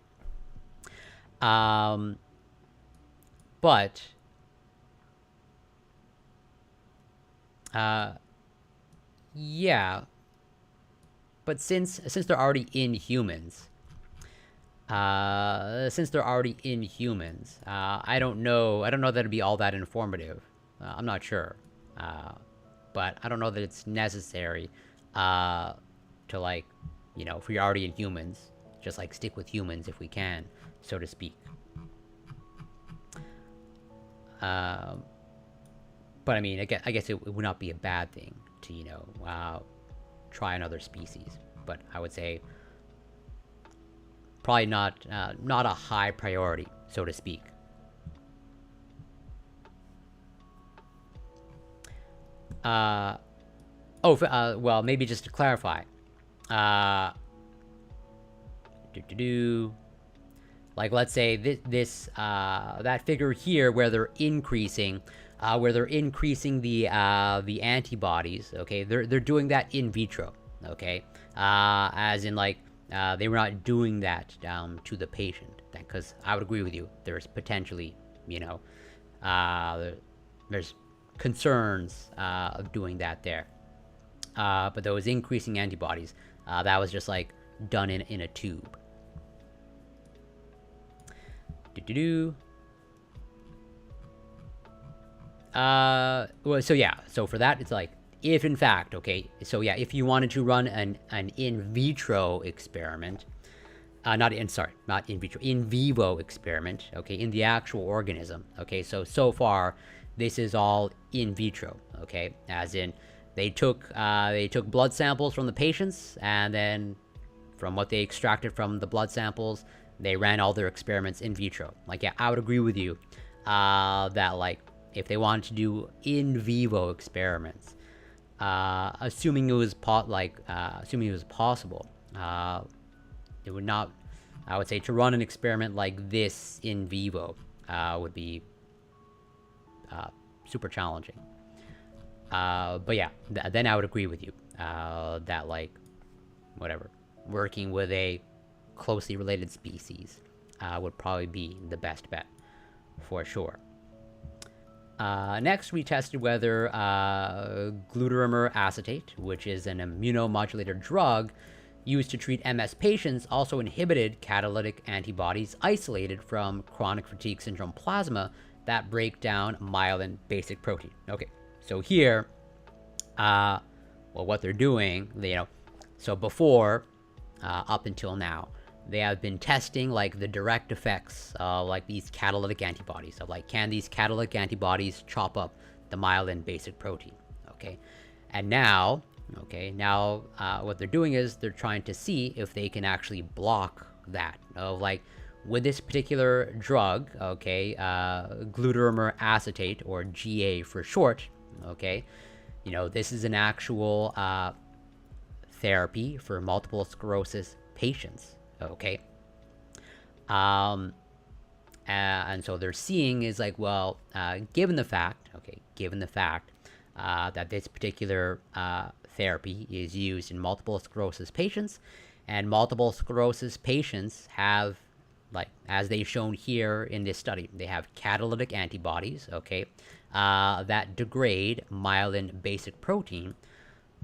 But yeah, but since they're already in humans, I don't know that it'd be all that informative. I'm not sure, but I don't know that it's necessary to, like, if we're already in humans, just like stick with humans if we can, so to speak. But I mean, I guess it would not be a bad thing to try another species, but I would say probably not a high priority, so to speak. Well, maybe just to clarify, like, let's say this that figure here where they're increasing the antibodies, okay, they're doing that in vitro, okay, as in, like, they were not doing that to the patient, because I would agree with you, there's potentially, there's concerns of doing that there, but those increasing antibodies, that was just like done in a tube. Well, so yeah, so for that, it's like, if in fact, okay, so yeah, if you wanted to run an in vitro experiment, not in vitro, in vivo experiment, okay, in the actual organism, okay, so far, this is all in vitro, okay, as in, they took blood samples from the patients, and then from what they extracted from the blood samples, they ran all their experiments in vitro. Like, yeah, I would agree with you, that, like, if they wanted to do in vivo experiments, assuming it was possible, it would not, I would say, to run an experiment like this in vivo would be super challenging. But yeah, then I would agree with you that, like, whatever, working with a closely related species would probably be the best bet for sure. Next, we tested whether glutarimer acetate, which is an immunomodulator drug used to treat MS patients, also inhibited catalytic antibodies isolated from chronic fatigue syndrome plasma that break down myelin basic protein. Okay, so here, well, what they're doing, so before, up until now, they have been testing like the direct effects of like these catalytic antibodies, of like, can these catalytic antibodies chop up the myelin basic protein? Okay, and now, what they're doing is they're trying to see if they can actually block that. Of like, with this particular drug, okay, glutaramer acetate, or GA for short, okay, this is an actual therapy for multiple sclerosis patients, okay. And so they're seeing is like, well, given the fact that this particular therapy is used in multiple sclerosis patients, and multiple sclerosis patients have, like, as they've shown here in this study, they have catalytic antibodies, okay, that degrade myelin basic protein.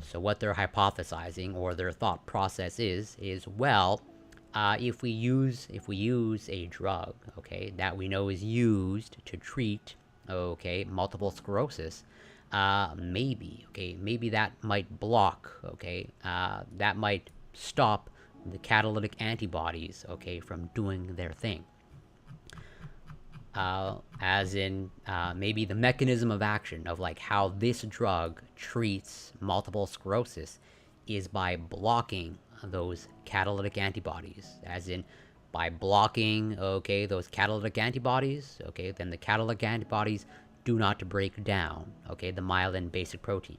So what they're hypothesizing, or their thought process is well, if we use a drug, okay, that we know is used to treat, okay, multiple sclerosis, maybe that might block, okay, that might stop the catalytic antibodies, okay, from doing their thing. As in, maybe the mechanism of action of like how this drug treats multiple sclerosis is by blocking those catalytic antibodies. As in, by blocking, okay, those catalytic antibodies, okay, then the catalytic antibodies do not break down, okay, the myelin basic protein.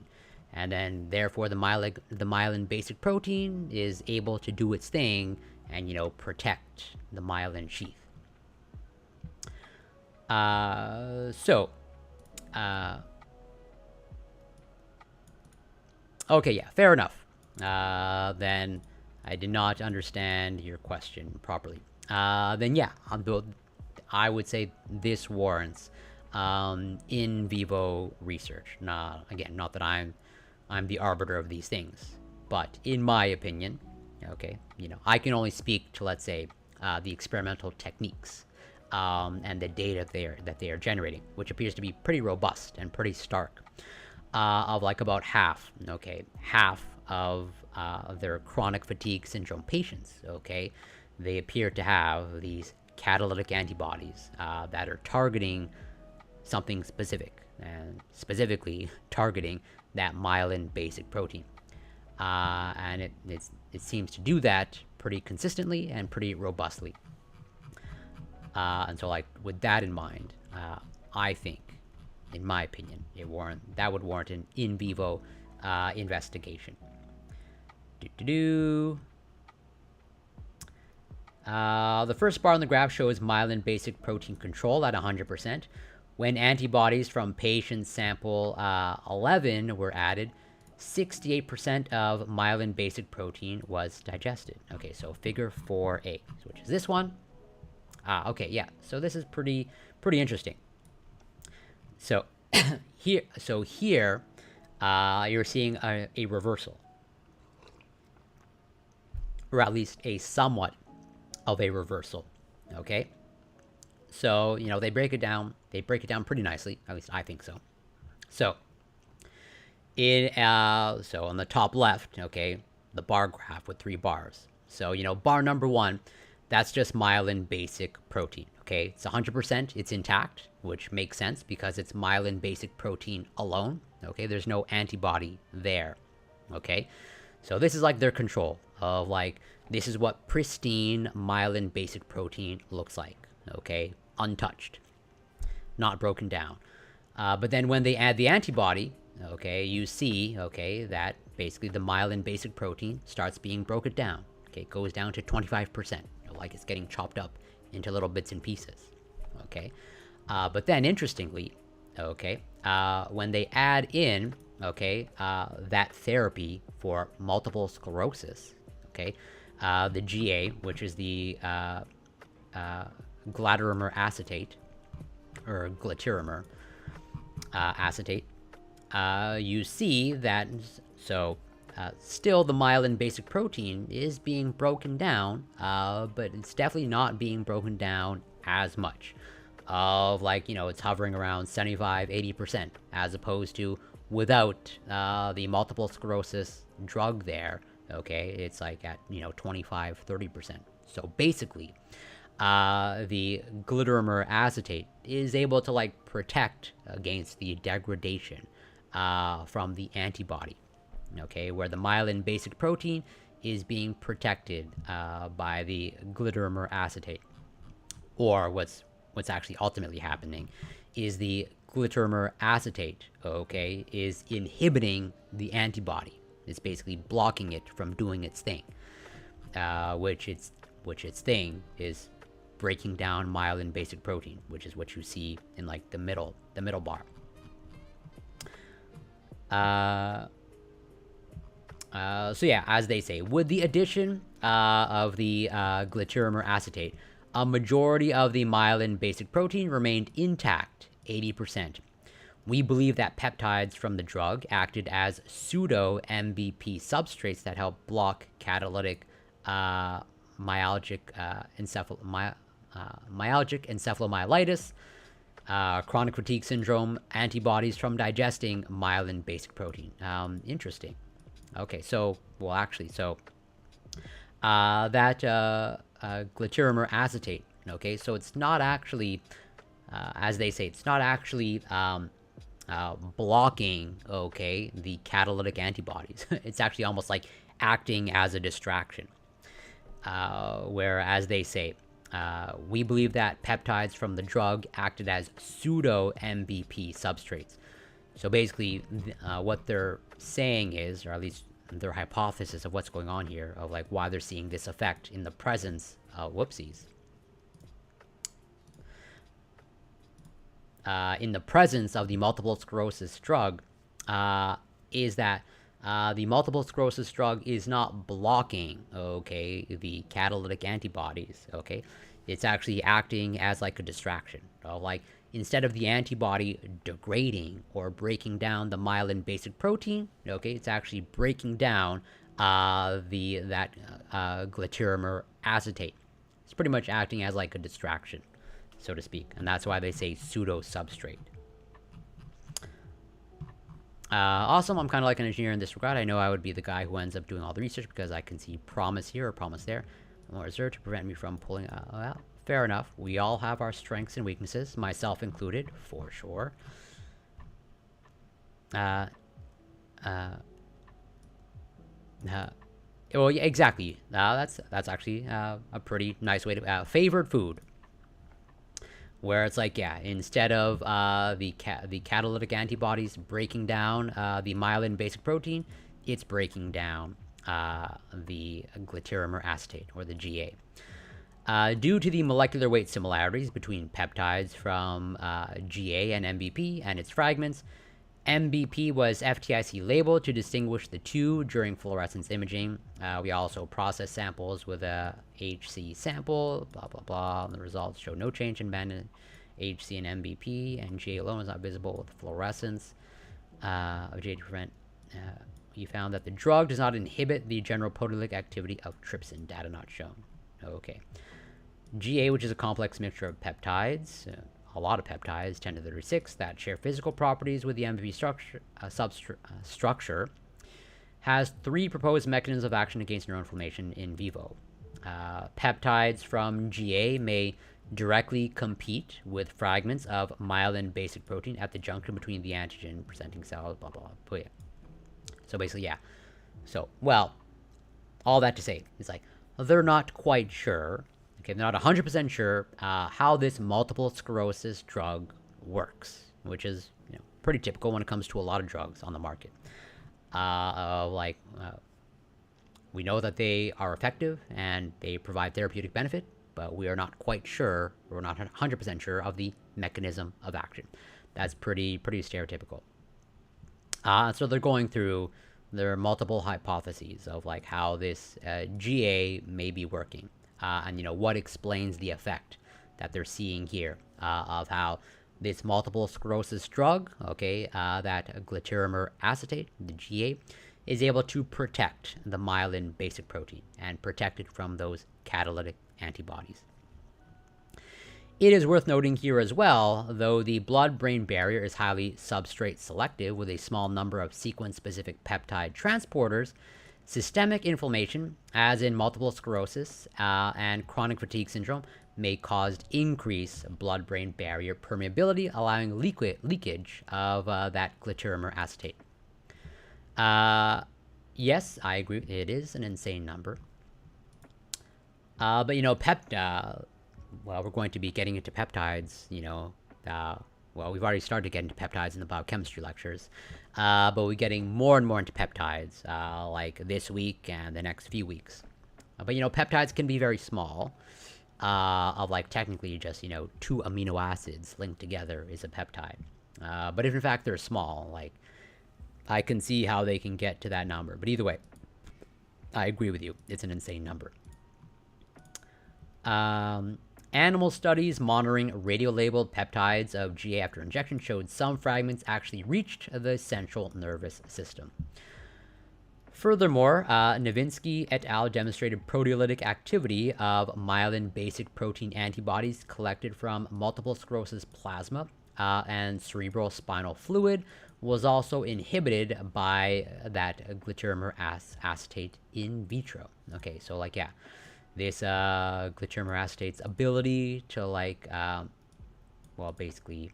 And then, therefore, the myelin basic protein is able to do its thing and, protect the myelin sheath. Okay, yeah, fair enough. Then I did not understand your question properly. Then yeah, I would say this warrants in vivo research. Again, not that I'm the arbiter of these things, but in my opinion, okay, I can only speak to, let's say, the experimental techniques and the data that they are generating, which appears to be pretty robust and pretty stark. Of like about half of their chronic fatigue syndrome patients, okay, they appear to have these catalytic antibodies that are targeting something specific, and specifically targeting that myelin basic protein. And it seems to do that pretty consistently and pretty robustly. And so, like, with that in mind, I think, in my opinion, that would warrant an in vivo investigation. The first bar on the graph shows myelin basic protein control at 100%. When antibodies from patient sample 11 were added, 68% of myelin basic protein was digested. Okay, so figure 4A, which is this one. Okay, yeah, so this is pretty interesting. So here you're seeing a reversal, or at least a somewhat of a reversal. Okay, so they break it down pretty nicely. At least I think so. So on the top left, okay, the bar graph with 3 bars. So bar number 1, that's just myelin basic protein. Okay, it's 100%, it's intact, which makes sense because it's myelin basic protein alone. Okay, there's no antibody there. Okay, so this is like their control of, like, this is what pristine myelin basic protein looks like. Okay, untouched, not broken down. But then when they add the antibody, okay, you see, okay, that basically the myelin basic protein starts being broken down. Okay, it goes down to 25%, like it's getting chopped up into little bits and pieces. Okay, but then interestingly, okay, when they add in, okay, that therapy for multiple sclerosis, okay, the GA, which is the glutaramer acetate, or glutaramer acetate, you see that, still the myelin basic protein is being broken down, but it's definitely not being broken down as much. Of, like, it's hovering around 75-80%, as opposed to without the multiple sclerosis drug there, okay, it's like at 25-30%. So basically, the glutamer acetate is able to like protect against the degradation from the antibody. Okay, where the myelin basic protein is being protected by the glutamer acetate, or what's actually ultimately happening is the glutamer acetate, okay, is inhibiting the antibody. It's basically blocking it from doing its thing, which its thing is breaking down myelin basic protein, which is what you see in like the middle bar. So yeah, as they say, with the addition of the glutamer acetate, a majority of the myelin basic protein remained intact, 80%. We believe that peptides from the drug acted as pseudo-MBP substrates that help block catalytic myalgic encephalomyelitis, chronic fatigue syndrome, antibodies from digesting myelin basic protein. Interesting. Okay, so, well, actually, so that glutamer acetate, okay, so it's not actually, as they say, it's not actually blocking, okay, the catalytic antibodies. It's actually almost like acting as a distraction. Where, as they say, we believe that peptides from the drug acted as pseudo-MBP substrates. So basically, what they're saying is, or at least their hypothesis of what's going on here, of like why they're seeing this effect in the presence of, in the presence of the multiple sclerosis drug, is that the multiple sclerosis drug is not blocking, okay, the catalytic antibodies, okay? It's actually acting as like a distraction. Like, instead of the antibody degrading or breaking down the myelin basic protein, okay, it's actually breaking down that glutamer acetate. It's pretty much acting as like a distraction, so to speak, and that's why they say pseudo substrate. Awesome, I'm kind of like an engineer in this regard. I know I would be the guy who ends up doing all the research because I can see promise here or promise there. More reserved to prevent me from pulling well, fair enough. We all have our strengths and weaknesses, myself included, for sure. Well, yeah, exactly. That's actually a pretty nice way to favored food, where it's like, yeah, instead of the catalytic antibodies breaking down the myelin basic protein, it's breaking down the glutamer acetate, or the GA. Due to the molecular weight similarities between peptides from GA and MBP and its fragments, MBP was FTIC labeled to distinguish the two during fluorescence imaging. We also processed samples with a HC sample, blah, blah, blah. And the results show no change in band HC and MBP, and GA alone is not visible with fluorescence of GA to prevent. We found that the drug does not inhibit the general proteolytic activity of trypsin, data not shown. Okay. GA, which is a complex mixture of peptides, a lot of peptides, 10 to the 36, that share physical properties with the MBP structure, has 3 proposed mechanisms of action against neuroinflammation in vivo. Peptides from GA may directly compete with fragments of myelin basic protein at the junction between the antigen presenting cells, blah, blah, blah. But yeah. So basically, yeah. So, well, all that to say, it's like, they're not quite sure, okay, they're not 100% sure how this multiple sclerosis drug works, which is, you know, pretty typical when it comes to a lot of drugs on the market. We know that they are effective and they provide therapeutic benefit, but we are not quite sure, we're not 100% sure of the mechanism of action. That's pretty stereotypical. So they're going through their multiple hypotheses of like how this GA may be working, and you know what explains the effect that they're seeing here of how this multiple sclerosis drug, okay, that glutamer acetate, the GA, is able to protect the myelin basic protein and protect it from those catalytic antibodies. It is worth noting here as well, though the blood-brain barrier is highly substrate selective with a small number of sequence-specific peptide transporters, Systemic inflammation, as in multiple sclerosis and chronic fatigue syndrome, may cause increased blood-brain barrier permeability, allowing leakage of that glatiramer acetate. Yes, I agree. It is an insane number. But well, we're going to be getting into peptides. Well, we've already started to get into peptides in the biochemistry lectures, but we're getting more and more into peptides, like this week and the next few weeks. But peptides can be very small. Of like technically just two amino acids linked together is a peptide. But if in fact they're small, like I can see how they can get to that number. But either way, I agree with you. It's an insane number. Animal studies monitoring radiolabeled peptides of GA after injection showed some fragments actually reached the central nervous system. Furthermore, Novinsky et al. Demonstrated proteolytic activity of myelin basic protein antibodies collected from multiple sclerosis plasma and cerebral spinal fluid was also inhibited by that glatiramer acetate in vitro. Okay, so like, yeah, this glatiramer acetate's ability to like, well, basically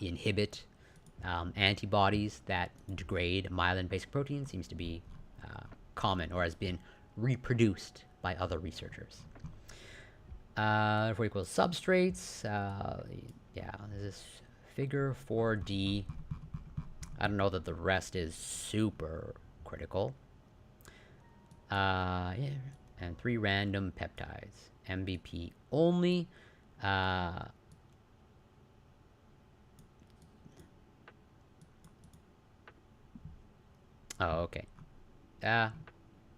inhibit antibodies that degrade myelin basic protein seems to be common or has been reproduced by other researchers. For equals substrates, yeah, this is figure 4D. I don't know that the rest is super critical. Yeah, and 3 random peptides, MVP only. Oh, okay.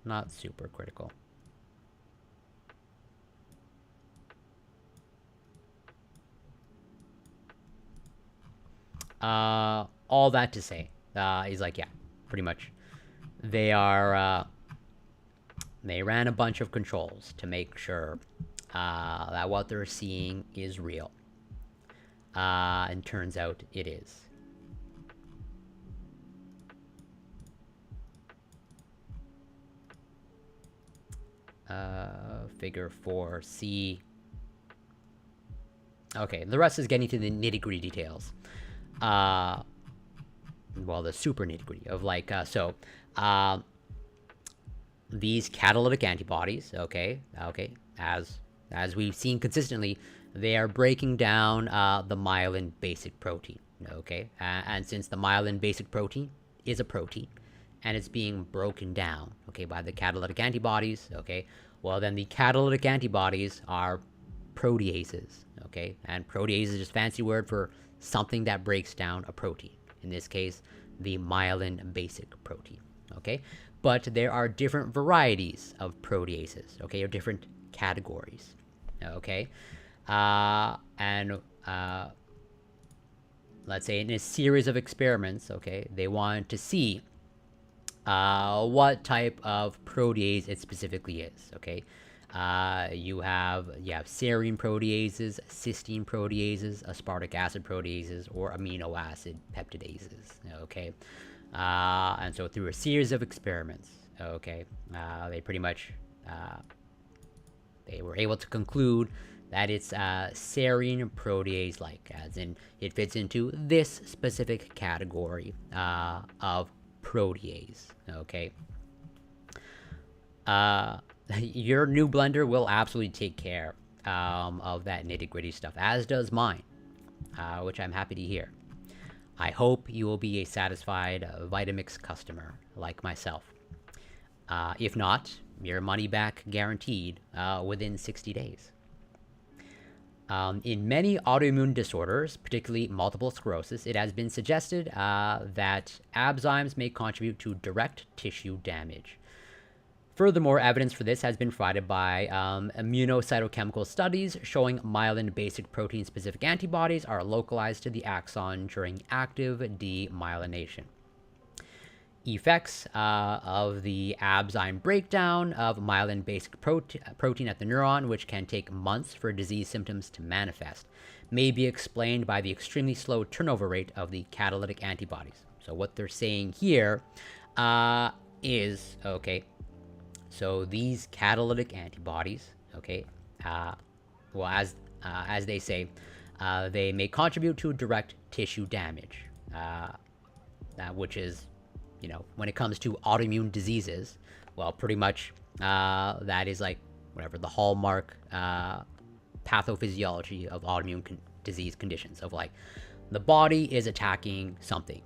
Not super critical. All that to say, he's like, yeah, pretty much. They are, they ran a bunch of controls to make sure that what they're seeing is real. And turns out it is. Figure 4C. Okay, the rest is getting to the nitty-gritty details. Well, the super nitty-gritty of like, these catalytic antibodies, okay, as we've seen consistently, they are breaking down the myelin basic protein, okay, and since the myelin basic protein is a protein, and it's being broken down, okay, by the catalytic antibodies, okay, well then the catalytic antibodies are proteases, okay, and protease is just a fancy word for something that breaks down a protein. In this case, the myelin basic protein, okay? But there are different varieties of proteases, okay, or different categories, okay? Let's say in a series of experiments, okay, they wanted to see what type of protease it specifically is, okay? You have serine proteases, cysteine proteases, aspartic acid proteases, or amino acid peptidases, okay? And so through a series of experiments, okay, they pretty much, they were able to conclude that it's serine protease-like, as in it fits into this specific category of protease, okay? Your new blender will absolutely take care of that nitty-gritty stuff, as does mine, which I'm happy to hear. I hope you will be a satisfied Vitamix customer like myself. If not, your money back guaranteed within 60 days. In many autoimmune disorders, particularly multiple sclerosis, it has been suggested that ABZymes may contribute to direct tissue damage. Furthermore, evidence for this has been provided by immunocytochemical studies showing myelin basic protein specific antibodies are localized to the axon during active demyelination. Effects of the ABZyme breakdown of myelin basic protein at the neuron, which can take months for disease symptoms to manifest, may be explained by the extremely slow turnover rate of the catalytic antibodies. So what they're saying here, is, okay, so these catalytic antibodies, okay, well, as they say, they may contribute to direct tissue damage, which is, when it comes to autoimmune diseases, well, pretty much that is like whatever the hallmark pathophysiology of disease conditions of like the body is attacking something.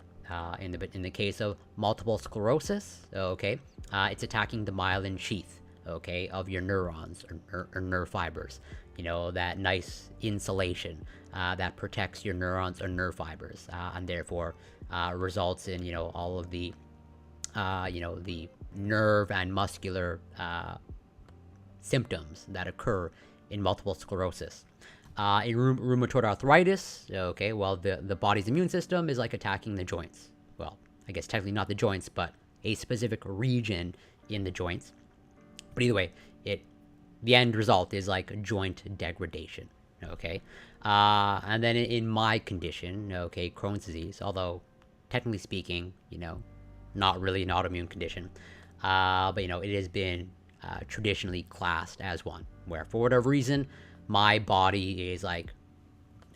In the case of multiple sclerosis, okay, it's attacking the myelin sheath, okay, of your neurons or nerve fibers. That nice insulation that protects your neurons or nerve fibers, and therefore results in all of the the nerve and muscular symptoms that occur in multiple sclerosis. In rheumatoid arthritis, okay, well, the body's immune system is like attacking the joints. Well, I guess technically not the joints, but a specific region in the joints. But either way, the end result is like joint degradation, okay? And then in my condition, okay, Crohn's disease, although technically speaking, not really an autoimmune condition, but it has been traditionally classed as one, where for whatever reason, my body is like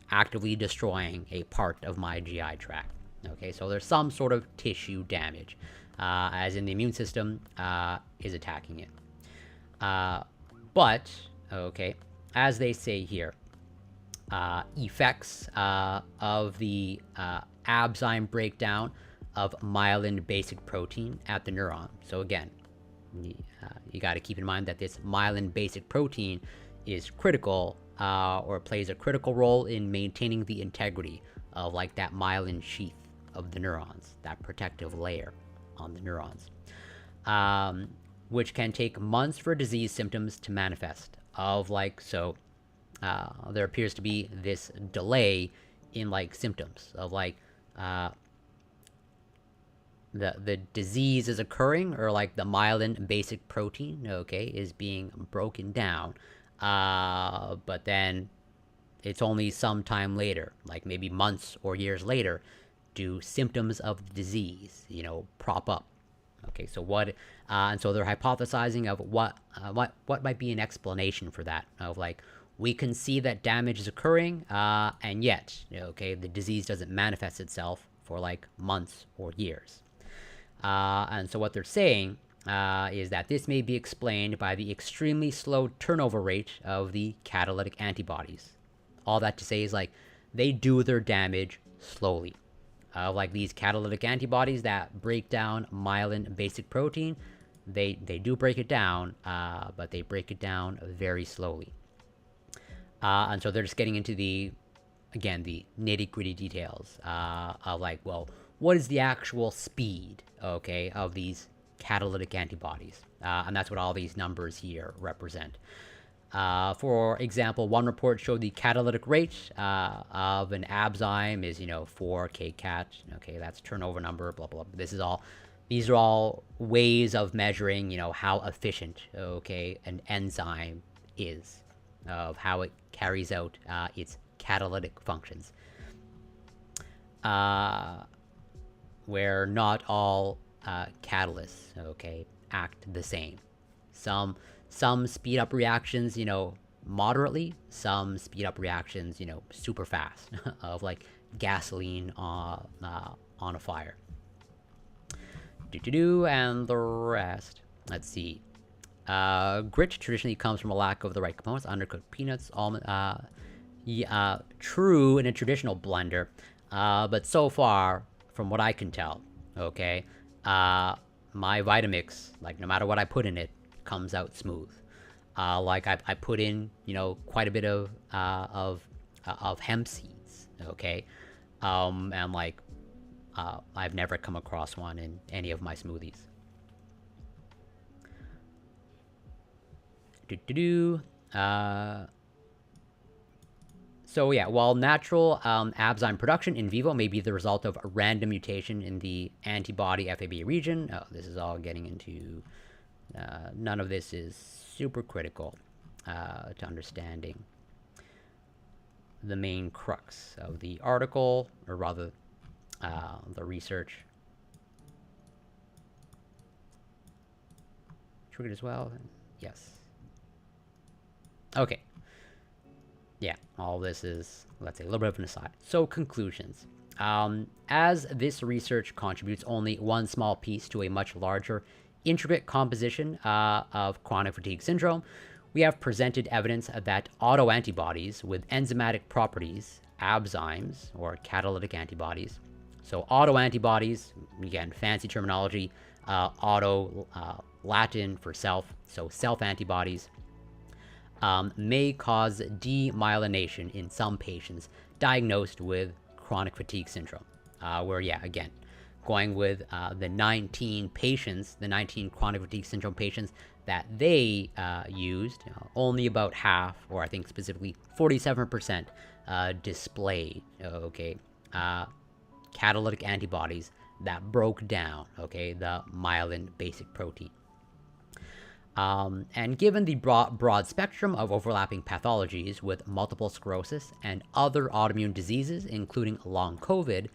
actively destroying a part of my GI tract. Okay, so there's some sort of tissue damage, as in the immune system is attacking it. But, okay, as they say here, effects of the ABZyme breakdown of myelin basic protein at the neuron. So again, you got to keep in mind that this myelin basic protein is critical, or plays a critical role in maintaining the integrity of like that myelin sheath of the neurons, that protective layer on the neurons, which can take months for disease symptoms to manifest. There appears to be this delay in like symptoms of like the disease is occurring, or like the myelin basic protein, okay, is being broken down, but then it's only some time later, like maybe months or years later, do symptoms of the disease prop up. Okay, so and so they're hypothesizing of what might be an explanation for that, of like, we can see that damage is occurring, and yet, okay, the disease doesn't manifest itself for like months or years. And so what they're saying is that this may be explained by the extremely slow turnover rate of the catalytic antibodies. All that to say is like, they do their damage slowly. Like these catalytic antibodies that break down myelin basic protein, they do break it down, but they break it down very slowly. And so they're just getting into the nitty-gritty details of like, well, what is the actual speed, okay, of these catalytic antibodies? And that's what all these numbers here represent. For example, one report showed the catalytic rate of an ABZyme is 4 kcat. Okay, that's turnover number, blah blah. These are all ways of measuring how efficient, okay, an enzyme is, of how it carries out its catalytic functions. Where not all catalysts, okay, act the same. Some speed up reactions, moderately. Some speed up reactions, super fast, of like gasoline on a fire. And the rest. Let's see. Grit traditionally comes from a lack of the right components: undercooked peanuts, almond. True in a traditional blender, but so far, from what I can tell, okay, my Vitamix, like no matter what I put in it, comes out smooth. Like I put in quite a bit of hemp seeds, okay, and like I've never come across one in any of my smoothies. So yeah, while natural ABZyme production in vivo may be the result of a random mutation in the antibody FAB region, this is all getting into, none of this is super critical to understanding the main crux of the article, or rather the research. triggered as well? Yes. Okay. Yeah, all this is, let's say, a little bit of an aside. So, conclusions. As this research contributes only one small piece to a much larger, intricate composition of chronic fatigue syndrome, we have presented evidence that autoantibodies with enzymatic properties, ABZymes, or catalytic antibodies. So, autoantibodies, again, fancy terminology, auto, Latin for self, so self antibodies, may cause demyelination in some patients diagnosed with chronic fatigue syndrome. Where, yeah, again, going with the 19 patients, the 19 chronic fatigue syndrome patients that they used, only about half, or I think specifically 47%, displayed, okay, catalytic antibodies that broke down, okay, the myelin basic protein. And given the broad spectrum of overlapping pathologies with multiple sclerosis and other autoimmune diseases, including long COVID,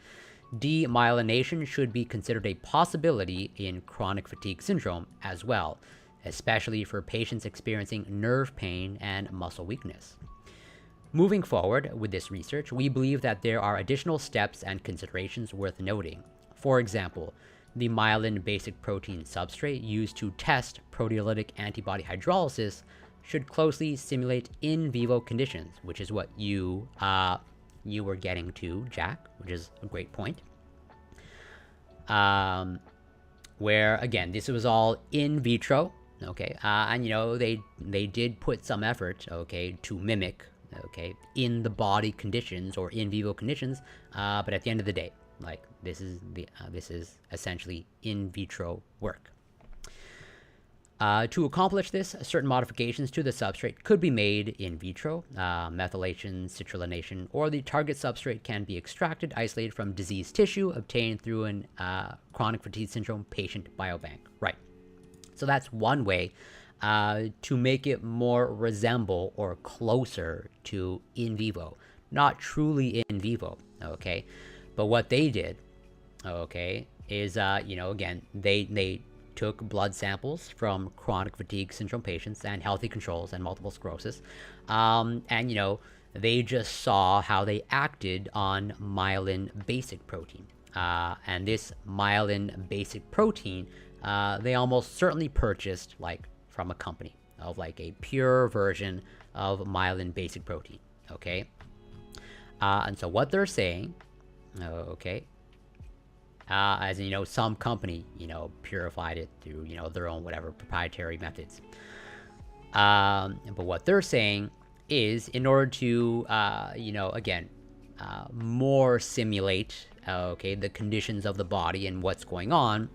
demyelination should be considered a possibility in chronic fatigue syndrome as well, especially for patients experiencing nerve pain and muscle weakness. Moving forward with this research, we believe that there are additional steps and considerations worth noting. For example, the myelin basic protein substrate used to test proteolytic antibody hydrolysis should closely simulate in vivo conditions, which is what you were getting to, Jack, which is a great point. Where, again, this was all in vitro, okay, and, they did put some effort, okay, to mimic, okay, in the body conditions or in vivo conditions, but at the end of the day, like, this is essentially in vitro work. To accomplish this, certain modifications to the substrate could be made in vitro. Methylation, citrullination, or the target substrate can be extracted, isolated from diseased tissue, obtained through an chronic fatigue syndrome patient biobank. Right. So that's one way to make it more resemble or closer to in vivo, not truly in vivo. Okay. But what they did, okay, is, again, they took blood samples from chronic fatigue syndrome patients and healthy controls and multiple sclerosis, and, they just saw how they acted on myelin basic protein. And this myelin basic protein, they almost certainly purchased, like, from a company of, like, a pure version of myelin basic protein, okay? And so what they're saying, okay, as in, some company, purified it through, their own whatever proprietary methods. But what they're saying is, in order to, again, more simulate, okay, the conditions of the body and what's going on,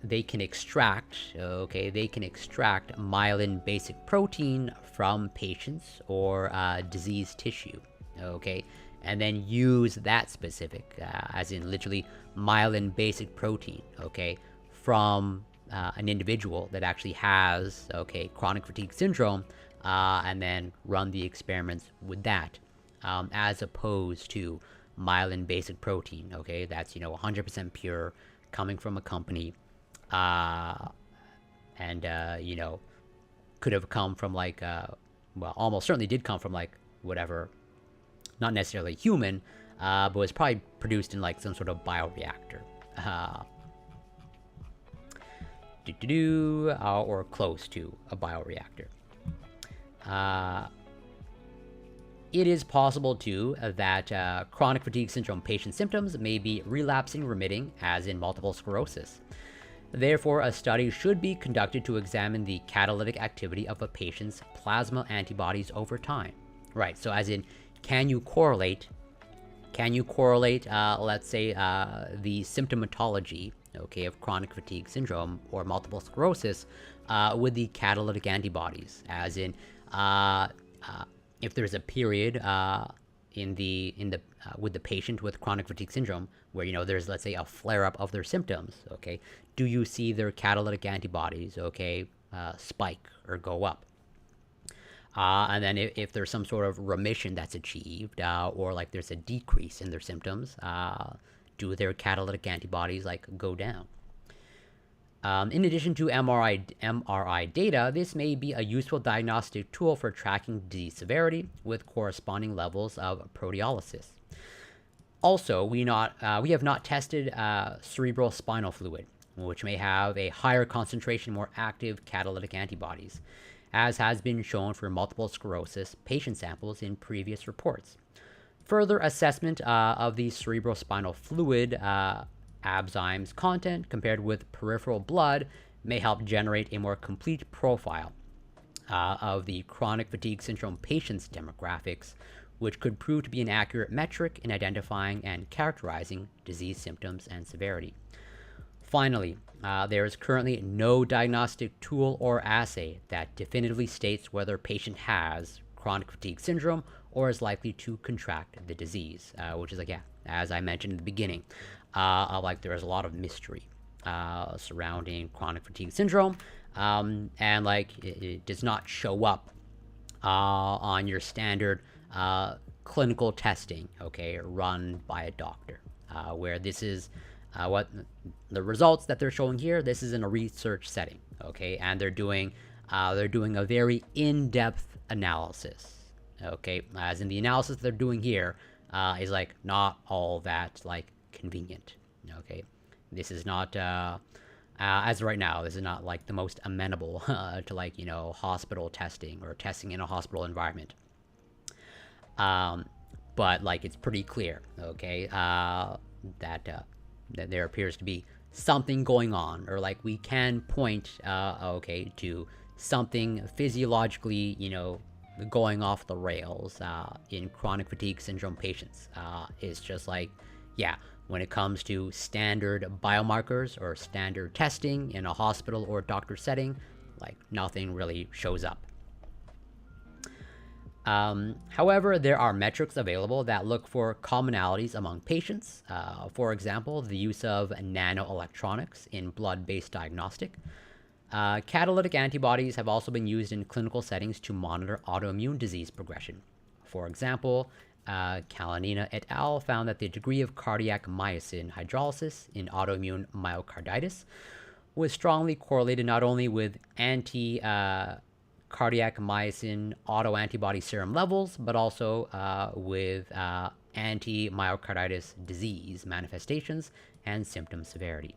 they can extract, okay, myelin basic protein from patients or diseased tissue, okay, and then use that specific, as in literally myelin basic protein, okay, from an individual that actually has, okay, chronic fatigue syndrome, and then run the experiments with that, as opposed to myelin basic protein, okay, that's, 100% pure, coming from a company, and, could have come from, like, well, almost certainly did come from, like, whatever, not necessarily human, but was probably produced in, like, some sort of bioreactor. Or close to a bioreactor. It is possible, too, that chronic fatigue syndrome patient symptoms may be relapsing remitting, as in multiple sclerosis. Therefore, a study should be conducted to examine the catalytic activity of a patient's plasma antibodies over time. Right, so as in, can you correlate, let's say, the symptomatology, okay, of chronic fatigue syndrome or multiple sclerosis with the catalytic antibodies, as in, if there's a period with the patient with chronic fatigue syndrome where, there's, let's say, a flare-up of their symptoms, okay, do you see their catalytic antibodies, okay, spike or go up? And then if there's some sort of remission that's achieved, or like there's a decrease in their symptoms, do their catalytic antibodies like go down? In addition to MRI data, this may be a useful diagnostic tool for tracking disease severity with corresponding levels of proteolysis. Also, we have not tested cerebral spinal fluid, which may have a higher concentration, more active catalytic antibodies, as has been shown for multiple sclerosis patient samples in previous reports. Further assessment of the cerebrospinal fluid Abzyme's content compared with peripheral blood may help generate a more complete profile of the chronic fatigue syndrome patients' demographics, which could prove to be an accurate metric in identifying and characterizing disease symptoms and severity. Finally, there is currently no diagnostic tool or assay that definitively states whether a patient has chronic fatigue syndrome or is likely to contract the disease, which is like, yeah, as I mentioned in the beginning, like there is a lot of mystery surrounding chronic fatigue syndrome, and like it does not show up on your standard clinical testing, okay, run by a doctor, where this is what the results that they're showing here. This is in a research setting, okay, and they're doing a very in-depth analysis, okay, as in the analysis they're doing here is like not all that like convenient, okay. This is not as of right now, this is not like the most amenable to like, you know, hospital testing or testing in a hospital environment, but like it's pretty clear, okay, that there appears to be something going on, or like we can point okay, to something physiologically, you know, going off the rails in chronic fatigue syndrome patients. It's just like, yeah, when it comes to standard biomarkers or standard testing in a hospital or doctor setting, like nothing really shows up. However, there are metrics available that look for commonalities among patients. For example, the use of nanoelectronics in blood-based diagnostic. Catalytic antibodies have also been used in clinical settings to monitor autoimmune disease progression. For example, Kalanina et al. Found that the degree of cardiac myosin hydrolysis in autoimmune myocarditis was strongly correlated not only with cardiac myosin autoantibody serum levels, but also with anti-myocarditis disease manifestations and symptom severity.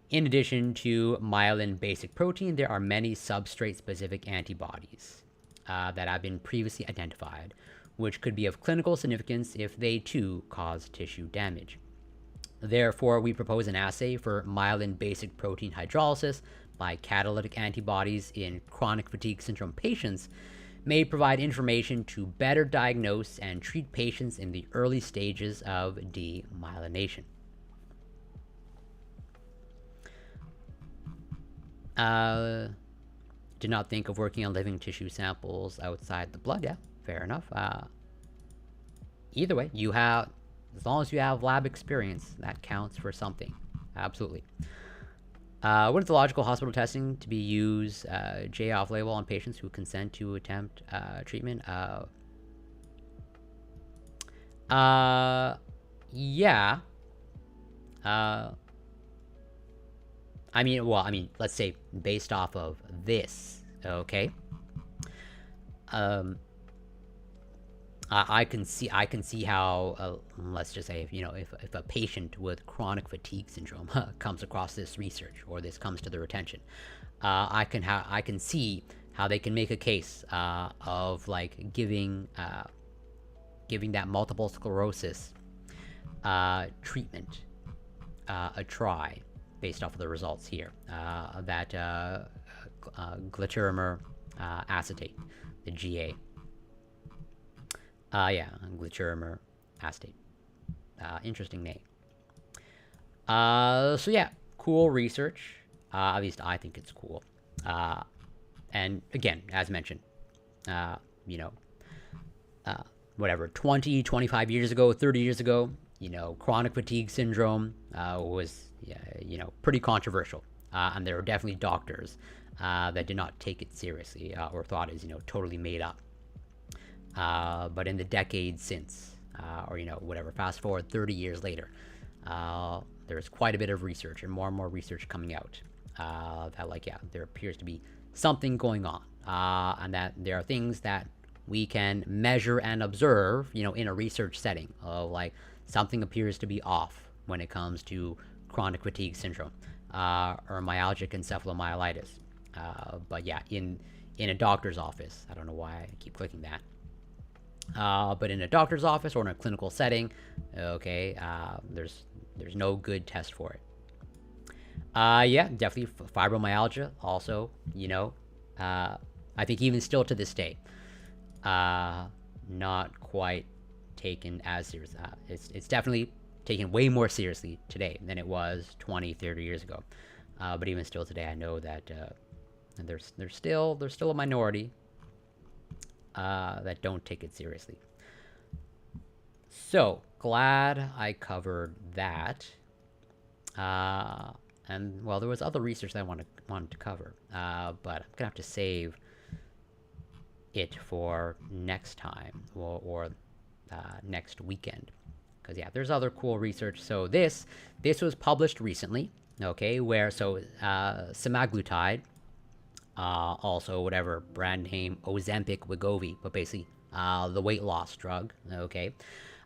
In addition to myelin basic protein, there are many substrate-specific antibodies that have been previously identified, which could be of clinical significance if they too cause tissue damage. Therefore, we propose an assay for myelin basic protein hydrolysis by catalytic antibodies in chronic fatigue syndrome patients may provide information to better diagnose and treat patients in the early stages of demyelination. Did not think of working on living tissue samples outside the blood. Yeah, fair enough. Either way, as long as you have lab experience, that counts for something. Absolutely. When is the logical hospital testing to be used J off-label on patients who consent to attempt treatment? Yeah. I mean, let's say based off of this, okay? I can see how, let's just say, if a patient with chronic fatigue syndrome comes across this research or this comes to their attention, I can see how they can make a case of like giving that multiple sclerosis treatment a try based off of the results here. That glatiramer acetate, the GA. Yeah, glatiramer acetate. Interesting name. So yeah, cool research. At least I think it's cool. And again, as mentioned, whatever, 20, 25 years ago, 30 years ago, chronic fatigue syndrome was, pretty controversial. And there were definitely doctors that did not take it seriously or thought it was, totally made up. But in the decades since, or whatever. Fast forward 30 years later, there's quite a bit of research and more research coming out that there appears to be something going on, and that there are things that we can measure and observe, in a research setting of something appears to be off when it comes to chronic fatigue syndrome or myalgic encephalomyelitis. But yeah, in a doctor's office, I don't know why I keep clicking that. But in a doctor's office or in a clinical setting, okay, there's no good test for it. Yeah, definitely fibromyalgia. Also, I think even still to this day, not quite taken as serious. It's definitely taken way more seriously today than it was 20, 30 years ago. But even still today, I know that there's still a minority that don't take it seriously. So glad I covered that. And well, there was other research that I wanted to cover, but I'm gonna have to save it for next time or next weekend, because yeah, there's other cool research. So this was published recently, okay, where semaglutide, also whatever brand name, Ozempic, Wegovy, but basically the weight loss drug, okay.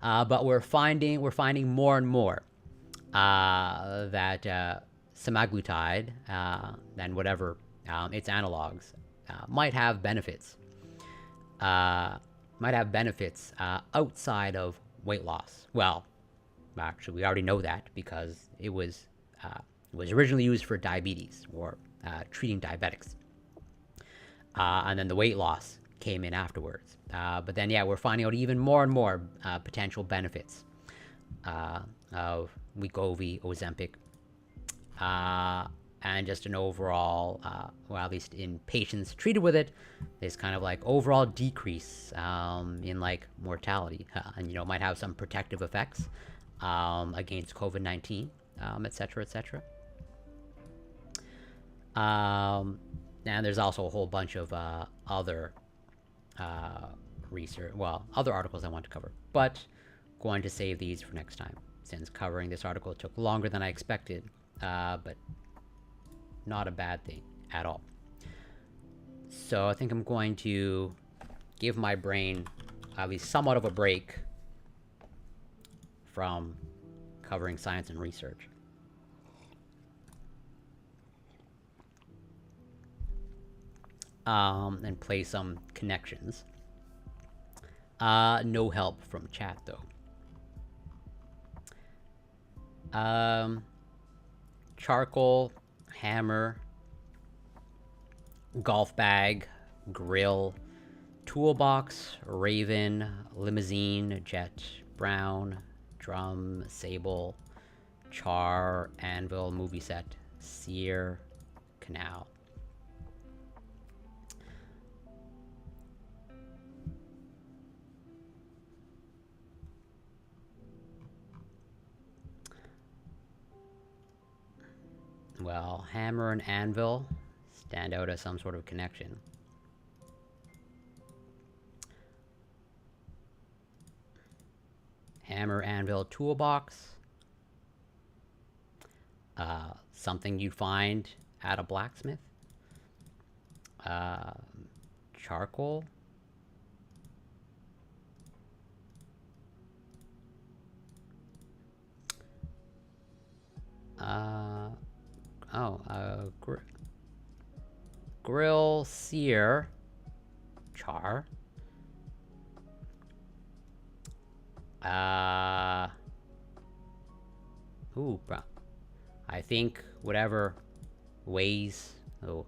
But we're finding more and more that semaglutide and whatever its analogs might have benefits. Outside of weight loss. Well, actually, we already know that because it was originally used for diabetes or treating diabetics, and then the weight loss came in afterwards. But then, yeah, we're finding out even more and more potential benefits of Wegovy, Ozempic, and just an overall, well, at least in patients treated with it, there's kind of overall decrease in mortality, and might have some protective effects against COVID-19, etc., etc. And there's also a whole bunch of other research, other articles I want to cover, but going to save these for next time, since covering this article took longer than I expected, but not a bad thing at all. So I think I'm going to give my brain at least somewhat of a break from covering science and research. And play some connections. No help from chat though. Charcoal, hammer, golf bag, grill, toolbox, raven, limousine, jet, brown, drum, sable, char, anvil, movie set, sear, canal. Well, hammer and anvil stand out as some sort of connection. Hammer, anvil, toolbox. Something you'd find at a blacksmith. Charcoal. Grill, sear, char. Ooh, bro. I think whatever weighs. Oh,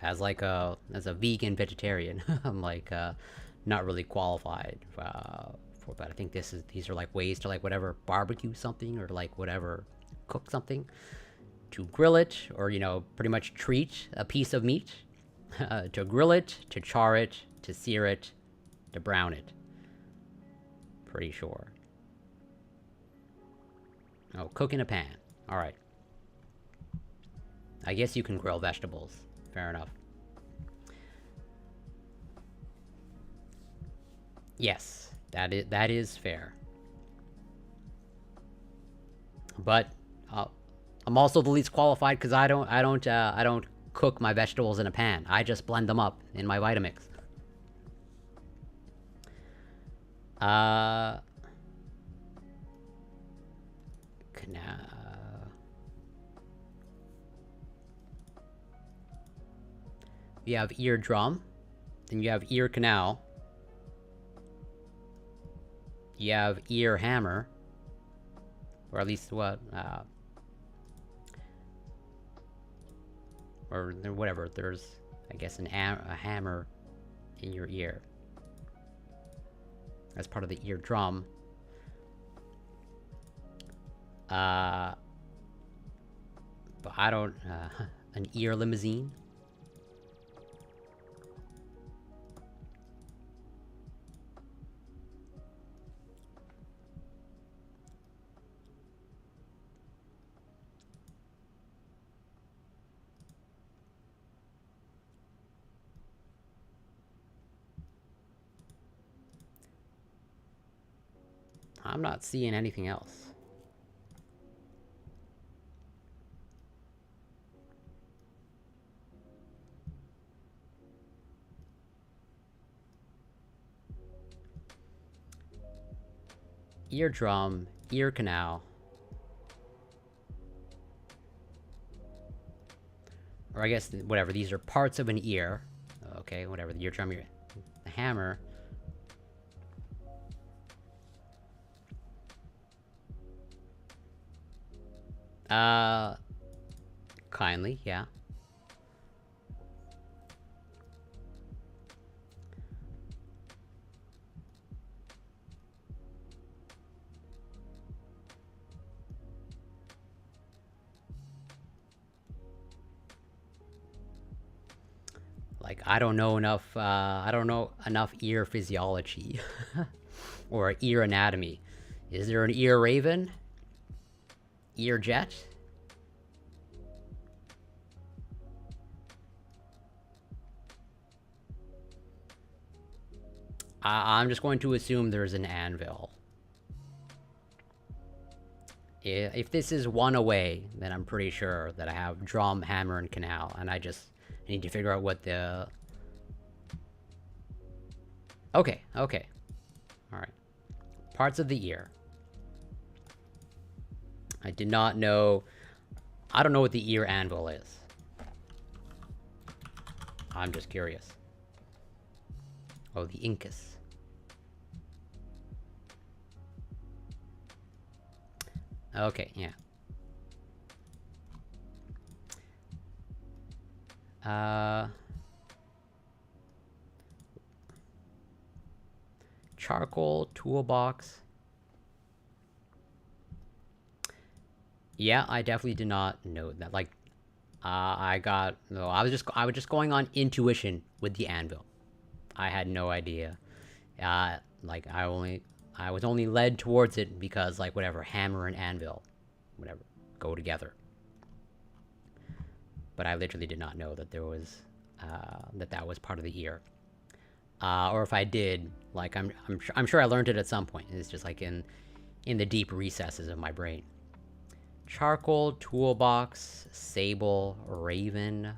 as a vegan vegetarian, I'm not really qualified for. But I think these are ways to whatever barbecue something or whatever cook something, to grill it or pretty much treat a piece of meat, to grill it, to char it, to sear it, to brown it. Pretty sure. Oh, cook in a pan. All right. I guess you can grill vegetables. Fair enough. Yes, That is fair. But I'm also the least qualified because I don't cook my vegetables in a pan. I just blend them up in my Vitamix. Uh, you have eardrum, then you have ear canal, you have ear hammer, or at least what, or whatever. There's, I guess, a hammer in your ear as part of the eardrum. But I don't, an ear limousine. I'm not seeing anything else. Eardrum, ear canal. Or I guess, whatever, these are parts of an ear. Okay, whatever, the eardrum, the hammer. Kindly, yeah. Like, I don't know enough ear physiology. Or ear anatomy. Is there an ear raven? Ear jet? I'm just going to assume there's an anvil. If this is one away, then I'm pretty sure that I have drum, hammer, and canal, and I need to figure out what the... Okay. Alright. Parts of the ear. I did not know... I don't know what the ear anvil is. I'm just curious. Oh, the incus. Okay, yeah. Charcoal toolbox. Yeah, I definitely did not know that. Like, I was just going on intuition with the anvil. I had no idea. Like, I was only led towards it because, like, whatever, hammer and anvil, whatever, go together. But I literally did not know that there was, that was part of the ear. Or if I did, like, I'm sure I learned it at some point. It's just like in the deep recesses of my brain. Charcoal, toolbox, sable, raven,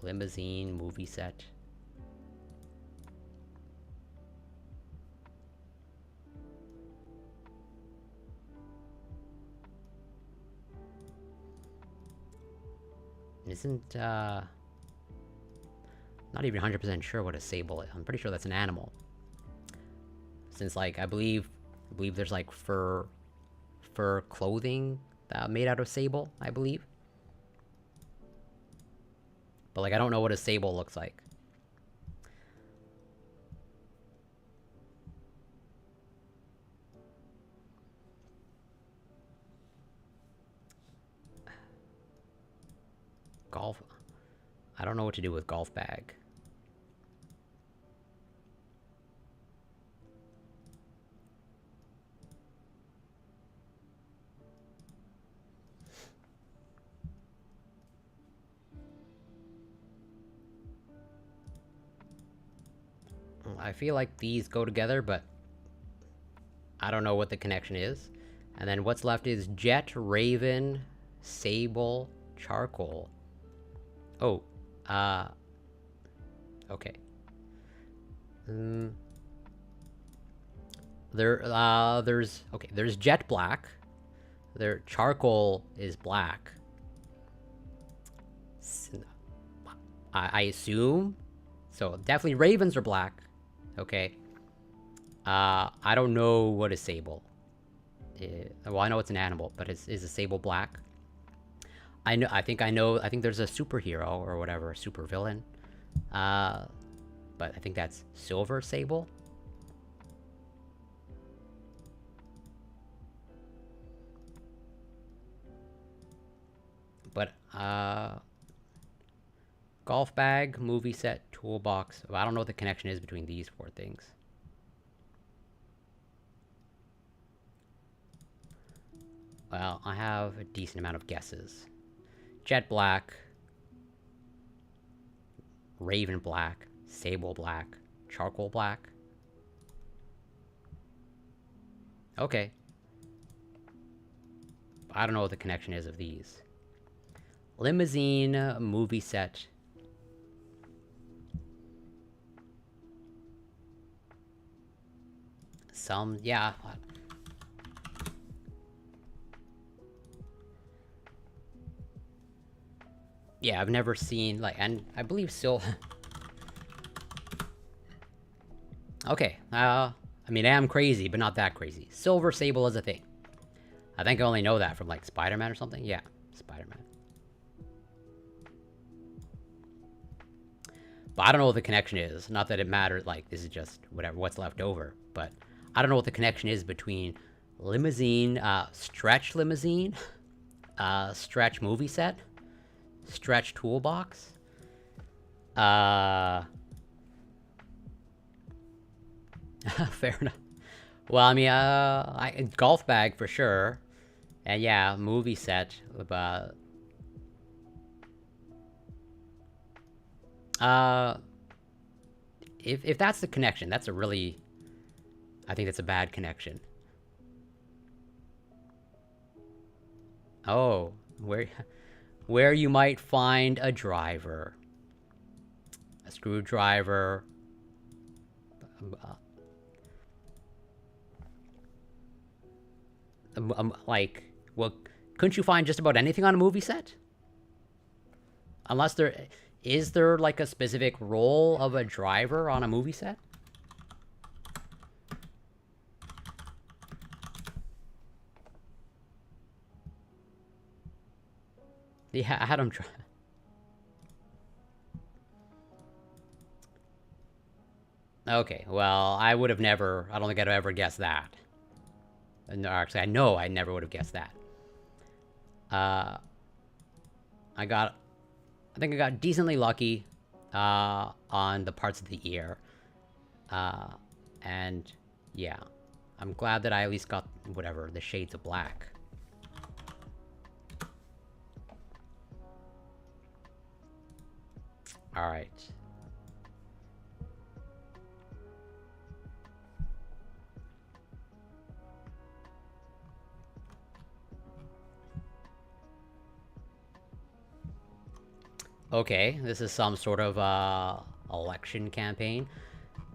limousine, movie set. Isn't, not even 100% sure what a sable is. I'm pretty sure that's an animal. Since, like, I believe there's, like, fur clothing made out of sable, I believe. But, like, I don't know what a sable looks like. Golf... I don't know what to do with golf bag. I feel like these go together, but I don't know what the connection is. And then what's left is jet, raven, sable, charcoal. Oh, okay. There's jet black. There, charcoal is black. I assume. So definitely ravens are black. Okay. I don't know what is sable. Well, I know it's an animal, but is a sable black? I know. I think there's a superhero or whatever, a super villain. But I think that's silver sable. But golf bag, movie set, toolbox. Well, I don't know what the connection is between these four things. Well, I have a decent amount of guesses. Jet black, raven black, sable black, charcoal black. Okay. I don't know what the connection is of these. Limousine, movie set. Some, yeah. Yeah, I've never seen, like, and I believe still... Okay, I mean, I am crazy, but not that crazy. Silver Sable is a thing. I think I only know that from, like, Spider-Man or something. Yeah, Spider-Man. But I don't know what the connection is. Not that it matters, like, this is just whatever, what's left over. But I don't know what the connection is between limousine, stretch limousine, stretch movie set, stretch toolbox, fair enough. Well, I mean, golf bag for sure. And yeah, movie set, but... if that's the connection, that's a really... I think that's a bad connection. Oh, where you might find a driver. A screwdriver. Like, well, couldn't you find just about anything on a movie set? Unless there... Is there, like, a specific role of a driver on a movie set? Yeah, Adam Driver. Okay, well, I would have never... I don't think I'd have ever guessed that. No, actually, I know I never would have guessed that. I think I got decently lucky on the parts of the ear. And yeah, I'm glad that I at least got, whatever, the shades of black. Alright. Okay, this is some sort of election campaign.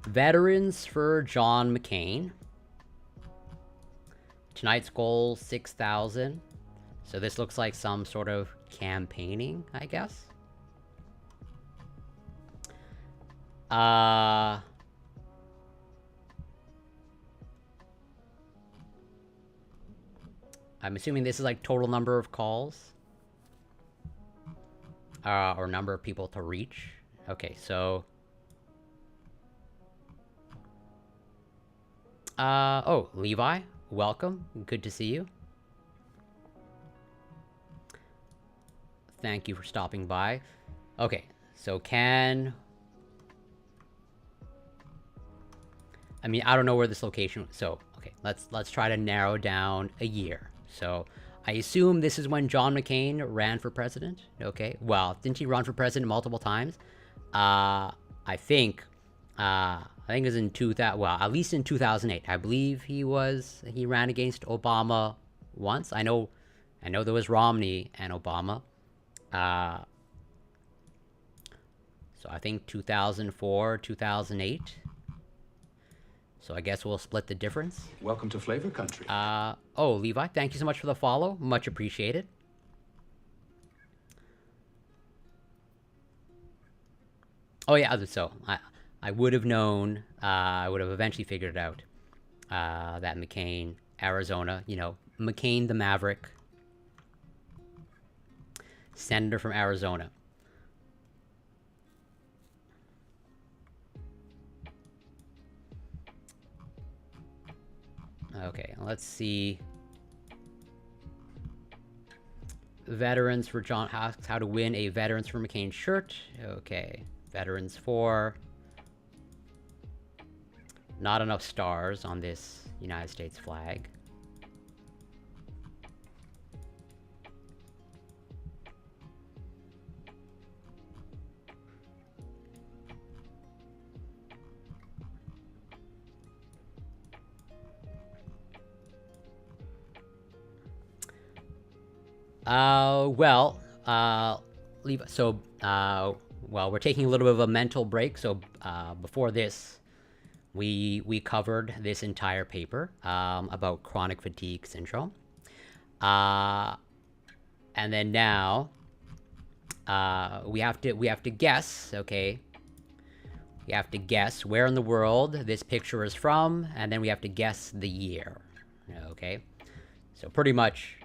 Veterans for John McCain. Tonight's goal, 6,000. So this looks like some sort of campaigning, I guess. I'm assuming this is like total number of calls. Or number of people to reach. Okay, so... oh, Levi, welcome. Good to see you. Thank you for stopping by. Okay, so can... I mean, I don't know where this location... So, okay, let's try to narrow down a year. So... I assume this is when John McCain ran for president. Okay, well, didn't he run for president multiple times? I think I think it was in 2000. Well, at least in 2008, I believe he ran against Obama once. I know there was Romney and Obama. So I think 2004, 2008. So I guess we'll split the difference. Welcome to Flavor Country. Oh, Levi, thank you so much for the follow. Much appreciated. Oh yeah, so I would have known. I would have eventually figured it out. That McCain, Arizona. McCain the Maverick, senator from Arizona. Okay, let's see. Veterans for John asks how to win a Veterans for McCain shirt. Okay, Veterans for. Not enough stars on this United States flag. We're taking a little bit of a mental break. So, before this, we covered this entire paper about chronic fatigue syndrome, and then now we have to guess. Okay, we have to guess where in the world this picture is from, and then we have to guess the year. Okay, so pretty much.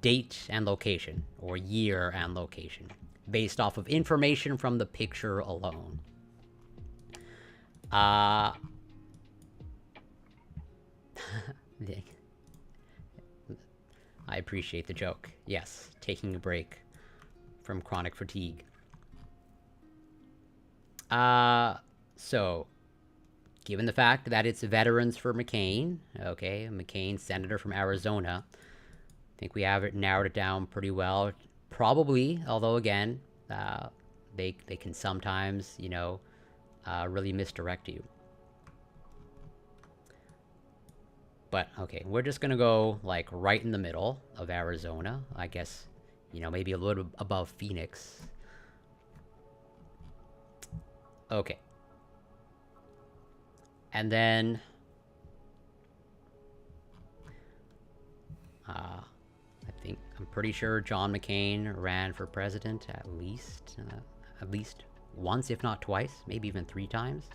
Date and location, or year and location, based off of information from the picture alone. I appreciate the joke. Yes, taking a break from chronic fatigue. So, given the fact that it's Veterans for McCain, okay, McCain, senator from Arizona, I think we have it narrowed it down pretty well. Probably, although again, they can sometimes, really misdirect you. But okay, we're just gonna go like right in the middle of Arizona. I guess, maybe a little above Phoenix. Okay. And then I'm pretty sure John McCain ran for president at least once, if not twice, maybe even 3 times.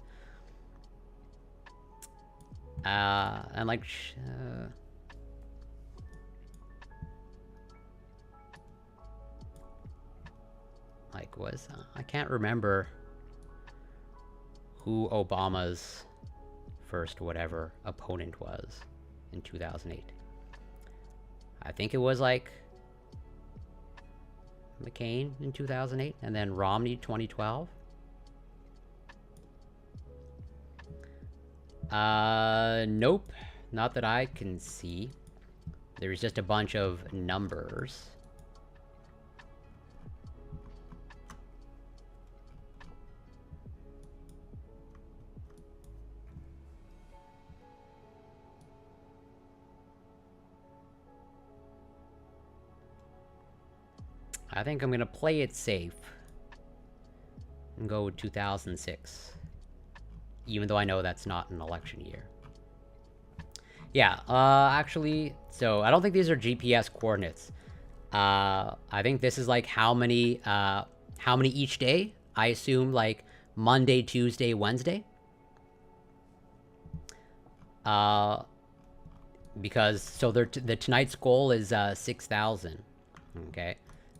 And like, I can't remember who Obama's first whatever opponent was in 2008. I think it was like McCain in 2008, and then Romney 2012. Nope, not that I can see. There's just a bunch of numbers. I think I'm gonna play it safe and go with 2006, even though I know that's not an election year. Yeah, actually, so I don't think these are GPS coordinates. I think this is like how many each day. I assume like Monday, Tuesday, Wednesday. Because so the tonight's goal is 6,000. Okay.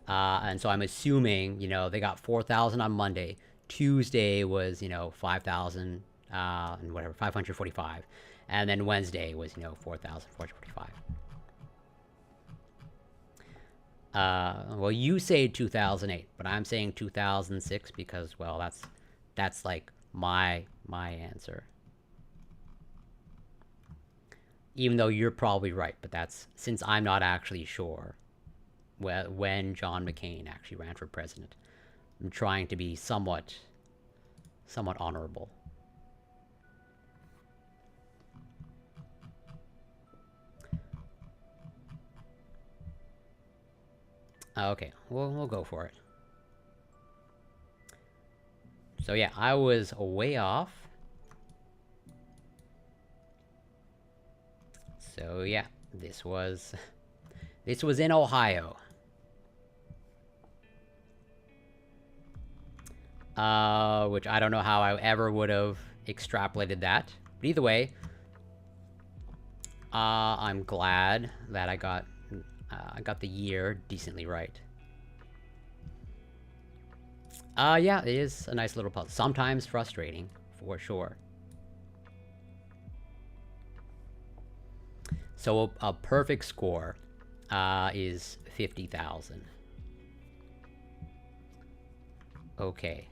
And so I'm assuming, they got 4,000 on Monday. Tuesday was, 5,000, and whatever, 545. And then Wednesday was, 4,445. Well, you say 2008, but I'm saying 2006 because, well, that's like my answer. Even though you're probably right, but that's, since I'm not actually sure when John McCain actually ran for president, I'm trying to be somewhat honorable. Okay, we'll go for it. So yeah, I was way off. So yeah, this was this was in Ohio. Which I don't know how I ever would have extrapolated that. But either way, I'm glad that I got the year decently right. Yeah, it is a nice little puzzle. Sometimes frustrating, for sure. So a perfect score is 50,000. Okay.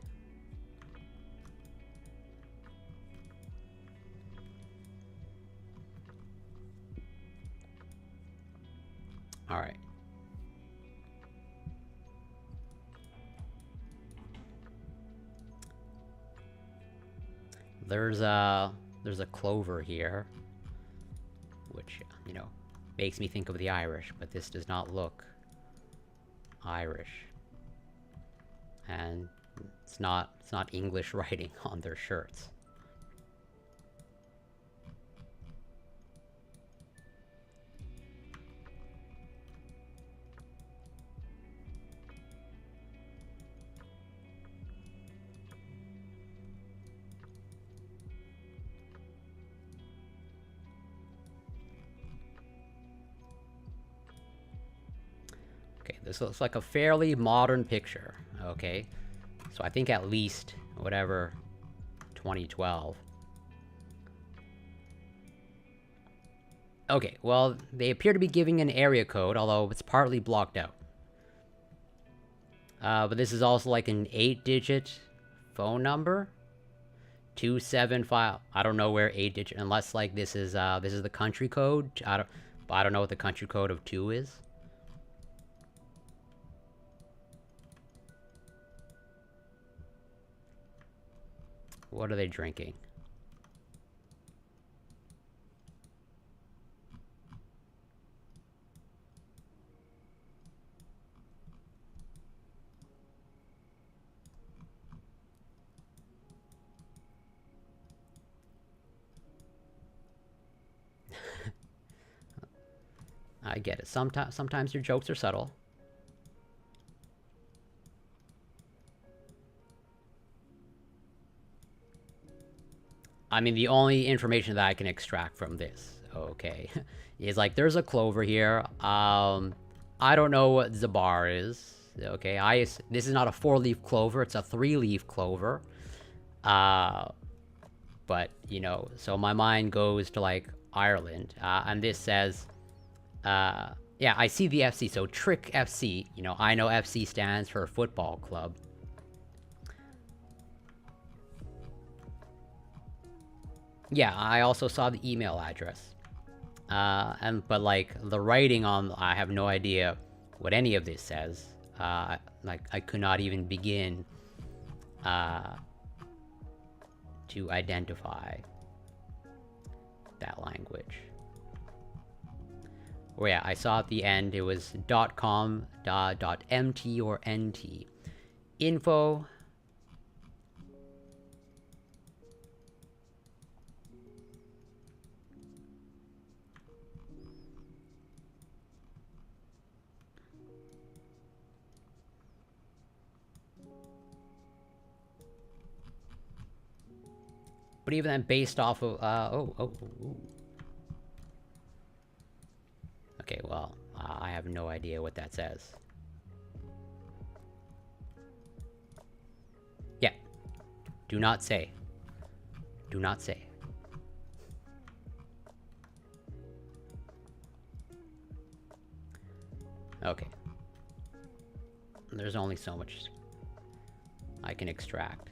All right. There's a clover here, which makes me think of the Irish, but this does not look Irish, and it's not English writing on their shirts. Okay, this looks like a fairly modern picture. Okay, so I think at least whatever 2012. Okay, well, they appear to be giving an area code, although it's partly blocked out. But this is also like an 8-digit phone number. 275. I don't know where 8-digit, unless like this is the country code. I don't know what the country code of 2 is. What are they drinking? I get it. Sometimes your jokes are subtle. I mean, the only information that I can extract from this, okay, is like there's a clover here. I don't know what Zabar is. Okay, this is not a 4-leaf clover; it's a 3-leaf clover. Uh, but so my mind goes to like Ireland, and this says, yeah, I see the FC. So Trick FC. I know FC stands for football club. Yeah, I also saw the email address. But like the writing on, I have no idea what any of this says. Like I could not even begin to identify that language. Oh yeah, I saw at the end it was .com, .mt or .nt. Info. But even then, based off of okay, well, I have no idea what that says. Yeah. Do not say. Do not say. Okay. There's only so much I can extract.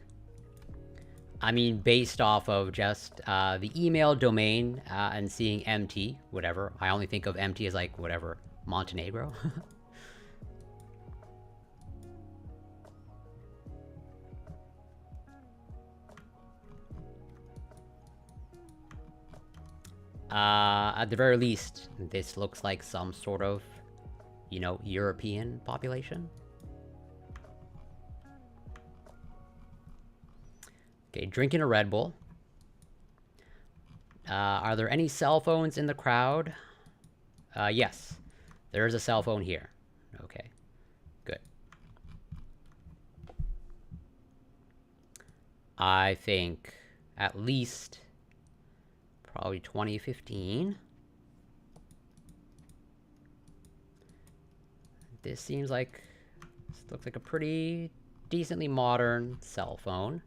I mean, based off of just the email domain and seeing MT, whatever. I only think of MT as like, whatever, Montenegro. At the very least, this looks like some sort of you know, European population. Okay, drinking a Red Bull. Are there any cell phones in the crowd? Yes, there is a cell phone here. Okay, good. I think at least probably 2015. This looks like a pretty decently modern cell phone.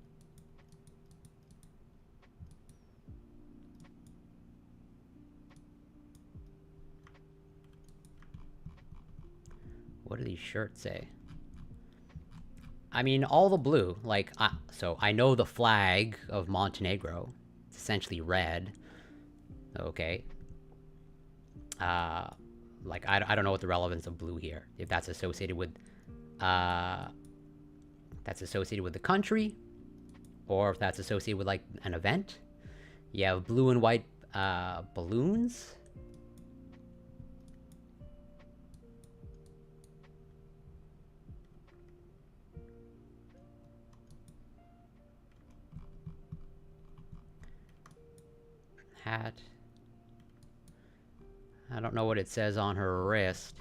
What do these shirts say? I mean, all the blue. Like, so I know the flag of Montenegro. It's essentially red. Okay. Like, I don't know what the relevance of blue here. If that's associated with, the country, or if that's associated with, like, an event. You have blue and white, balloons. Hat. I don't know what it says on her wrist.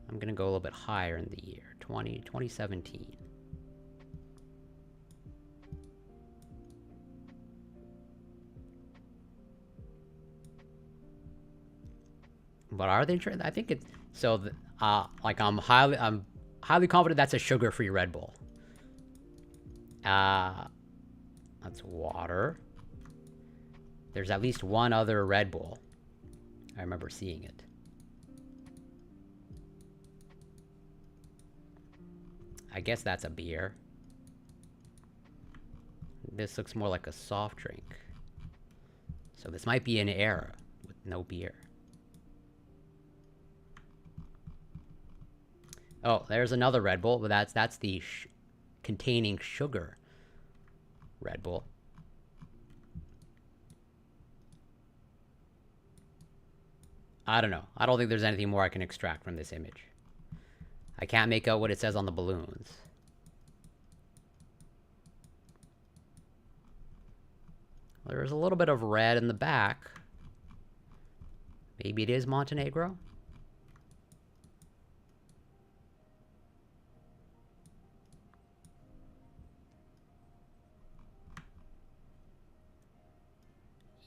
I'm gonna go a little bit higher in the year. 2017. But are they? I think it's so. Like I'm highly confident that's a sugar-free Red Bull. That's water. There's at least one other Red Bull. I remember seeing it. I guess that's a beer. This looks more like a soft drink. So this might be an era with no beer. Oh, there's another Red Bull, but that's the containing sugar Red Bull. I don't know. I don't think there's anything more I can extract from this image. I can't make out what it says on the balloons. Well, there's a little bit of red in the back. Maybe it is Montenegro?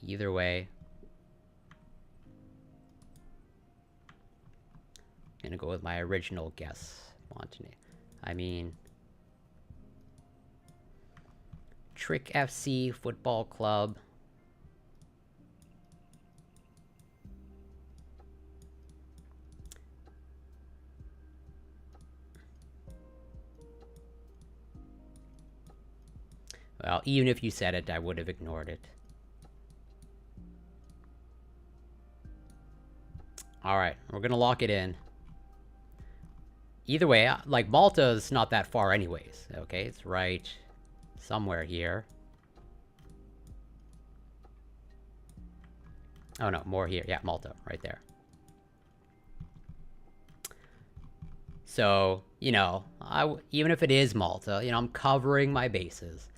Either way, I'm gonna go with my original guess. Montenegro. I mean, Trick FC Football Club. Well, even if you said it, I would have ignored it. Alright, we're gonna lock it in. Either way, like, Malta's not that far anyways, okay? It's right somewhere here. Oh no, more here. Yeah, Malta, right there. So, you know, even if it is Malta, you know, I'm covering my bases.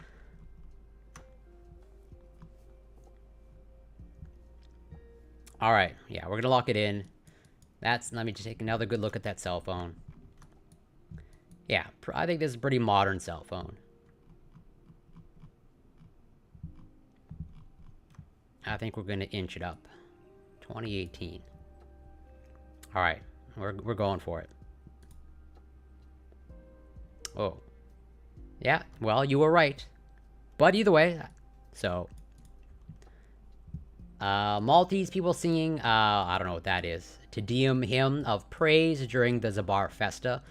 Alright, yeah, we're gonna lock it in. Let me just take another good look at that cell phone. Yeah, I think this is a pretty modern cell phone. I think we're gonna inch it up. 2018. Alright, we're going for it. Oh. Yeah, well, you were right. But either way, so... Maltese people singing, I don't know what that is. Te Deum hymn of praise during the Zabar Festa,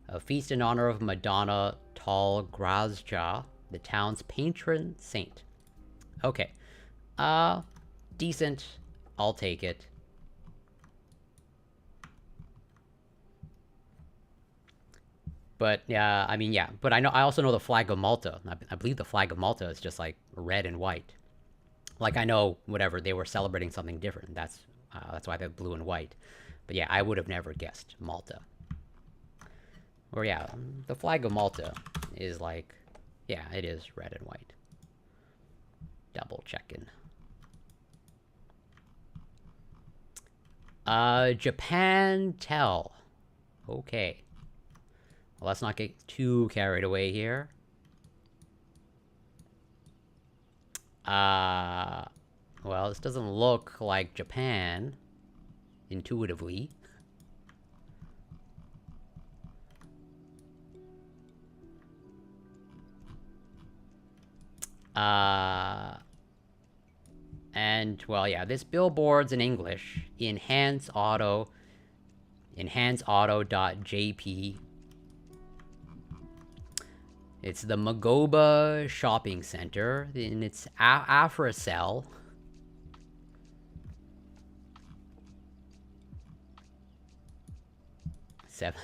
a feast in honor of Madonna Tal Grazja, the town's patron saint. Okay. Decent. I'll take it. But yeah, I mean, yeah. But I also know the flag of Malta. I believe the flag of Malta is just like red and white. Like I know whatever they were celebrating something different. That's why they're blue and white. But yeah, I would have never guessed Malta. Or yeah, the flag of Malta is like, yeah, it is red and white. Double checking. Japan Tel. Okay. Well, let's not get too carried away here. Uh, well, this doesn't look like Japan, intuitively. Uh, and, well, yeah, this billboard's in English. Enhanceauto.jp. It's the Magoba Shopping Center, and it's Afracell. Seven.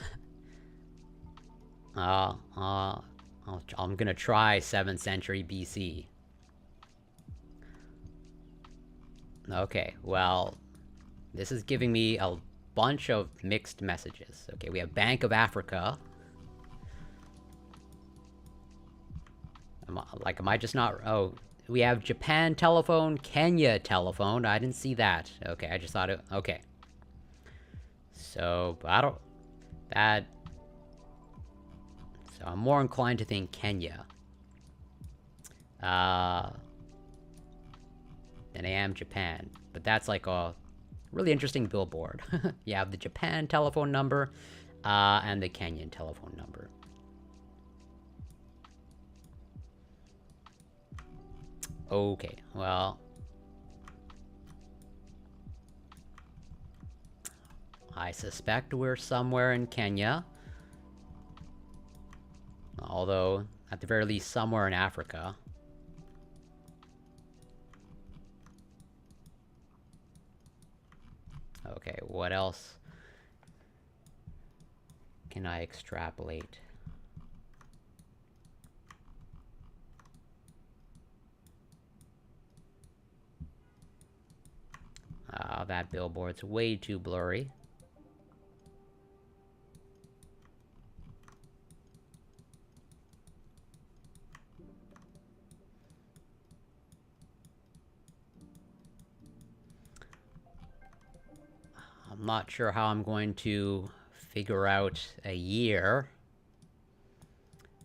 I'm gonna try 7th century BC. Okay, well, this is giving me a bunch of mixed messages. Okay, we have Bank of Africa. Am I just not... Oh, we have Japan Telephone, Kenya Telephone. I didn't see that. Okay, I just thought it... Okay. So, I don't... That... So, I'm more inclined to think Kenya. Than I am Japan. But that's like a really interesting billboard. You have the Japan telephone number, and the Kenyan telephone number. Okay, well... I suspect we're somewhere in Kenya. Although, at the very least, somewhere in Africa. Okay, what else can I extrapolate? That billboard's way too blurry. I'm not sure how I'm going to figure out a year.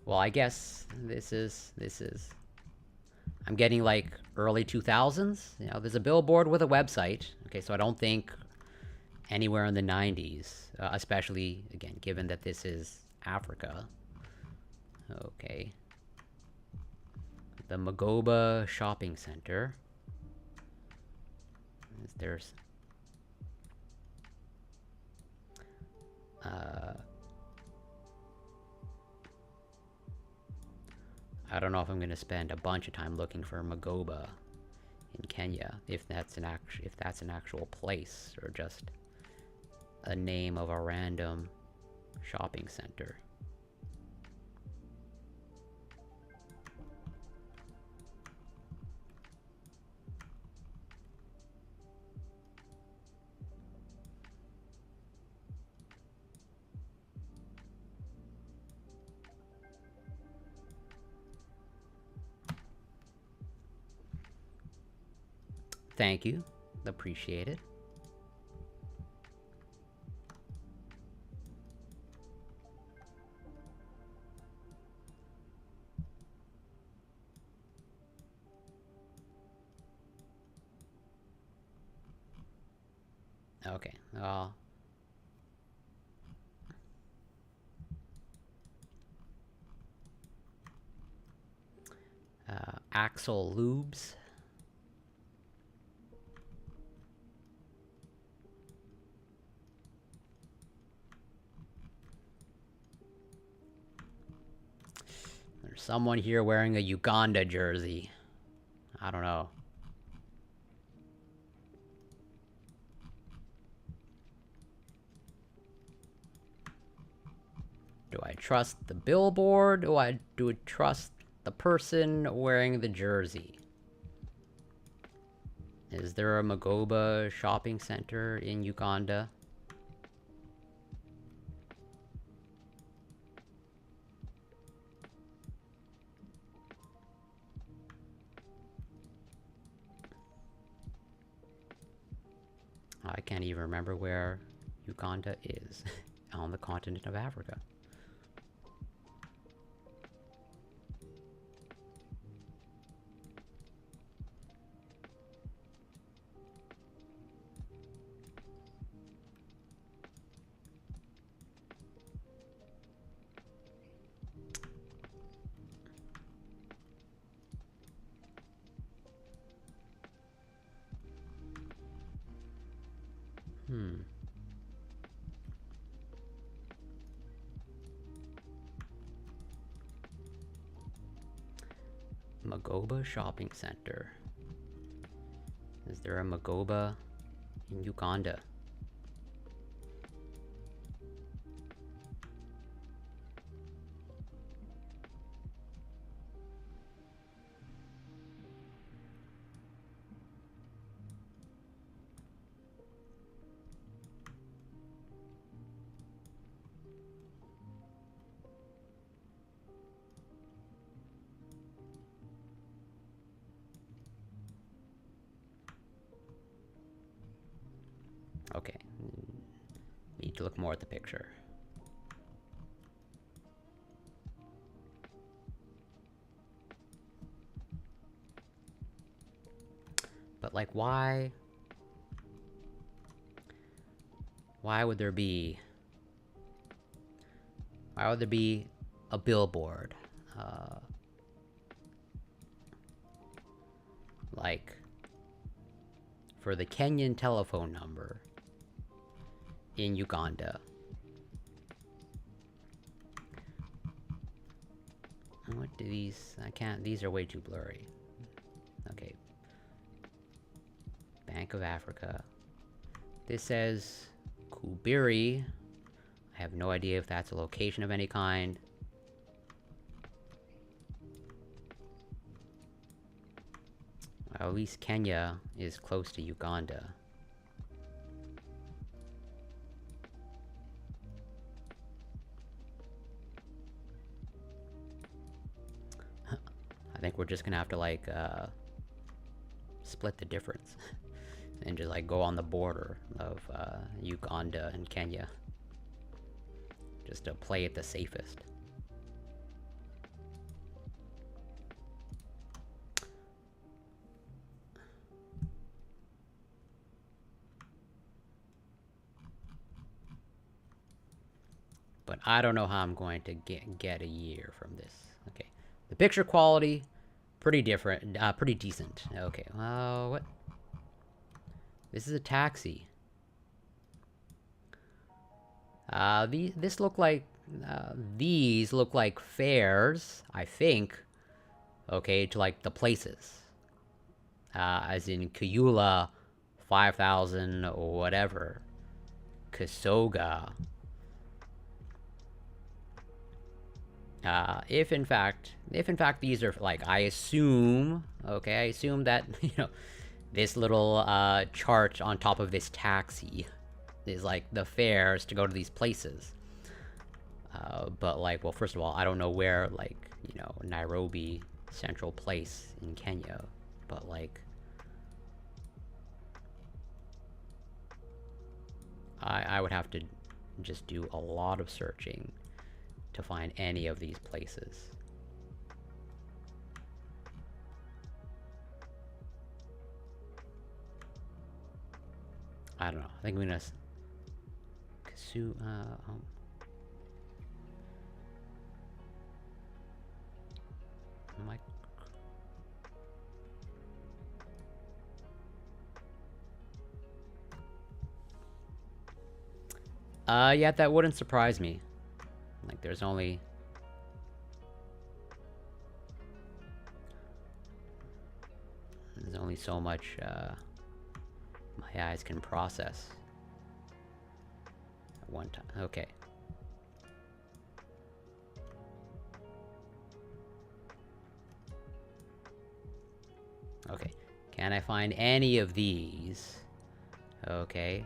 Well, I guess this is... I'm getting like early 2000s. You know, there's a billboard with a website. Okay, so I don't think anywhere in the 90s, especially, again, given that this is Africa. Okay. The Magoba Shopping Center. There's... I don't know if I'm gonna spend a bunch of time looking for Magoba in Kenya, if that's an actual place, or just a name of a random shopping center. Thank you. Appreciate it. Okay. Axel Lubes. There's someone here wearing a Uganda jersey. I don't know. Do I trust the billboard? Do I trust the person wearing the jersey? Is there a Magoba shopping center in Uganda? I can't even remember where Uganda is on the continent of Africa. Magoba shopping center. Is there a Magoba in Uganda? Okay. Need to look more at the picture. But like, why would there be a billboard like for the Kenyan telephone number in Uganda? What do these... I can't... These are way too blurry. Okay. Bank of Africa. This says Kubiri. I have no idea if that's a location of any kind. At least Kenya is close to Uganda. I think we're just gonna have to, like, split the difference. And just, like, go on the border of, Uganda and Kenya. Just to play it the safest. But I don't know how I'm going to get a year from this. Okay. The picture quality, pretty different, pretty decent. Okay, what? This is a taxi. These look like fares, I think. Okay, to like the places. As in Kayula, 5,000 or whatever. Kasoga. If in fact these are, like, I assume that, you know, this little, chart on top of this taxi is, like, the fares to go to these places. But, like, well, first of all, I don't know where, like, you know, Nairobi Central Place in Kenya, but, like, I would have to just do a lot of searching to find any of these places. I don't know. I think I'm gonna... Kasu... Mike... yeah, that wouldn't surprise me. Like, there's only so much my eyes can process at one time. Okay. Can I find any of these? Okay.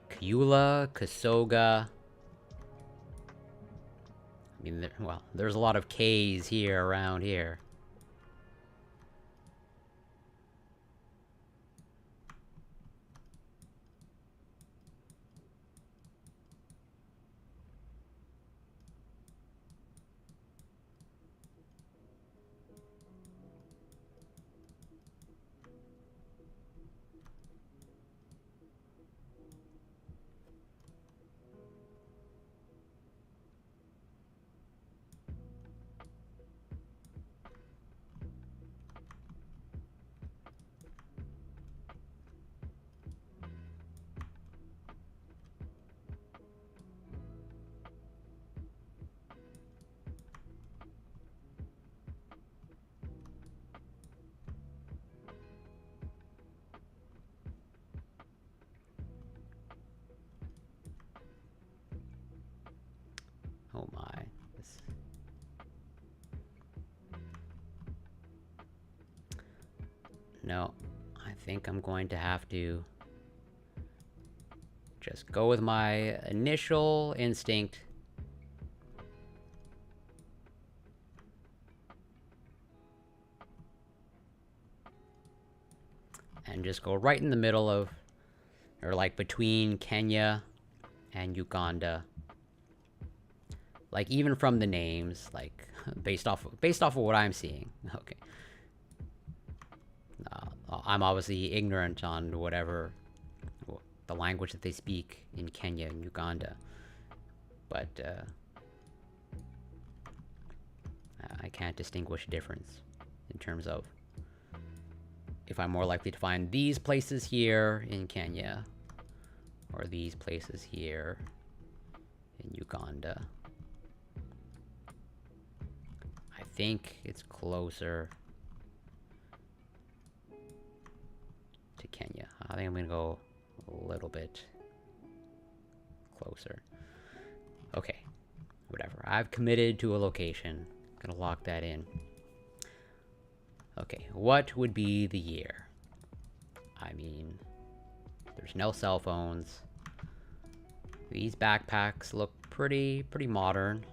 Kyula, Kasoga. I mean, well, there's a lot of K's here around here. Oh my. No, I think I'm going to have to just go with my initial instinct. And just go right in the middle of, or like between Kenya and Uganda. Like even from the names, like based off of what I'm seeing. Okay. I'm obviously ignorant on whatever the language that they speak in Kenya and Uganda, but I can't distinguish a difference in terms of if I'm more likely to find these places here in Kenya or these places here in Uganda. I think it's closer to Kenya. I think I'm gonna go a little bit closer. Okay, whatever. I've committed to a location. Gonna lock that in. Okay, what would be the year? I mean, there's no cell phones. These backpacks look pretty modern.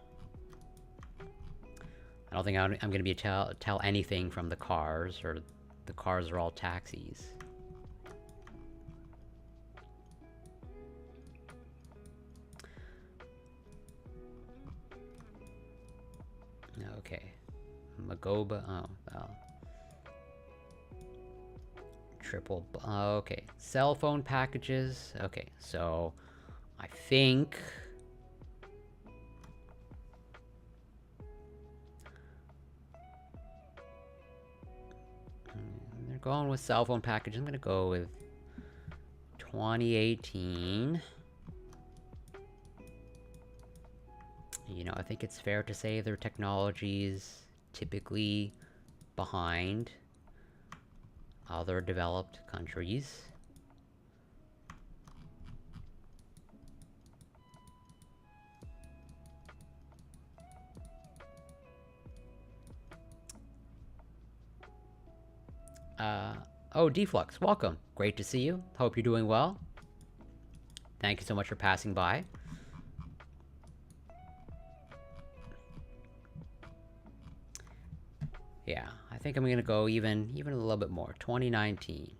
I don't think I'm gonna be tell anything from the cars, or the cars are all taxis. Okay. Magoba, oh, well. Triple, okay. Cell phone packages, okay, so I think they're going with cell phone packages. I'm gonna go with 2018. You know, I think it's fair to say their technology is typically behind other developed countries. Oh, Deflux, welcome. Great to see you. Hope you're doing well. Thank you so much for passing by. Yeah, I think I'm gonna go even a little bit more. 2019.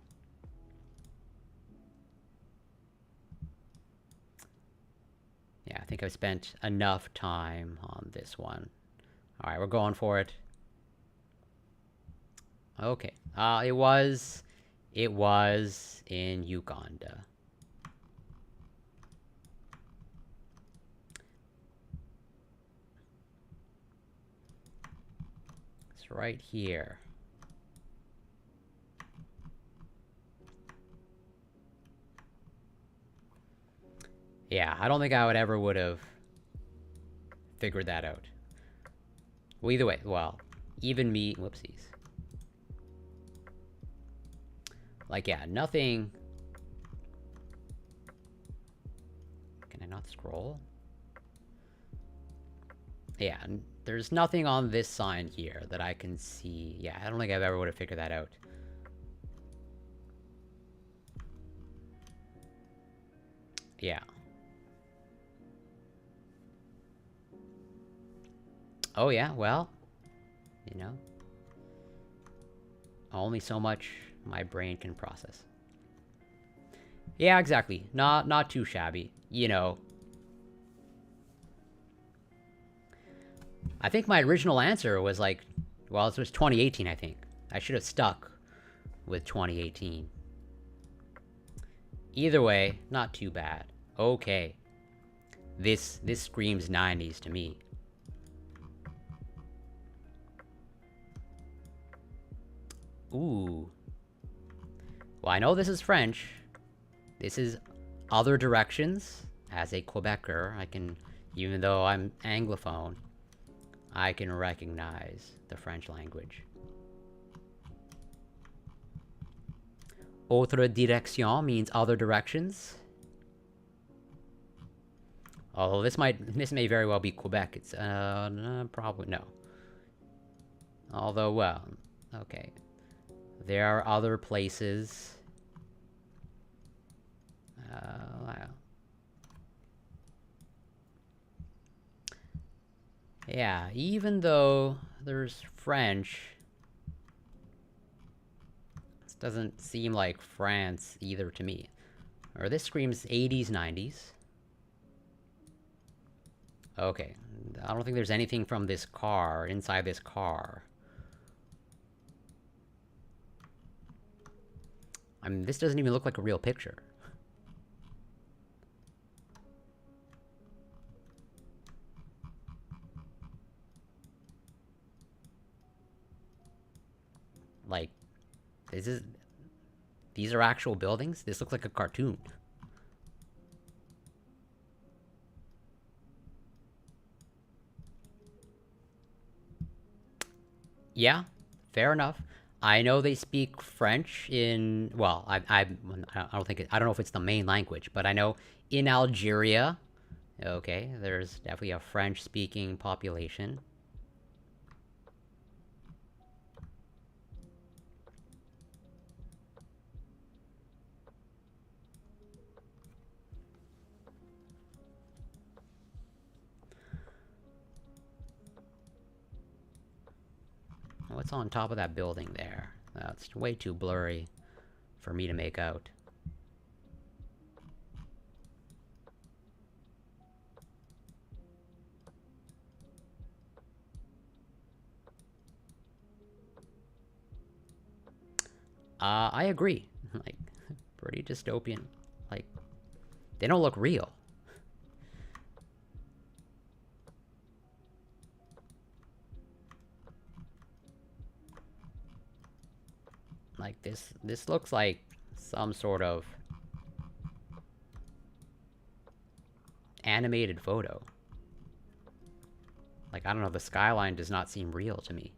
Yeah, I think I've spent enough time on this one. Alright, we're going for it. Okay. It was in Uganda. It's right here. Yeah, I don't think I would have figured that out. Well, either way, well, even me, whoopsies. Like, yeah, nothing. Can I not scroll? Yeah, there's nothing on this sign here that I can see. Yeah, I don't think I've ever would have figured that out. Yeah. Oh, yeah, well, you know, only so much my brain can process. Yeah, exactly. Not too shabby. You know, I think my original answer was like, well, it was 2018, I think. I should have stuck with 2018. Either way, not too bad. Okay. This screams 90s to me. Ooh. Well, I know this is French. This is Other Directions. As a Quebecer, I can, even though I'm Anglophone, I can recognize the French language. Autre direction means other directions. Although this may very well be Quebec. It's probably no. Although, well, okay. There are other places. Wow. Yeah, even though there's French, this doesn't seem like France either to me. Or this screams 80s, 90s. Okay, I don't think there's anything from this car, inside this car. I mean, this doesn't even look like a real picture. Like, this is... These are actual buildings? This looks like a cartoon. Yeah, fair enough. I know they speak French in... Well, I don't think... I don't know if it's the main language, but I know in Algeria... Okay, there's definitely a French-speaking population. What's on top of that building there? That's way too blurry for me to make out. I agree. Like, pretty dystopian. Like, they don't look real. Like, this looks like some sort of animated photo. Like, I don't know, the skyline does not seem real to me.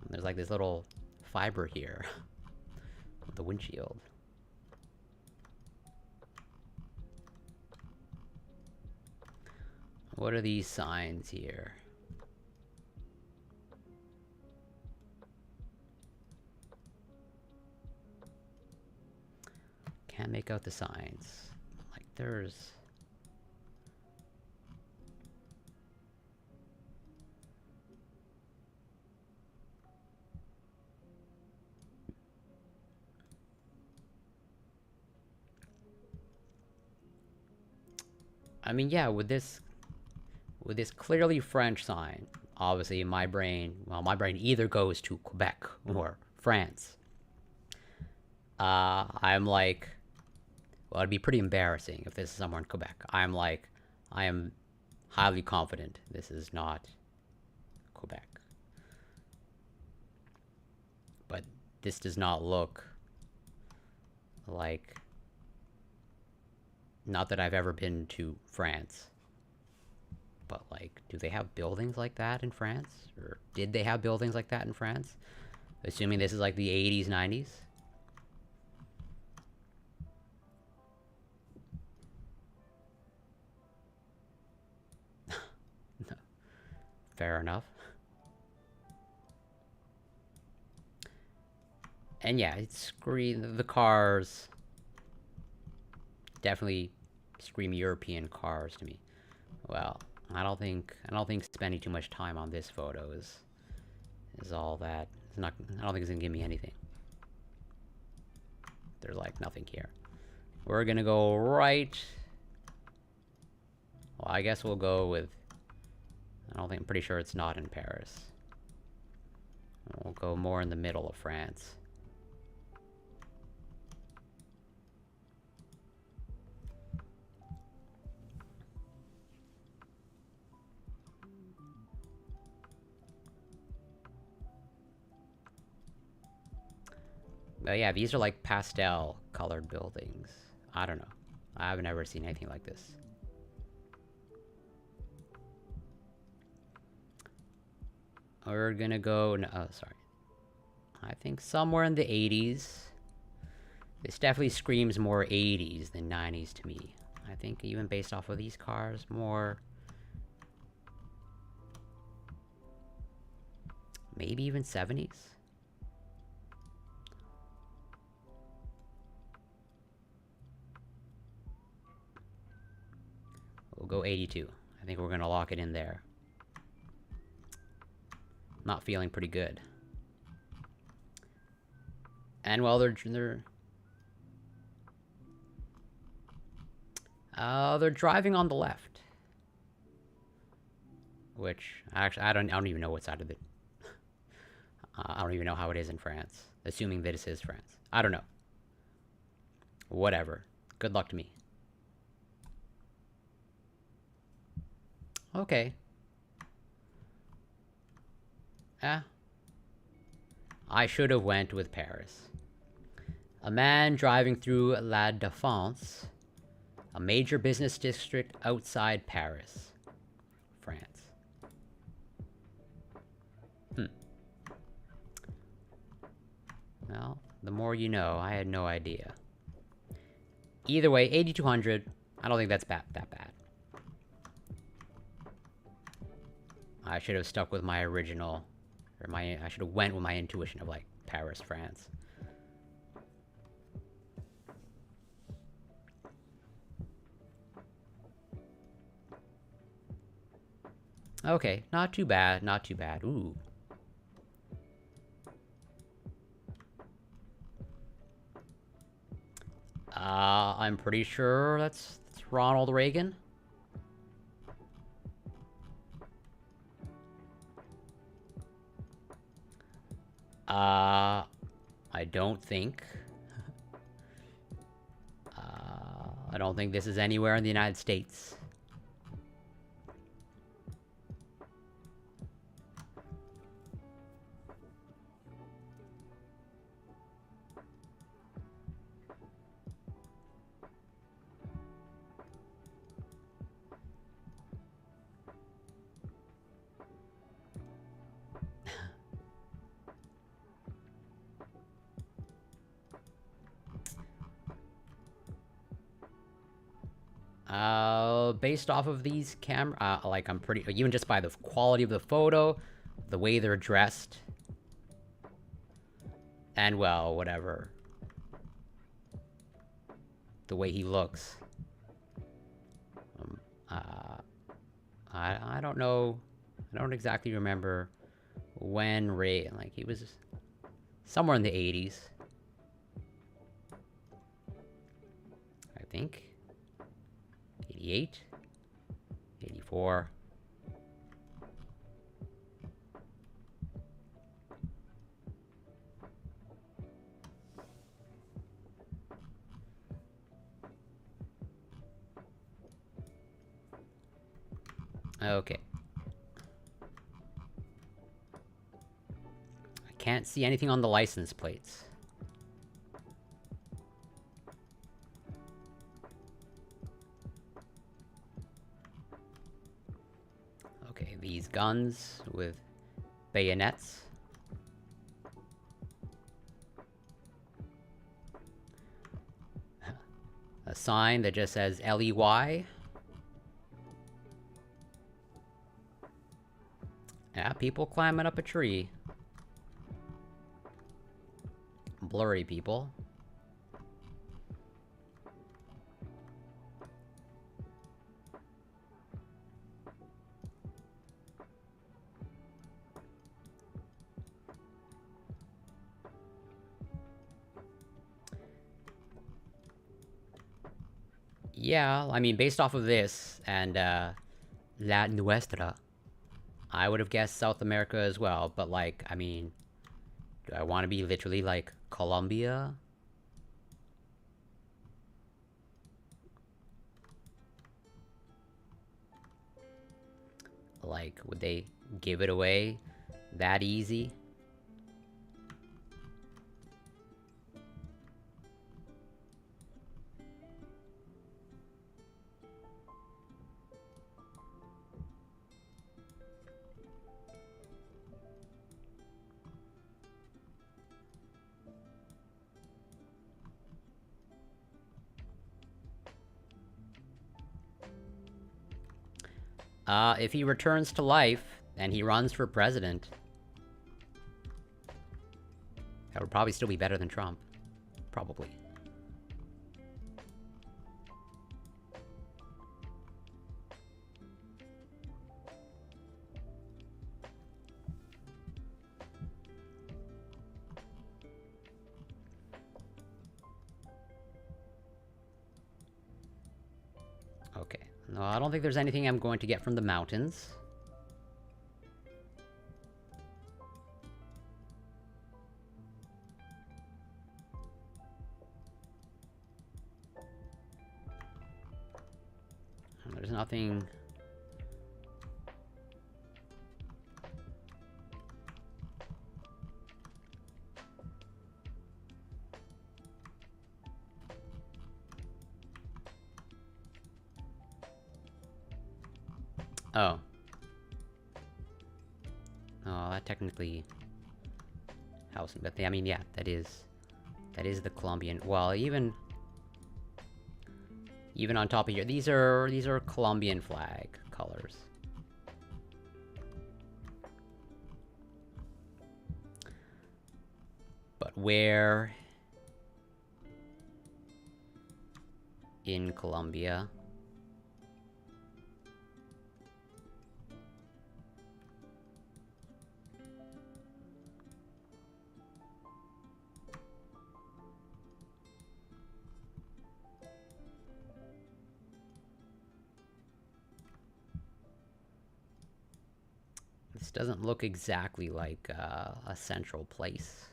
There's like this little fiber here with the windshield. What are these signs here? Can't make out the signs. Like, there's... I mean, yeah, with this clearly French sign, obviously my brain either goes to Quebec or France. I'm like, well, it'd be pretty embarrassing if this is somewhere in Quebec. I'm like, I am highly confident this is not Quebec. But this does not look like... Not that I've ever been to France. But, like, do they have buildings like that in France? Or did they have buildings like that in France? Assuming this is like the 80s, 90s? Fair enough. And yeah, it's the cars definitely scream European cars to me. Well, I don't think spending too much time on this photo is all that. It's not. I don't think it's gonna give me anything. There's like nothing here. We're gonna go right. Well, I guess we'll go with. I don't think. I'm pretty sure it's not in Paris. We'll go more in the middle of France. But yeah, these are like pastel colored buildings. I don't know. I've never seen anything like this. We're gonna go. No, oh, sorry. I think somewhere in the 80s. This definitely screams more 80s than 90s to me. I think even based off of these cars, more. Maybe even 70s? We'll go 82. I think we're gonna lock it in there. Not feeling pretty good. And well, they're driving on the left, which actually I don't even know what side of it. I don't even know how it is in France. Assuming that this is France, I don't know. Whatever. Good luck to me. Okay. I should have went with Paris. A man driving through La Défense, a major business district outside Paris, France. Well, the more you know. I had no idea. Either way, 8,200. I don't think that's that bad. I should have stuck with my original, or I should have went with my intuition of like Paris, France. Okay, not too bad, not too bad. Ooh. I'm pretty sure that's Ronald Reagan. I don't think. I don't think this is anywhere in the United States. Based off of these like I'm pretty, even just by the quality of the photo, the way they're dressed, and well, whatever, the way he looks. I don't know, I don't exactly remember when Ray, like he was somewhere in the 80s, I think. 88, 84. Okay. I can't see anything on the license plates. Okay, these guns with bayonets. A sign that just says LEY. Yeah, people climbing up a tree. blurry, people. Yeah, I mean, based off of this and La Nuestra, I would have guessed South America as well, but like, I mean, do I want to be literally like Colombia? Like, would they give it away that easy? If he returns to life and he runs for president, that would probably still be better than Trump. Probably. Okay. No, I don't think there's anything I'm going to get from the mountains. There's nothing... Oh. Oh, that technically... housing, but I mean, yeah, that is the Colombian... Well, even on top of here, these are Colombian flag colors. But where in Colombia? This doesn't look exactly like a central place.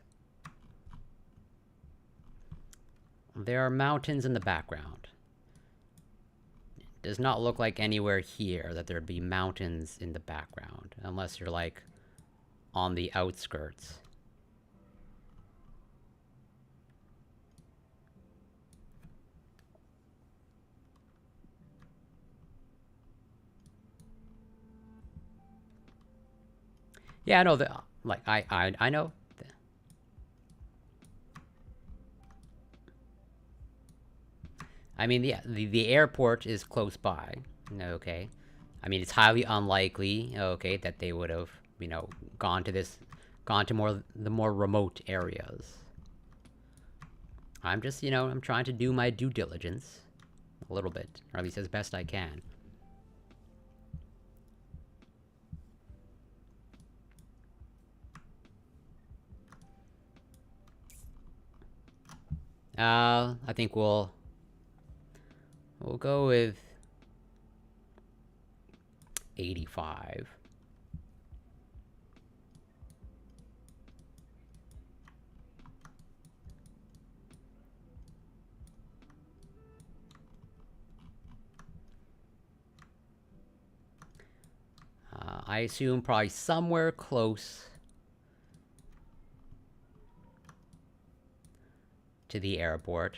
There are mountains in the background. It does not look like anywhere here that there'd be mountains in the background, unless you're like on the outskirts. Yeah, I know that. Like, I know. I mean, yeah, the airport is close by. Okay. I mean, it's highly unlikely, okay, that they would have, you know, gone to the more remote areas. I'm just, you know, I'm trying to do my due diligence. A little bit. Or at least as best I can. I think we'll go with 85. I assume probably somewhere close to the airport.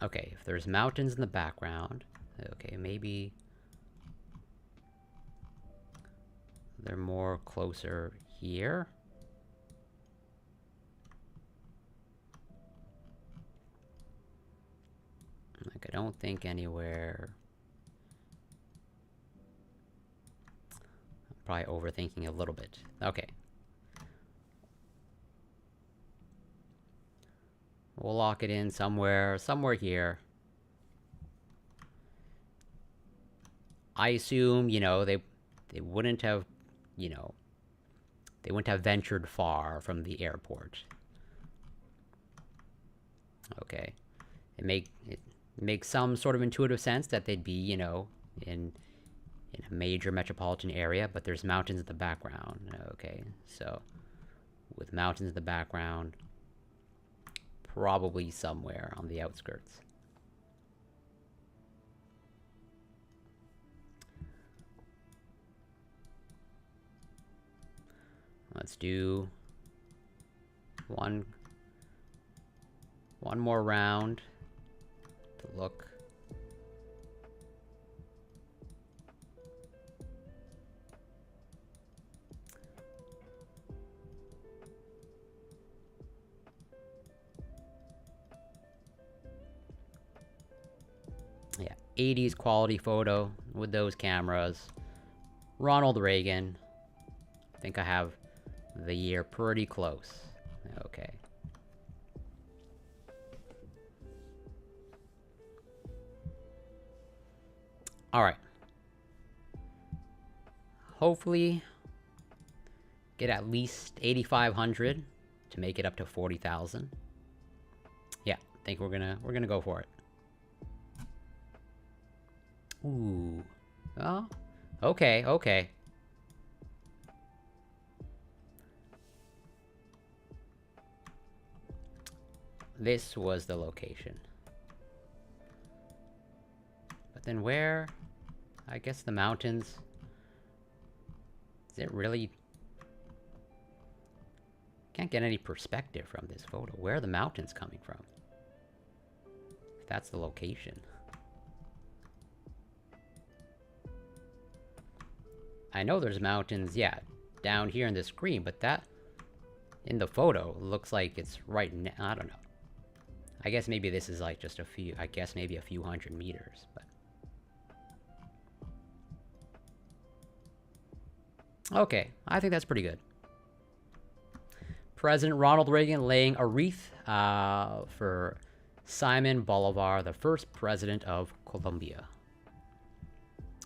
Okay, if there's mountains in the background, Okay, maybe they're more closer here. Like, I don't think anywhere. I'm probably overthinking a little bit. Okay. We'll lock it in somewhere here. I assume, they wouldn't have, they wouldn't have ventured far from the airport. Okay. It makes some sort of intuitive sense that they'd be, in a major metropolitan area, but there's mountains in the background. Okay, so with mountains in the background, probably somewhere on the outskirts. Let's do one more round to look. Yeah, 80s quality photo with those cameras. Ronald Reagan. I think I have the year pretty close. Okay. All right. Hopefully get at least 8,500 to make it up to 40,000. Yeah, I think we're gonna go for it. Ooh. Oh. Okay. This was the location. But then where? I guess the mountains. Is it really? Can't get any perspective from this photo. Where are the mountains coming from? If that's the location. I know there's mountains, yeah, down here in the screen, but that in the photo looks like it's right now. I don't know. I guess maybe this is like just a few, maybe a few hundred meters, but. Okay, I think that's pretty good. President Ronald Reagan laying a wreath for Simon Bolivar, the first president of Colombia.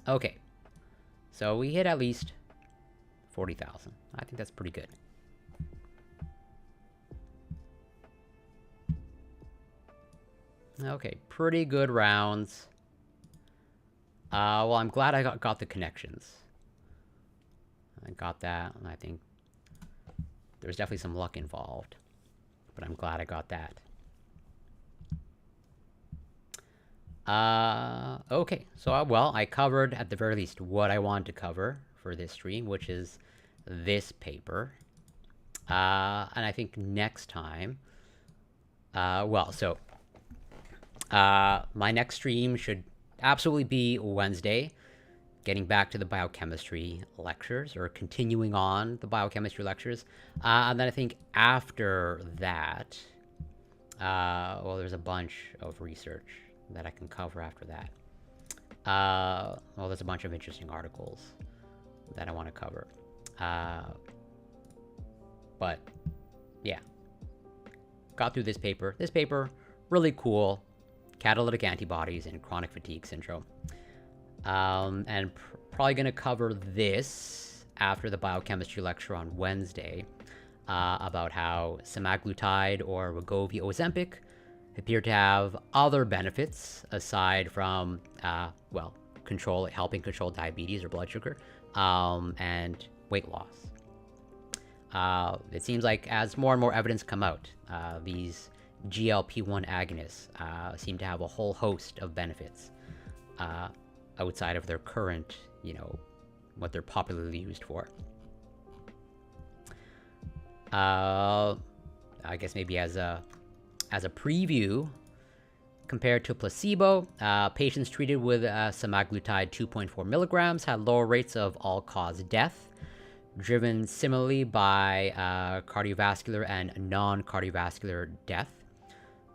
Okay, so we hit at least 40,000. I think that's pretty good. Okay, pretty good rounds. Well, I'm glad I got the connections. I got that, and I think there's definitely some luck involved, but I'm glad I got that. Okay, so well, I covered at the very least what I wanted to cover for this stream, which is this paper. And I think next time, my next stream should absolutely be Wednesday, getting back to the biochemistry lectures, or continuing on the biochemistry lectures. And then I think after that, well, there's a bunch of research that I can cover after that. Well, there's a bunch of interesting articles that I want to cover. But, yeah. Got through this paper. This paper, really cool. Catalytic antibodies in chronic fatigue syndrome. And probably going to cover this after the biochemistry lecture on Wednesday, about how semaglutide or Wegovy Ozempic appear to have other benefits aside from, helping control diabetes or blood sugar, and weight loss. It seems like as more and more evidence come out, these GLP-1 agonists seem to have a whole host of benefits outside of their current, what they're popularly used for. I guess maybe as a preview, Compared to placebo, patients treated with semaglutide 2.4 milligrams had lower rates of all-cause death, driven similarly by cardiovascular and non-cardiovascular death.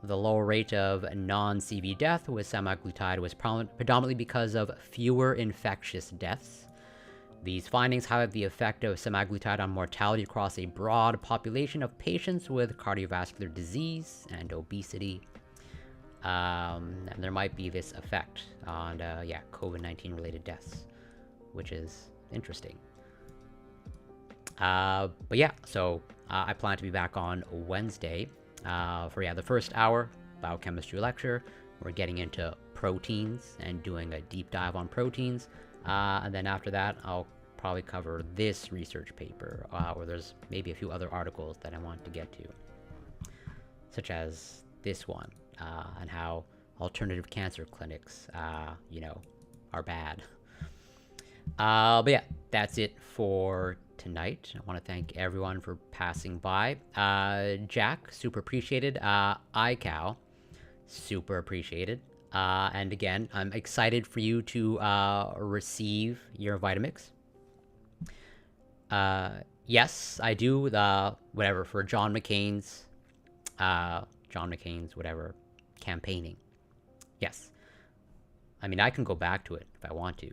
The lower rate of non-CV death with semaglutide was predominantly because of fewer infectious deaths. These findings highlight the effect of semaglutide on mortality across a broad population of patients with cardiovascular disease and obesity. And there might be this effect on, COVID-19 related deaths, which is interesting. But yeah, so I plan to be back on Wednesday for the first hour biochemistry lecture. We're getting into proteins and doing a deep dive on proteins. And then after that, I'll probably cover this research paper, where there's maybe a few other articles that I want to get to, such as this one, and how alternative cancer clinics, are bad. But yeah, that's it for tonight. I want to thank everyone for passing by. Jack, super appreciated. iCow, super appreciated. And again, I'm excited for you to receive your Vitamix. Yes, I do. Whatever, for John McCain's whatever campaigning. Yes. I mean, I can go back to it if I want to.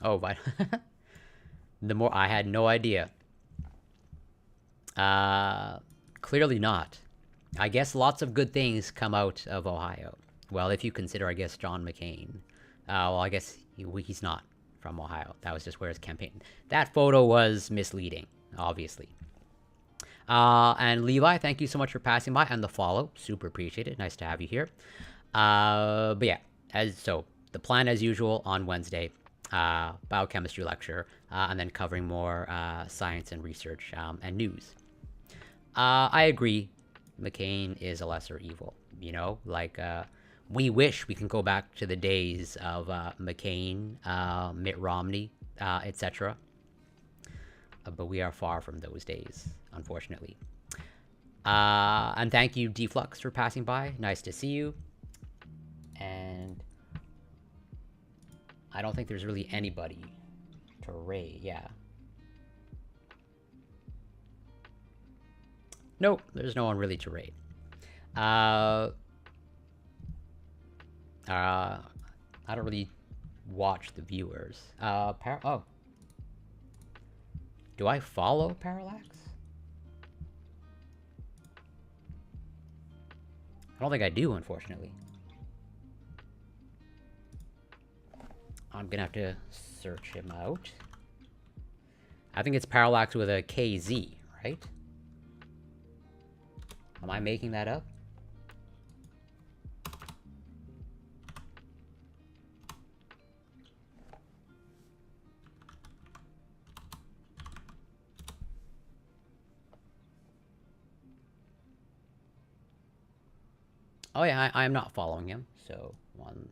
Oh, but the more I had no idea. Clearly not. I guess lots of good things come out of Ohio. Well, if you consider, I guess, John McCain. Well, I guess he's not from Ohio. That was just where his campaign. That photo was misleading, obviously. And Levi, thank you so much for passing by and the follow. Super appreciated. Nice to have you here. But yeah, the plan as usual on Wednesday, biochemistry lecture, and then covering more science and research and news. I agree, McCain is a lesser evil. We wish we can go back to the days of McCain, Mitt Romney, etc. But we are far from those days, unfortunately. And thank you, Deflux, for passing by. Nice to see you. And I don't think there's really anybody to raid. Yeah. Nope, there's no one really to raid. I don't really watch the viewers. Oh. Do I follow Parallax? I don't think I do, unfortunately. I'm gonna have to search him out. I think it's Parallax with a KZ, right? Am I making that up? Oh yeah, I am not following him, so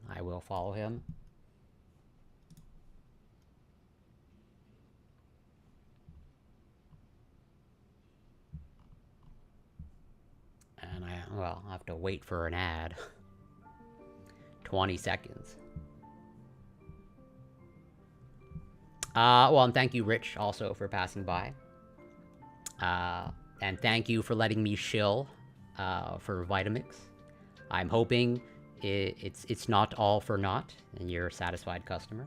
I will follow him. And I'll have to wait for an ad. 20 seconds. Well, and thank you, Rich, also for passing by. And thank you for letting me shill for Vitamix. I'm hoping it's not all for naught, and you're a satisfied customer.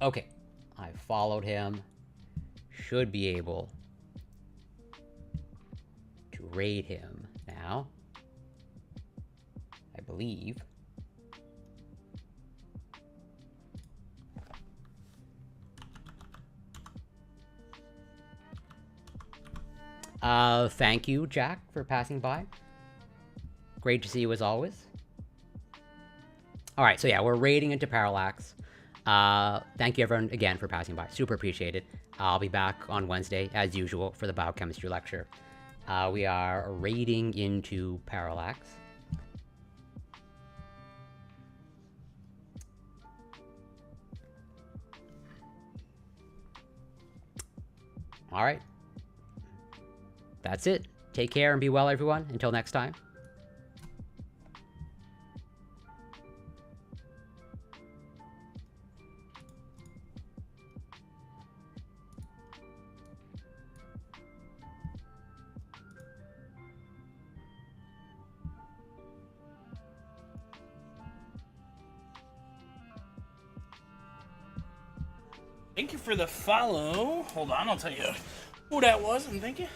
Okay, I followed him. Should be able to raid him now, I believe. Thank you, Jack, for passing by. Great to see you as always. Alright, so yeah, we're raiding into Parallax. Thank you everyone again for passing by. Super appreciated. I'll be back on Wednesday, as usual, for the biochemistry lecture. We are raiding into Parallax. All right. That's it. Take care and be well, everyone. Until next time. Thank you for the follow. Hold on, I'll tell you who that was. And thank you.